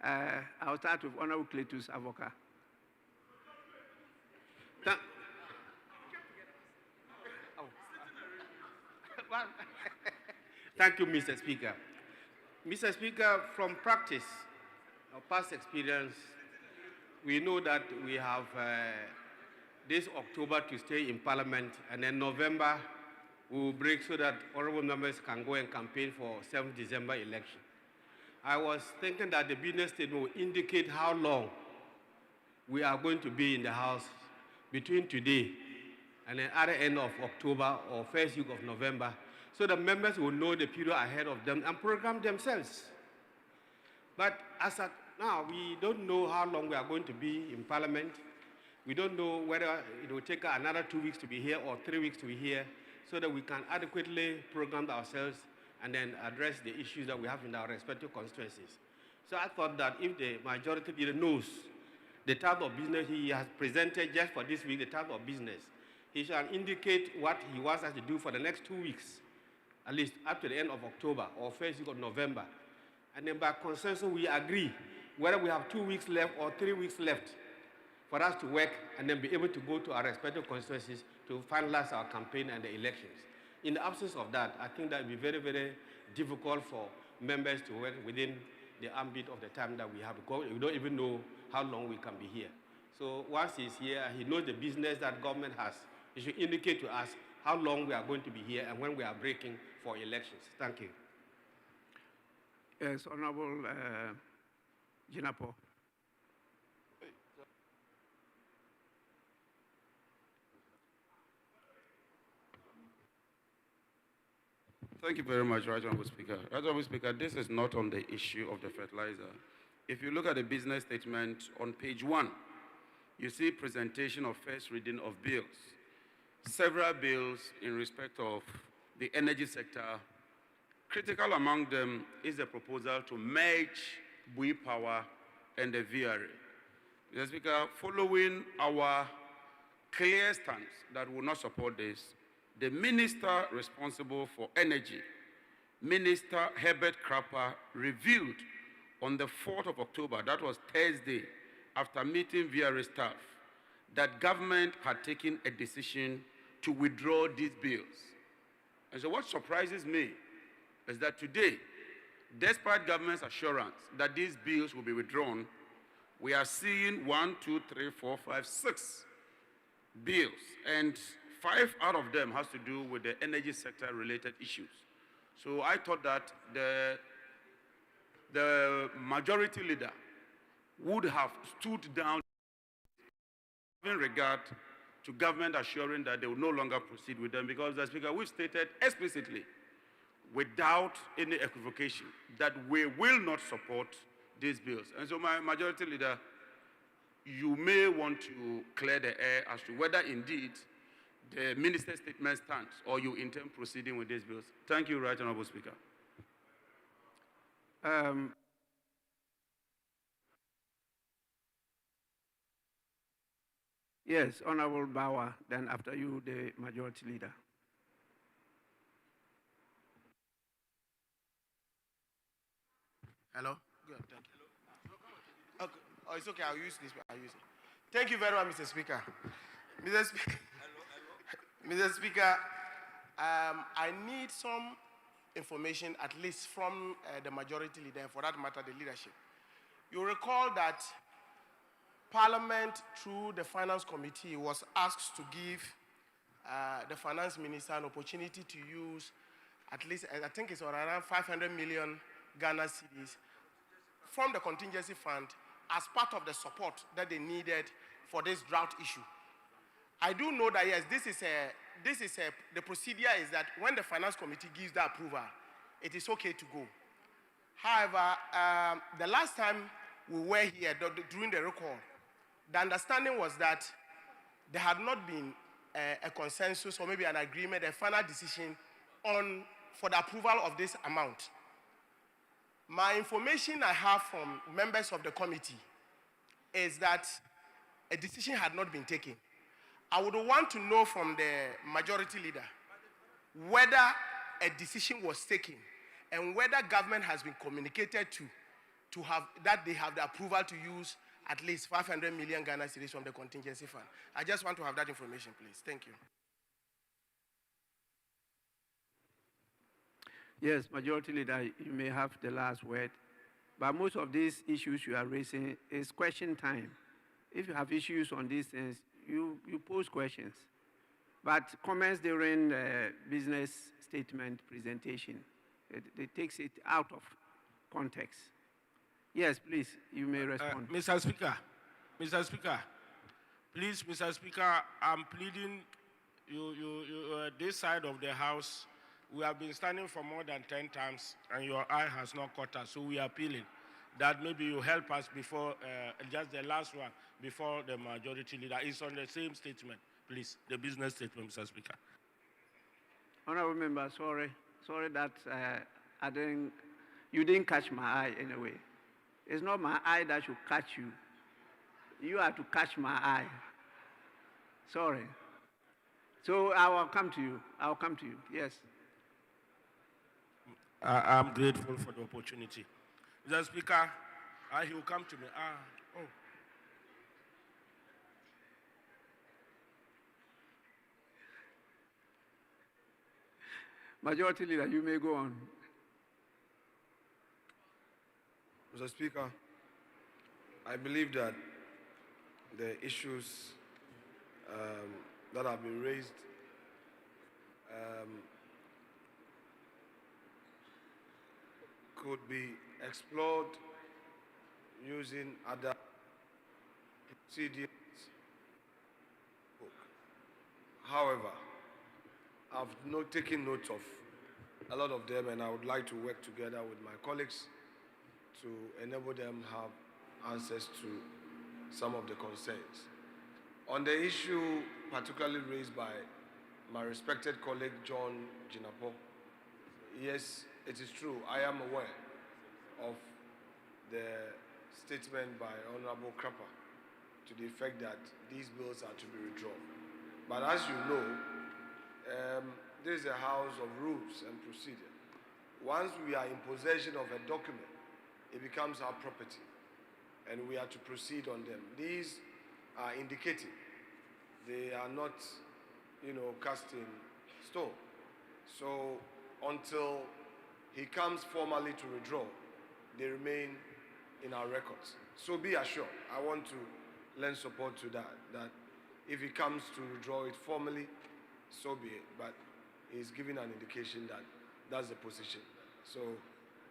I'll start with Honorable Cletus Avoka. Thank you, Mr. Speaker. Mr. Speaker, from practice or past experience, we know that we have this October to stay in Parliament, and then November we will break so that honorable members can go and campaign for 7th December election. I was thinking that the business statement will indicate how long we are going to be in the House between today and the other end of October or first week of November, so the members will know the period ahead of them and program themselves. But as of now, we don't know how long we are going to be in Parliament. We don't know whether it will take another 2 weeks to be here or 3 weeks to be here, so that we can adequately program ourselves and then address the issues that we have in our respective constituencies. So I thought that if the majority leader knows the type of business he has presented just for this week, the type of business, he shall indicate what he wants us to do for the next 2 weeks, at least up to the end of October or first week of November. And then by consensus, we agree whether we have 2 weeks left or 3 weeks left for us to work and then be able to go to our respective constituencies to finalize our campaign and the elections. In the absence of that, I think that would be very, very difficult for members to work within the ambit of the time that we have, because we don't even know how long we can be here. So once he's here, he knows the business that government has. He should indicate to us how long we are going to be here and when we are breaking for elections. Thank you. Yes, Honorable Jinapo. Thank you very much, Right Honorable Speaker. Right Honorable Speaker, this is not on the issue of the fertilizer. If you look at the business statement on page 1, you see presentation of first reading of bills. Several bills in respect of the energy sector. Critical among them is the proposal to merge Bui Power and the VRA. Mr. Speaker, following our clear stance that we will not support this, the minister responsible for energy, Minister Herbert Crapper, revealed on the 4th of October, that was Thursday, after meeting VRA staff, that government had taken a decision to withdraw these bills. And so what surprises me is that today, despite government's assurance that these bills will be withdrawn, we are seeing 1, 2, 3, 4, 5, 6 bills, and 5 out of them has to do with the energy sector related issues. So I thought that the majority leader would have stood down in regard to government assuring that they will no longer proceed with them, because the Speaker, we've stated explicitly, without any equivocation, that we will not support these bills. And so my majority leader, you may want to clear the air as to whether indeed the minister's statement stands or you intend proceeding with these bills. Thank you, Right Honorable Speaker. Yes, Honorable Bauer, then after you, the Majority Leader. Hello? Good, thank you. Okay. Oh, it's okay, I'll use this. I'll use it. Thank you very much, Mr. Speaker. Mr. Speaker, Mr. Speaker, I need some information, at least from the Majority Leader, and for that matter, the leadership. You recall that Parliament, through the Finance Committee, was asked to give the Finance Minister an opportunity to use at least, I think it's around 500 million Ghana cedis from the contingency fund as part of the support that they needed for this drought issue. I do know that, yes, the procedure is that when the Finance Committee gives the approval, it is okay to go. However, the last time we were here during the recall, the understanding was that there had not been a consensus or maybe an agreement, a final decision for the approval of this amount. My information I have from members of the committee is that a decision had not been taken. I would want to know from the Majority Leader whether a decision was taken and whether government has been communicated to have that they have the approval to use at least 500 million Ghana cedis from the contingency fund. I just want to have that information, please. Thank you. Yes, Majority Leader, you may have the last word. But most of these issues you are raising is question time. If you have issues on these things, you pose questions. But comments during the business statement presentation, it takes it out of context. Yes, please, you may respond. Mr. Speaker, please, Mr. Speaker, I'm pleading this side of the House. We have been standing for more than 10 times, and your eye has not caught us. So we are appealing that maybe you help us before, just the last one, before the Majority Leader. It's on the same statement, please, the business statement, Mr. Speaker. Honorable Member, sorry that you didn't catch my eye anyway. It's not my eye that should catch you. You have to catch my eye. Sorry. So I will come to you. Yes. I'm grateful for the opportunity. Mr. Speaker, he will come to me. Majority Leader, you may go on. Mr. Speaker, I believe that the issues that have been raised could be explored using other procedures. However, I've taken note of a lot of them, and I would like to work together with my colleagues to enable them have answers to some of the concerns. On the issue particularly raised by my respected colleague John Jinapo, yes, it is true, I am aware of the statement by Honorable Krapper to the effect that these bills are to be withdrawn. But as you know, this is a house of rules and procedure. Once we are in possession of a document, it becomes our property, and we are to proceed on them. These are indicative. They are not, cast in stone. So until he comes formally to withdraw, they remain in our records. So be assured, I want to lend support to that if he comes to withdraw it formally, so be it. But he's giving an indication that that's the position. So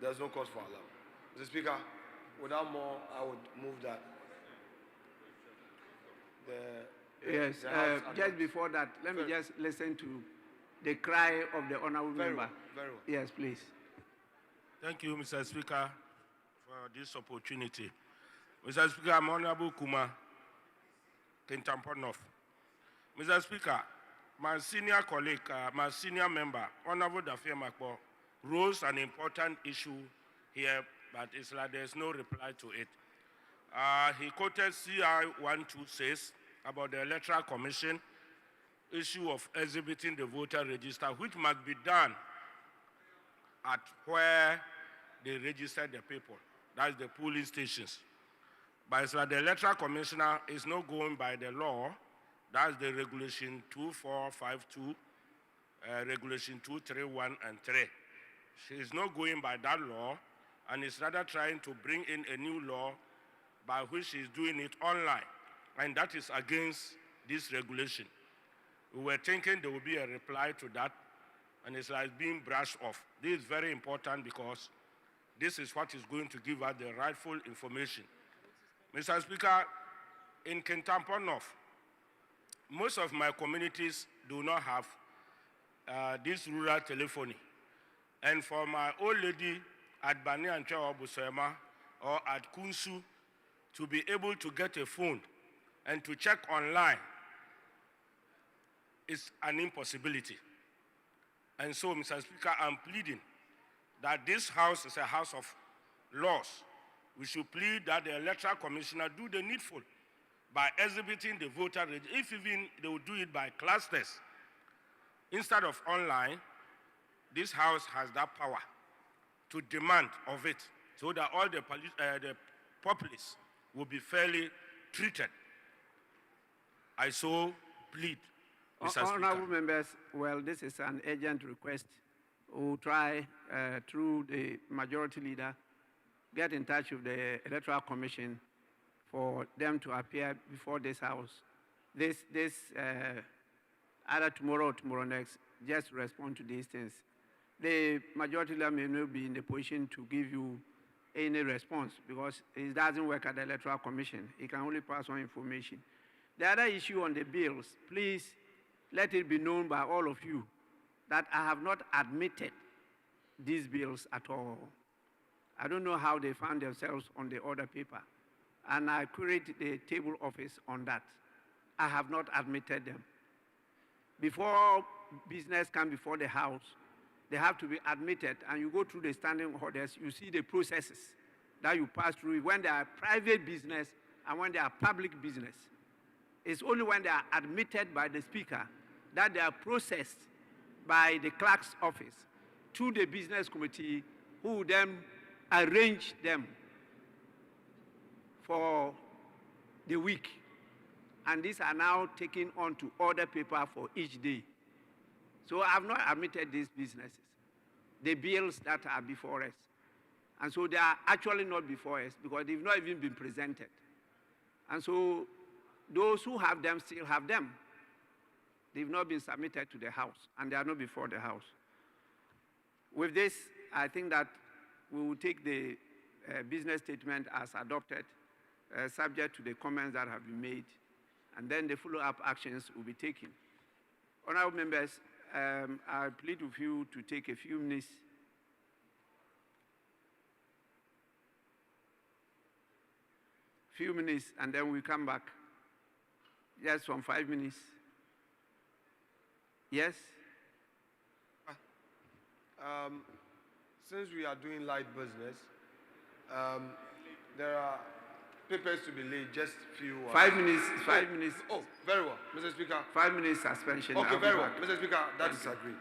there's no cause for alarm. Mr. Speaker, without more, I would move that. Yes, just before that, let me just listen to the cry of the honorable member. Very well. Yes, please. Thank you, Mr. Speaker, for this opportunity. Mr. Speaker, I'm Honorable Kuma Kintamponov. Mr. Speaker, my senior colleague, my senior member, Honorable Dafia Makbo, rose an important issue here, but it's like there's no reply to it. He quoted CI 126 about the Electoral Commission issue of exhibiting the voter register, which must be done at where they register the people. That's the polling stations. But it's like the Electoral Commissioner is not going by the law. That's the Regulation 2452, Regulation 231 and 3. She is not going by that law, and is rather trying to bring in a new law by which she is doing it online. And that is against this regulation. We were thinking there will be a reply to that, and it's like being brushed off. This is very important because this is what is going to give us the rightful information. Mr. Speaker, in Kintampo North, most of my communities do not have this rural telephony. And for my old lady at Bani and Busema or at Kunsu to be able to get a phone and to check online is an impossibility. And so, Mr. Speaker, I'm pleading that this house is a house of laws. We should plead that the Electoral Commissioner do the needful by exhibiting the voter register, if even they will do it by clusters. Instead of online, this house has that power to demand of it so that all the populace will be fairly treated. I so plead, Mr. Speaker. Honorable members, well, this is an urgent request. We'll try through the majority leader, get in touch with the Electoral Commission for them to appear before this house. Either tomorrow or tomorrow next, just respond to these things. The majority leader may not be in the position to give you any response because it doesn't work at the Electoral Commission. It can only pass on information. The other issue on the bills, please let it be known by all of you that I have not admitted these bills at all. I don't know how they found themselves on the order paper. And I queried the table office on that. I have not admitted them. Before business comes before the house, they have to be admitted, and you go through the standing orders, you see the processes that you pass through when they are private business and when they are public business. It's only when they are admitted by the speaker that they are processed by the clerk's office to the business committee, who then arrange them for the week. And these are now taken on to order paper for each day. So I have not admitted these businesses, the bills that are before us. And so they are actually not before us because they've not even been presented. And so those who have them still have them. They've not been submitted to the House, and they are not before the House. With this, I think that we will take the business statement as adopted, subject to the comments that have been made, and then the follow-up actions will be taken. Honorable members, I plead with you to take a few minutes and then we come back. Just from 5 minutes. Yes? Since we are doing light business, there are papers to be laid, just few. 5 minutes, 5 minutes. Oh, very well, Mr. Speaker. 5 minutes suspension. Okay, very well. Mr. Speaker, that is agreed.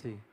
Committee.